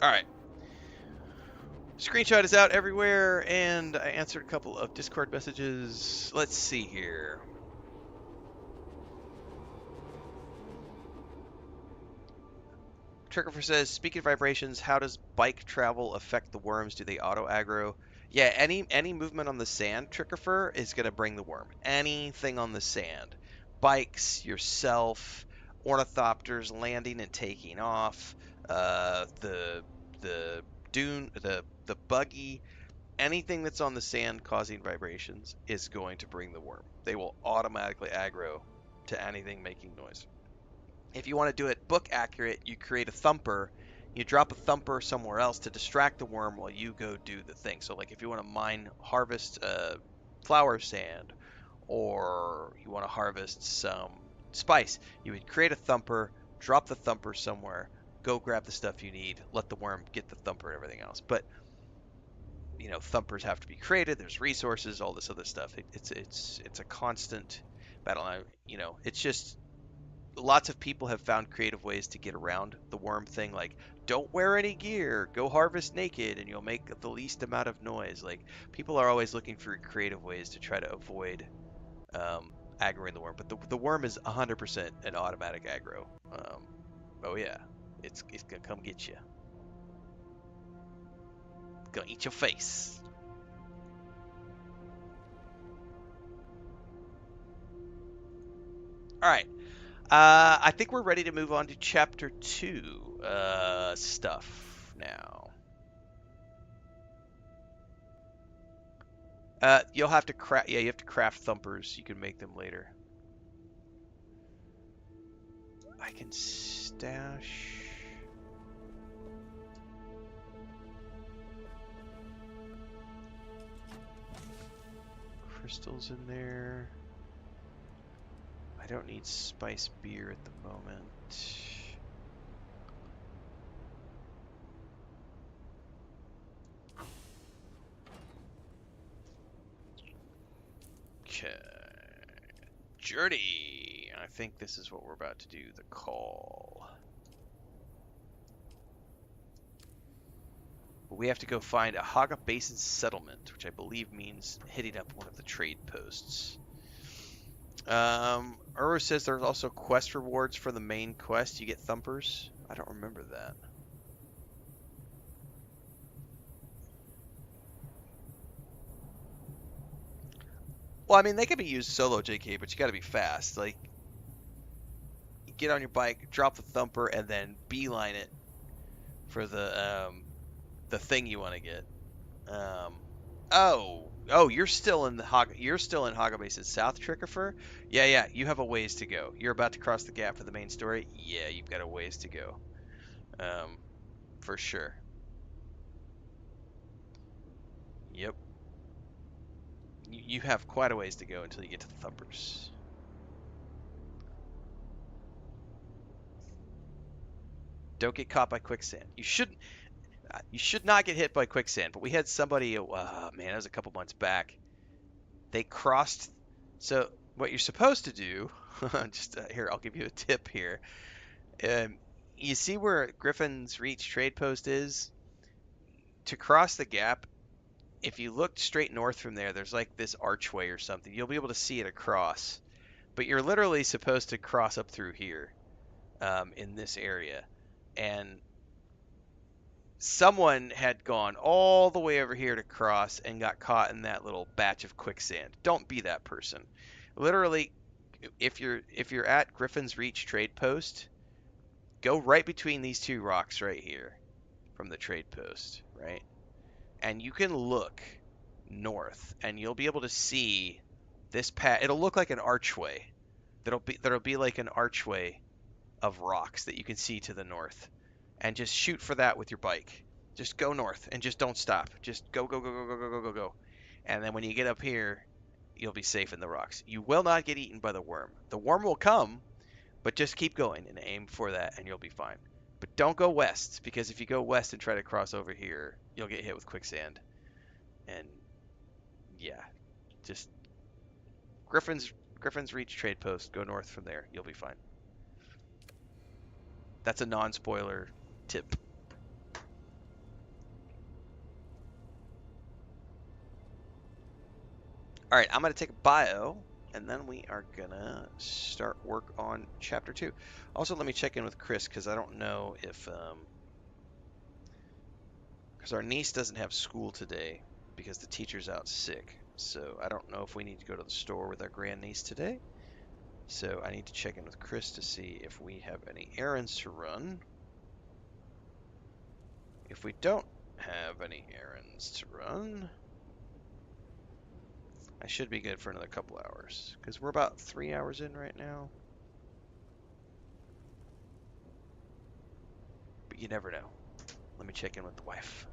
All right. Screenshot is out everywhere, and I answered a couple of Discord messages. Let's see here. Trickerfer says, speaking of vibrations, how does bike travel affect the worms? Do they auto aggro? Yeah, any movement on the sand, Trickerfer, is going to bring the worm. Anything on the sand. Bikes, yourself, ornithopters landing and taking off, the dune, the buggy, anything that's on the sand causing vibrations is going to bring the worm. They will automatically aggro to anything making noise. If you want to do it book accurate, you create a thumper. You drop a thumper somewhere else to distract the worm while you go do the thing. So, like if you want to harvest flower sand, or you want to harvest some spice, you would create a thumper, drop the thumper somewhere, go grab the stuff you need, let the worm get the thumper and everything else. But you know, thumpers have to be created. There's resources, all this other stuff. It's a constant battle. And you know, it's just lots of people have found creative ways to get around the worm thing, like don't wear any gear, go harvest naked and you'll make the least amount of noise. Like people are always looking for creative ways to try to avoid aggroing the worm, but the worm is 100% an automatic aggro. Oh yeah, it's gonna come get you. It's gonna eat your face. All right. I think we're ready to move on to chapter 2 stuff now. You'll have to craft. Yeah, you have to craft thumpers. You can make them later. I can stash. Crystals in there. I don't need spice beer at the moment. Okay. Journey. I think this is what we're about to do, the call. But we have to go find a Haga Basin settlement, which I believe means hitting up one of the trade posts. Uro says there's also quest rewards for the main quest. You get thumpers. I don't remember that. Well, I mean, they can be used solo, JK, but you got to be fast. Like, you get on your bike, drop the thumper, and then beeline it for the thing you want to get. Oh, you're still in Haga Basin South, Trickerfer? Yeah, you have a ways to go. You're about to cross the gap for the main story? Yeah, you've got a ways to go. For sure. Yep. You have quite a ways to go until you get to the thumpers. Don't get caught by quicksand. You should not get hit by quicksand, but we had somebody, man, that was a couple months back. They crossed. So what you're supposed to do, just here, I'll give you a tip here. You see where Griffin's Reach trade post is? To cross the gap, if you look straight north from there, there's like this archway or something. You'll be able to see it across. But you're literally supposed to cross up through here in this area. And someone had gone all the way over here to cross and got caught in that little batch of quicksand. Don't be that person. Literally, if you're at Griffin's Reach trade post, go right between these two rocks right here from the trade post, right? And you can look north and you'll be able to see this path. It'll look like an archway. There'll be like an archway of rocks that you can see to the north. And just shoot for that with your bike. Just go north and just don't stop. Just go. And then when you get up here, you'll be safe in the rocks. You will not get eaten by the worm. The worm will come, but just keep going and aim for that and you'll be fine. But don't go west, because if you go west and try to cross over here, you'll get hit with quicksand. And yeah, just Griffin's Reach trade post. Go north from there. You'll be fine. That's a non-spoiler tip. All right, I'm gonna take a bio, and then we are gonna start work on chapter 2. Also, let me check in with Chris because I don't know if because our niece doesn't have school today because the teacher's out sick. So I don't know if we need to go to the store with our grandniece today. So I need to check in with Chris to see if we have any errands to run. If we don't have any errands to run, I should be good for another couple hours because we're about 3 hours in right now. But you never know. Let me check in with the wife.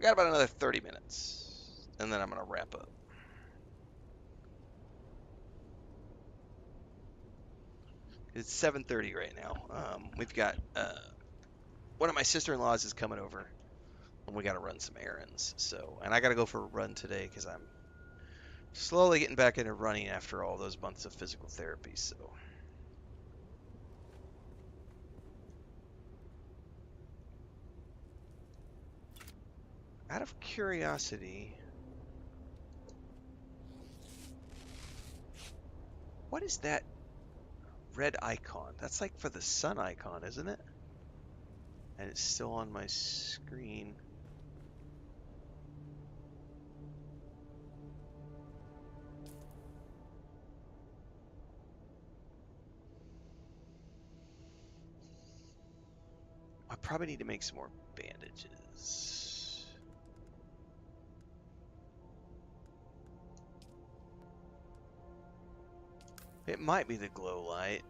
got about another 30 minutes, and then I'm going to wrap up. It's 7:30 right now. We've got one of my sister-in-laws is coming over, and we got to run some errands. So, and I got to go for a run today because I'm slowly getting back into running after all those months of physical therapy. So, out of curiosity, what is that red icon? That's like for the sun icon, isn't it? And it's still on my screen. I probably need to make some more bandages. It might be the glow light.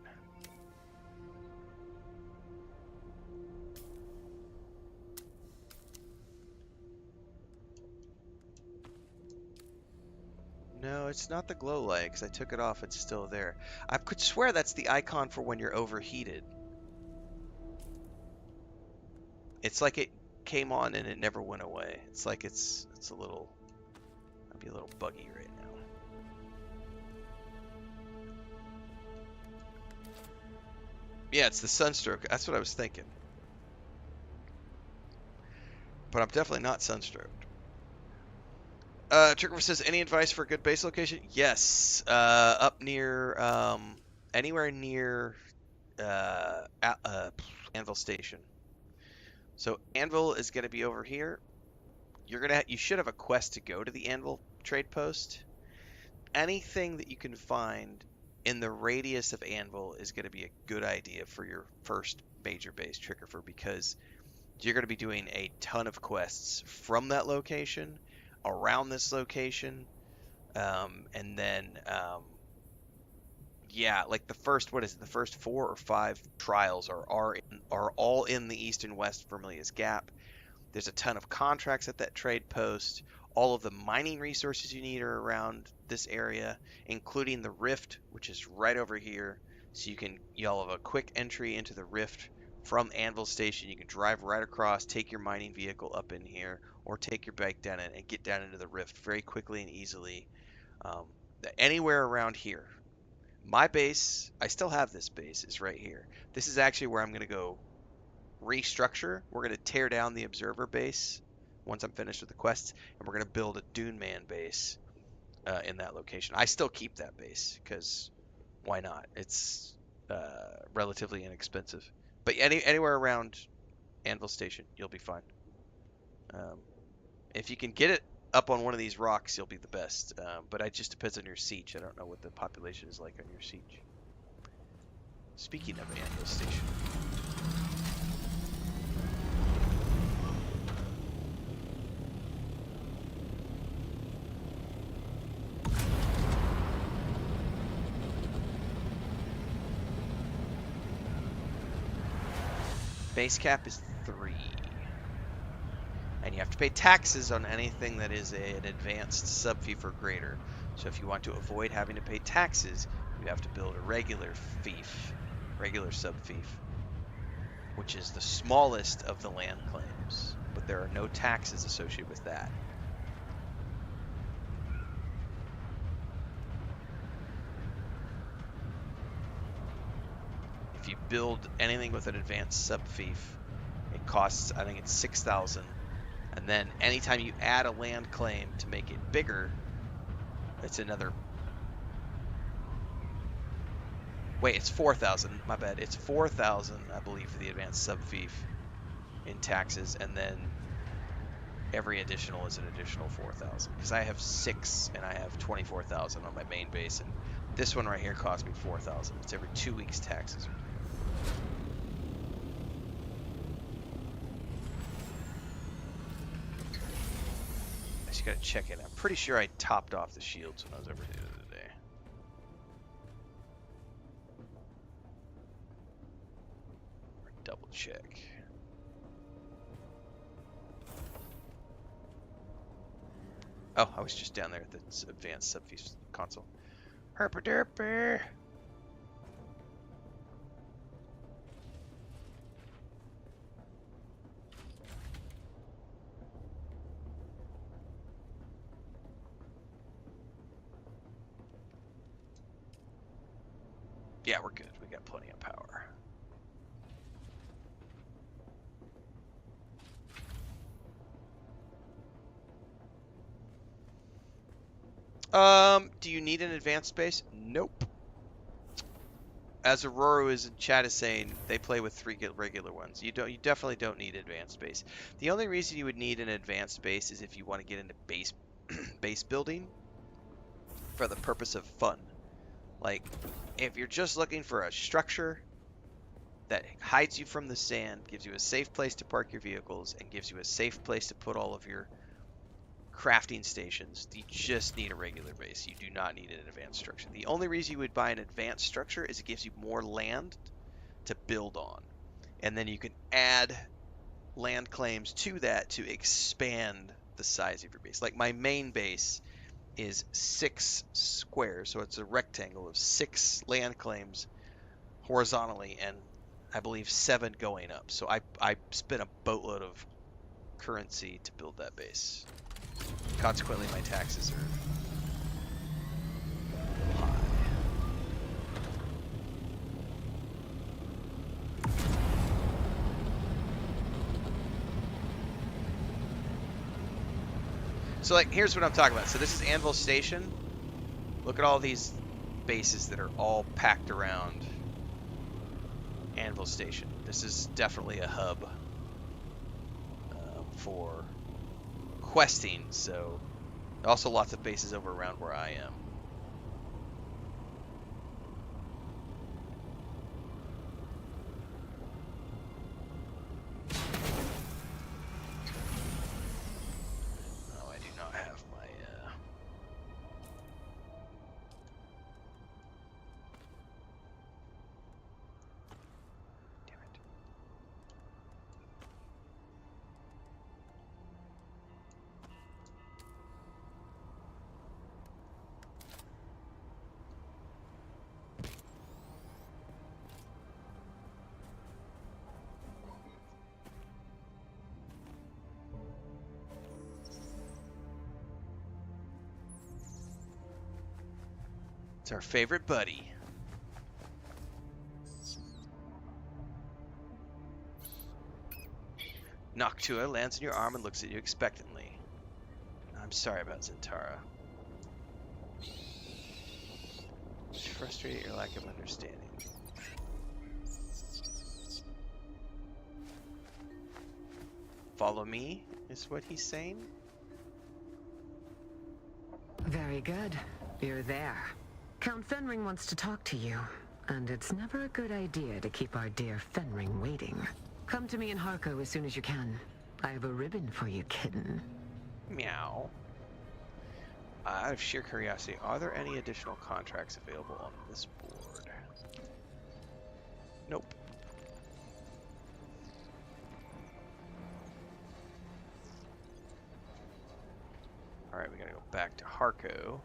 No, it's not the glow light because I took it off. It's still there. I could swear that's the icon for when you're overheated. It's like it came on and it never went away. It's like it's a little, might be a little buggy right now. Yeah, it's the sunstroke. That's what I was thinking. But I'm definitely not sunstroked. Trigger says, any advice for a good base location? Yes. Up near, anywhere near Anvil Station. So Anvil is going to be over here. You should have a quest to go to the Anvil trade post. Anything that you can find in the radius of Anvil is going to be a good idea for your first major base trigger for, because you're going to be doing a ton of quests from that location, around this location, and then yeah, like the first 4 or 5 trials are all in the east and west Vermilia's Gap. There's a ton of contracts at that trade post. All of the mining resources you need are around this area, including the rift, which is right over here. So y'all have a quick entry into the rift from Anvil Station. You can drive right across, take your mining vehicle up in here, or take your bike down in and get down into the rift very quickly and easily. Anywhere around here. My base, I still have this base, is right here. This is actually where I'm going to go restructure. We're going to tear down the observer base once I'm finished with the quests, and we're going to build a Dune Man base in that location. I still keep that base because why not? It's relatively inexpensive. But anywhere around Anvil Station, you'll be fine. If you can get it up on one of these rocks, you'll be the best. But it just depends on your siege. I don't know what the population is like on your siege. Speaking of Anvil Station. Base cap is 3. And you have to pay taxes on anything that is an advanced sub-fief or greater. So if you want to avoid having to pay taxes, you have to build a regular fief, regular sub-fief, which is the smallest of the land claims. But there are no taxes associated with that. If you build anything with an advanced sub-fief, it costs, I think it's 6,000. And then anytime you add a land claim to make it bigger, it's another. Wait, it's 4,000. My bad. It's 4,000, I believe, for the advanced sub-fief in taxes, and then every additional is an additional 4,000. Because I have 6 and I have 24,000 on my main base, and this one right here cost me 4,000. It's every 2 weeks taxes. Gotta check it. I'm pretty sure I topped off the shields when I was over here the other day. Double check. Oh, I was just down there at the advanced subfuse console. Herper derper. Yeah, we're good. We got plenty of power. Do you need an advanced space? Nope. As Aurora is in chat is saying, they play with 3 regular ones. You definitely don't need advanced space. The only reason you would need an advanced space is if you want to get into base building for the purpose of fun. Like, if you're just looking for a structure that hides you from the sand, gives you a safe place to park your vehicles, and gives you a safe place to put all of your crafting stations, you just need a regular base. You do not need an advanced structure. The only reason you would buy an advanced structure is it gives you more land to build on. And then you can add land claims to that to expand the size of your base. Like my main base is 6 squares, so it's a rectangle of 6 land claims horizontally and I believe 7 going up. So I spent a boatload of currency to build that base. Consequently, my taxes are high. So, like, here's what I'm talking about. So this is Anvil Station. Look at all these bases that are all packed around Anvil Station. This is definitely a hub for questing, so also lots of bases over around where I am. Oh, I do not have my damn it. It's our favorite buddy. Noctua lands in your arm and looks at you expectantly. I'm sorry about Zentara. She's frustrated at your lack of understanding. Follow me, is what he's saying? Very good. You're there. Count Fenring wants to talk to you, and it's never a good idea to keep our dear Fenring waiting. Come to me in Harko as soon as you can. I have a ribbon for you, kitten. Meow. Out of sheer curiosity, are there any additional contracts available on this board? Nope. Alright, we gotta go back to Harko.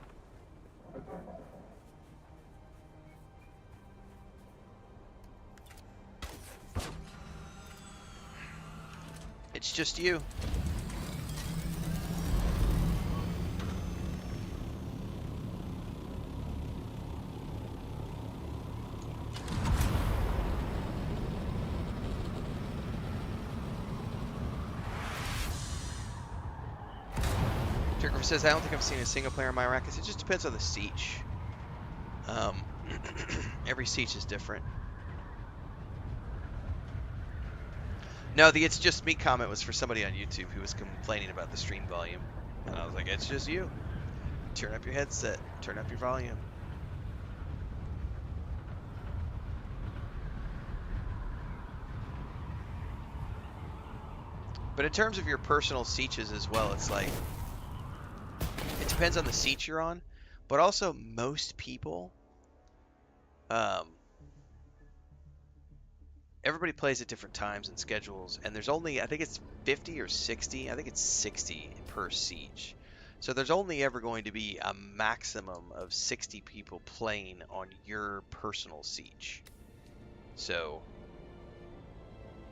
It's just you. Trigger says, I don't think I've seen a single player in my Arrakis. It just depends on the siege. Every siege is different. No, the "it's just me" comment was for somebody on YouTube who was complaining about the stream volume. And I was like, it's just you. Turn up your headset. Turn up your volume. But in terms of your personal sieges as well, it's like, it depends on the siege you're on. But also, most people, everybody plays at different times and schedules, and there's only, I think it's 50 or 60, I think it's 60 per siege. So there's only ever going to be a maximum of 60 people playing on your personal siege. So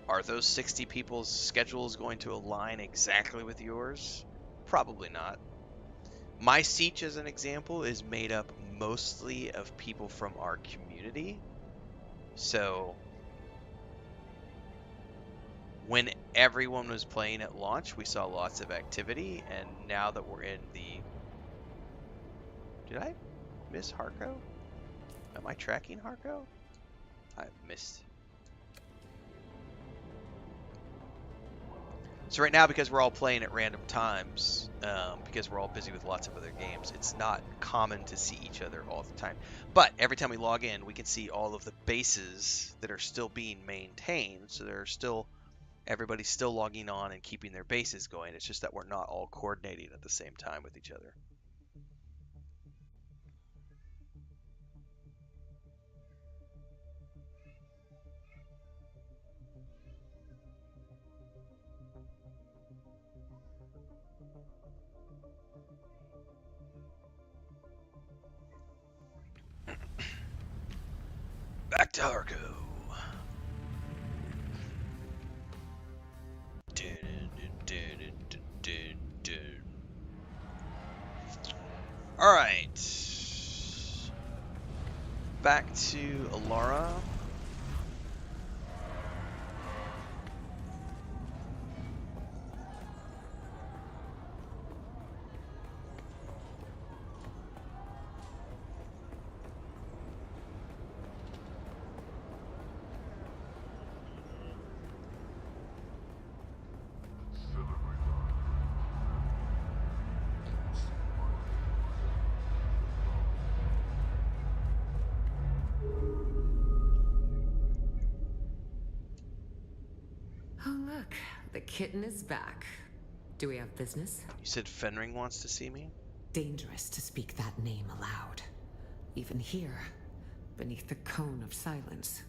are those 60 people's schedules going to align exactly with yours? Probably not. My siege, as an example, is made up mostly of people from our community. So when everyone was playing at launch, we saw lots of activity, and now that we're in the... Did I miss Harco? Am I tracking Harco? I missed. So right now, because we're all playing at random times, because we're all busy with lots of other games, it's not common to see each other all the time. But every time we log in, we can see all of the bases that are still being maintained. So everybody's still logging on and keeping their bases going. It's just that we're not all coordinating at the same time with each other. Back to Harco. All right. Back to Alara. Oh, look, the kitten is back. Do we have business? You said Fenring wants to see me? Dangerous to speak that name aloud. Even here, beneath the cone of silence.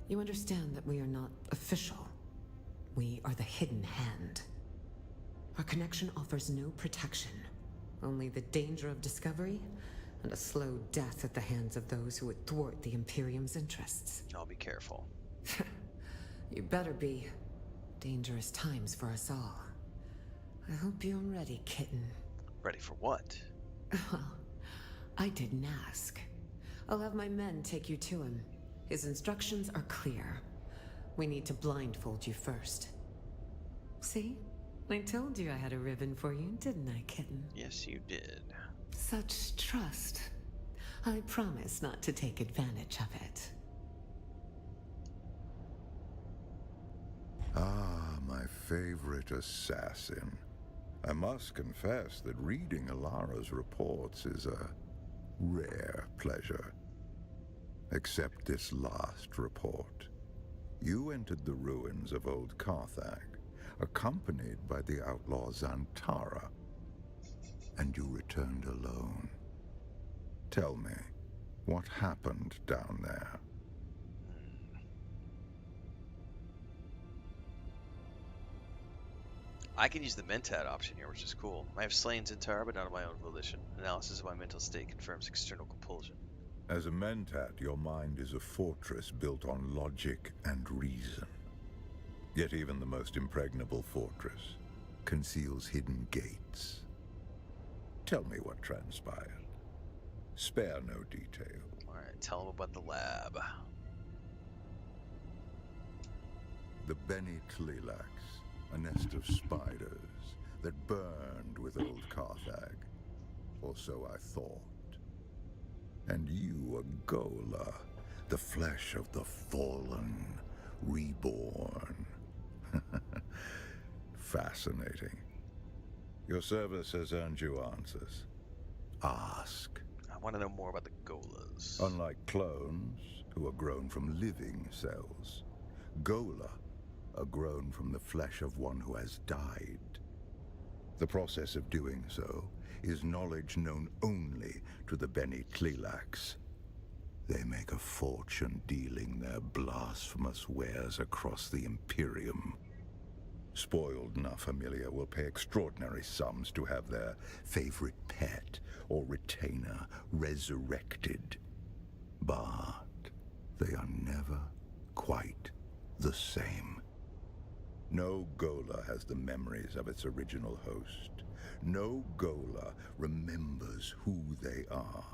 You understand that we are not official. We are the hidden hand. Our connection offers no protection. Only the danger of discovery and a slow death at the hands of those who would thwart the Imperium's interests. I'll be careful. You better be. Dangerous times for us all. I hope you're ready, kitten. Ready for what? Well, I didn't ask. I'll have my men take you to him. His instructions are clear. We need to blindfold you first. See? I told you I had a ribbon for you, didn't I, kitten? Yes, you did. Such trust. I promise not to take advantage of it. Ah, my favorite assassin. I must confess that reading Alara's reports is a rare pleasure. Except this last report. You entered the ruins of Old Carthag, accompanied by the outlaw Zantara, and you returned alone. Tell me, what happened down there? I can use the Mentat option here, which is cool. I have slain Zantara, but not of my own volition. Analysis of my mental state confirms external compulsion. As a Mentat, your mind is a fortress built on logic and reason. Yet even the most impregnable fortress conceals hidden gates. Tell me what transpired. Spare no detail. Alright, tell him about the lab. The Bene Tlilax, a nest of spiders that burned with Old Carthag. Or so I thought. And you, a Gola, the flesh of the fallen, reborn. Fascinating. Your service has earned you answers. Ask. I want to know more about the Golas. Unlike clones, who are grown from living cells, Gola are grown from the flesh of one who has died. The process of doing so is knowledge known only to the Bene Tlilax. They make a fortune dealing their blasphemous wares across the Imperium. Spoiled Na Familia will pay extraordinary sums to have their favorite pet or retainer resurrected. But they are never quite the same. No Gola has the memories of its original host. No Gola remembers who they are.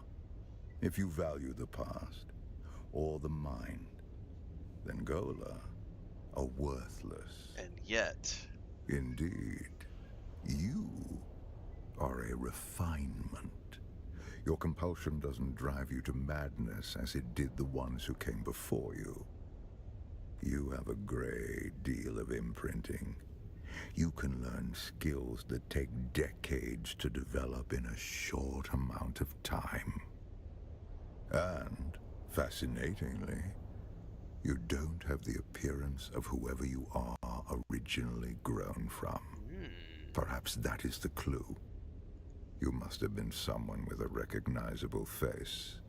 If you value the past or the mind, then Gola are worthless. And yet, Indeed, you are a refinement. Your compulsion doesn't drive you to madness as it did the ones who came before you. You have a great deal of imprinting. You can learn skills that take decades to develop in a short amount of time. And, fascinatingly, you don't have the appearance of whoever you are originally grown from. Perhaps that is the clue. You must have been someone with a recognizable face.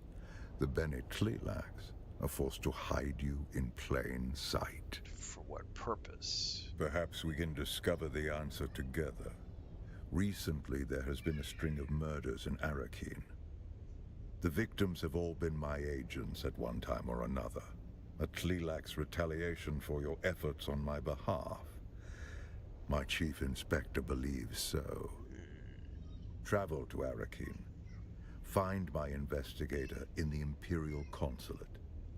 The Bene Tleilax are forced to hide you in plain sight. for what purpose? Perhaps we can discover the answer together. Recently, there has been a string of murders in Arakeen. The victims have all been my agents at one time or another. A Tleilax retaliation for your efforts on my behalf. My chief inspector believes so. Travel to Arakeen. Find my investigator in the Imperial Consulate.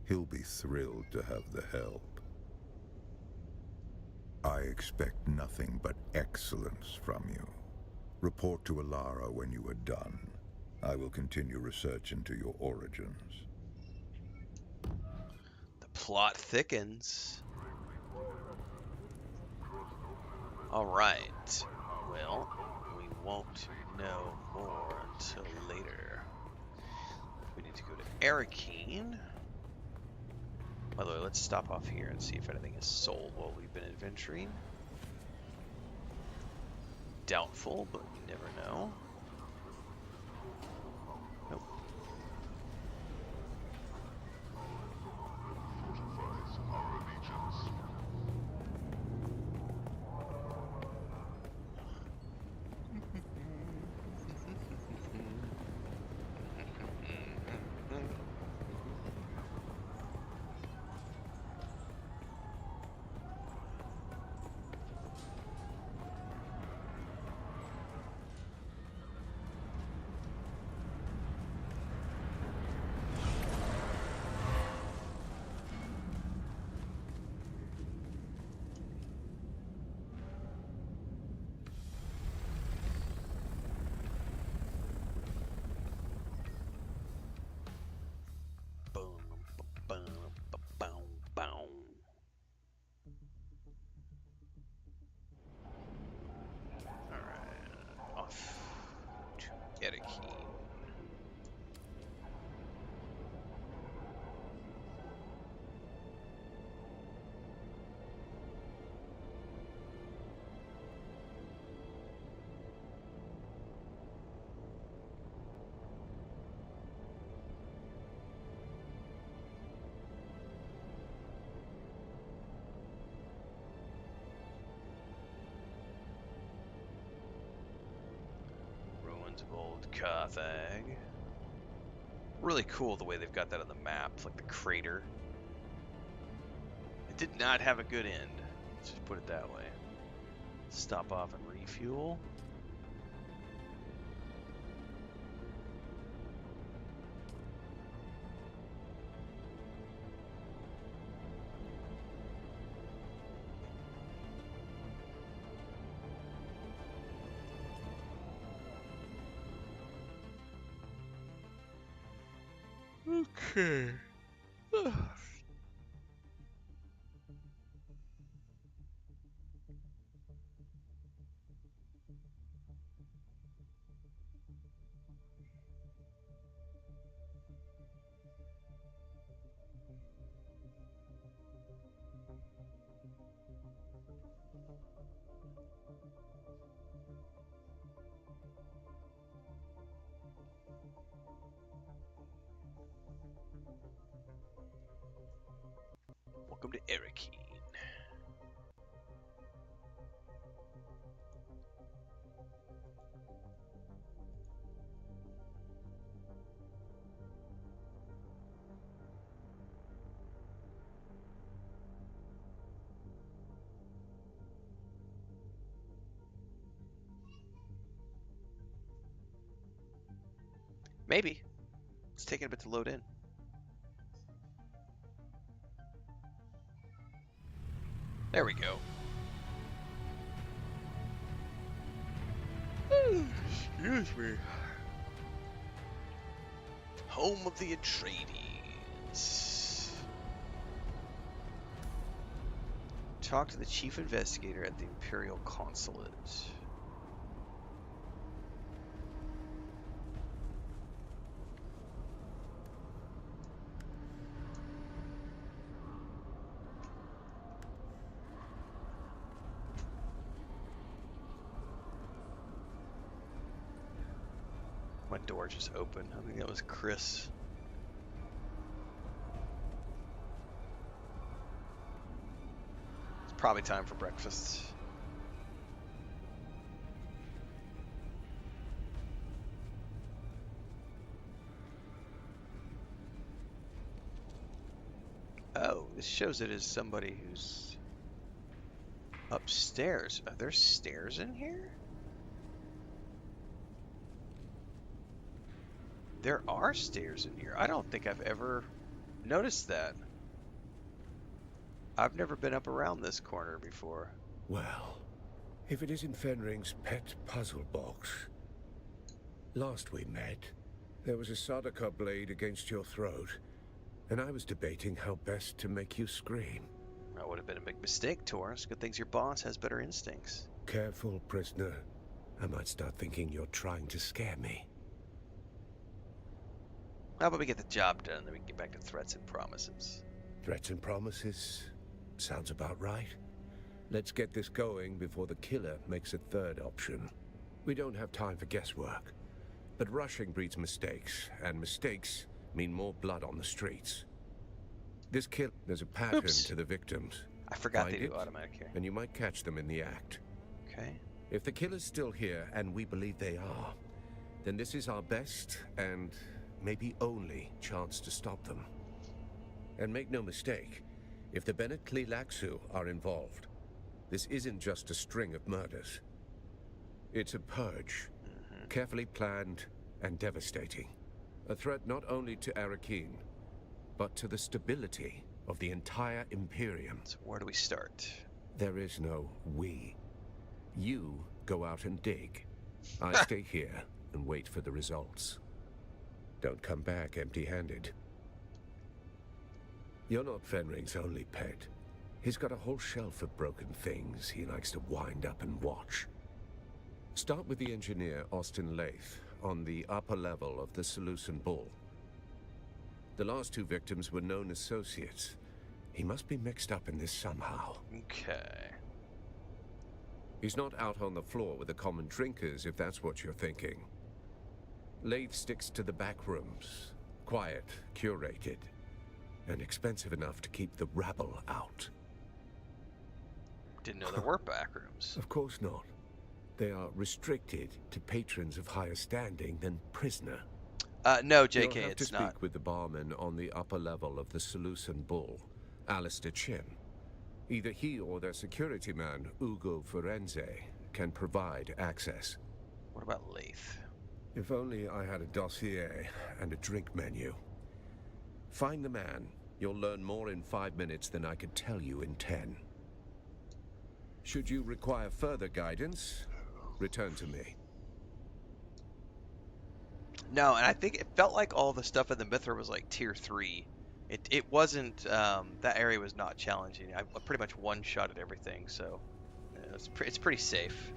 He'll be thrilled to have the help. I expect nothing but excellence from you. Report to Alara when you are done. I will continue research into your origins. The plot thickens. All right. Well, we won't know more until later. We need to go to Arakeen. By the way, let's stop off here and see if anything is sold while we've been adventuring. Doubtful, but you never know. Nope. Alright, off to Arakeen. Ruins of old Carthage. Really cool the way they've got that on the map, like the crater. It did not have a good end. Let's just put it that way. Stop off and refuel. Okay. Welcome to Arakeen. Maybe. It's taking a bit to load in. There we go. Excuse me. Home of the Atreides. Talk to the chief investigator at the Imperial Consulate. My door just opened. I think that was Chris. It's probably time for breakfast. Oh, this shows it as somebody who's upstairs. Are there stairs in here? There are stairs in here. I don't think I've ever noticed that. I've never been up around this corner before. Well, if it isn't Fenring's pet puzzle box. Last we met, there was a Sardaukar blade against your throat, and I was debating how best to make you scream. That would have been a big mistake, Taurus. Good things your boss has better instincts. Careful, prisoner. I might start thinking you're trying to scare me. How about we get the job done, then we can get back to threats and promises. Threats and promises? Sounds about right. Let's get this going before the killer makes a third option. We don't have time for guesswork. But rushing breeds mistakes, and mistakes mean more blood on the streets. This kill, there's a pattern to the victims. I forgot Find they do it, automatic here. and you might catch them in the act. Okay. If the killer's still here, and we believe they are, then this is our best and maybe only chance to stop them. And make no mistake, if the Bennett Tleilaxu are involved, this isn't just a string of murders. It's a purge, carefully planned and devastating. A threat not only to Arakeen, but to the stability of the entire Imperium. So where do we start? There is no we. You go out and dig. I stay here and wait for the results. Don't come back empty-handed. You're not Fenring's only pet. He's got a whole shelf of broken things he likes to wind up and watch. Start with the engineer, Austin Lath, on the upper level of the Seleucid Bull. The last two victims were known associates. He must be mixed up in this somehow. Okay. He's not out on the floor with the common drinkers, if that's what you're thinking. Lath sticks to the back rooms. Quiet, curated, and expensive enough to keep the rabble out. Didn't know there were back rooms. Of course not. They are restricted to patrons of higher standing than prisoner. No, JK, You'll have it's to speak not. with the barman on the upper level of the Seleucid Bull, Alistair Chin. Either he or their security man, Ugo Forense, can provide access. What about Lath? If only I had a dossier and a drink menu. Find the man. You'll learn more in 5 minutes than I could tell you in 10. Should you require further guidance, return to me. No, and I think it felt like all the stuff in the Mithra was like tier 3. It wasn't, that area was not challenging. I pretty much one-shotted everything, so it's pretty safe.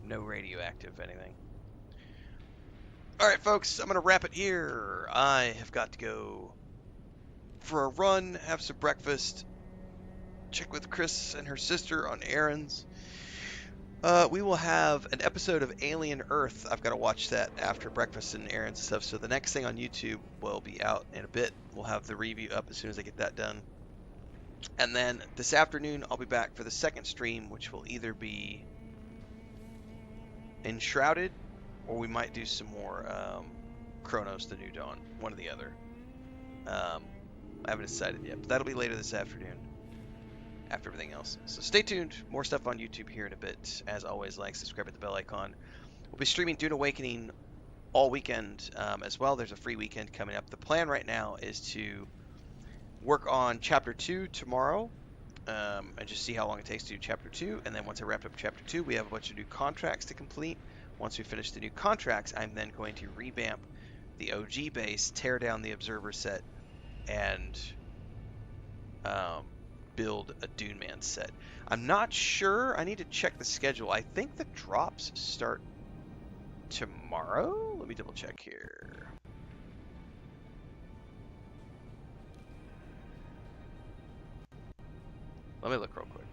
No radioactive anything. Alright folks, I'm going to wrap it here. I have got to go for a run, have some breakfast, check with Chris and her sister on errands. We will have an episode of Alien Earth. I've got to watch that after breakfast and errands and stuff. So the next thing on YouTube will be out in a bit. We'll have the review up as soon as I get that done. And then this afternoon, I'll be back for the second stream, which will either be Enshrouded, or we might do some more Chronos: The New Dawn. One or the other. I haven't decided yet, but that'll be later this afternoon. After everything else. So stay tuned. More stuff on YouTube here in a bit. As always, like, subscribe, hit the bell icon. We'll be streaming Dune Awakening all weekend as well. There's a free weekend coming up. The plan right now is to work on Chapter 2 tomorrow, and just see how long it takes to do Chapter 2. And then once I wrap up Chapter 2, we have a bunch of new contracts to complete. Once we finish the new contracts, I'm then going to revamp the OG base, tear down the Observer set, and build a Dune Man set. I'm not sure. I need to check the schedule. I think the drops start tomorrow. Let me double check here. Let me look real quick.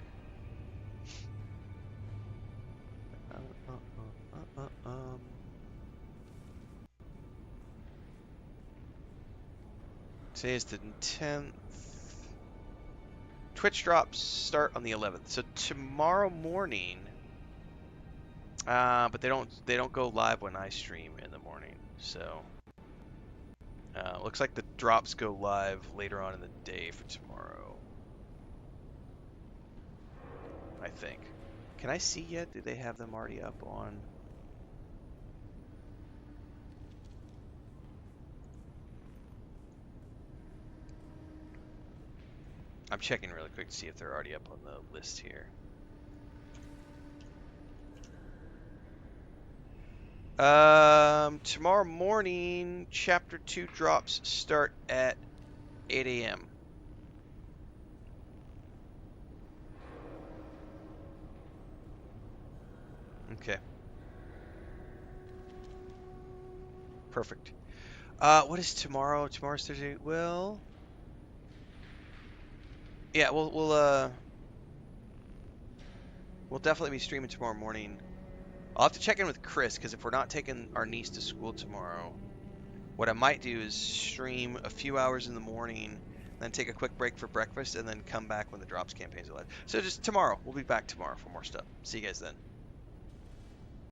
Today is the 10th. Twitch drops start on the 11th. So tomorrow morning, but they don't go live when I stream in the morning. So looks like the drops go live later on in the day for tomorrow. I think. Can I see yet? Do they have them already up on? I'm checking really quick to see if they're already up on the list here. Tomorrow morning, Chapter 2 drops start at 8 a.m. Okay. Perfect. What is tomorrow? Tomorrow's Thursday. Well, yeah, we'll definitely be streaming tomorrow morning. I'll have to check in with Chris, because if we're not taking our niece to school tomorrow, what I might do is stream a few hours in the morning, then take a quick break for breakfast, and then come back when the drops campaigns are live. So just tomorrow. We'll be back tomorrow for more stuff. See you guys then.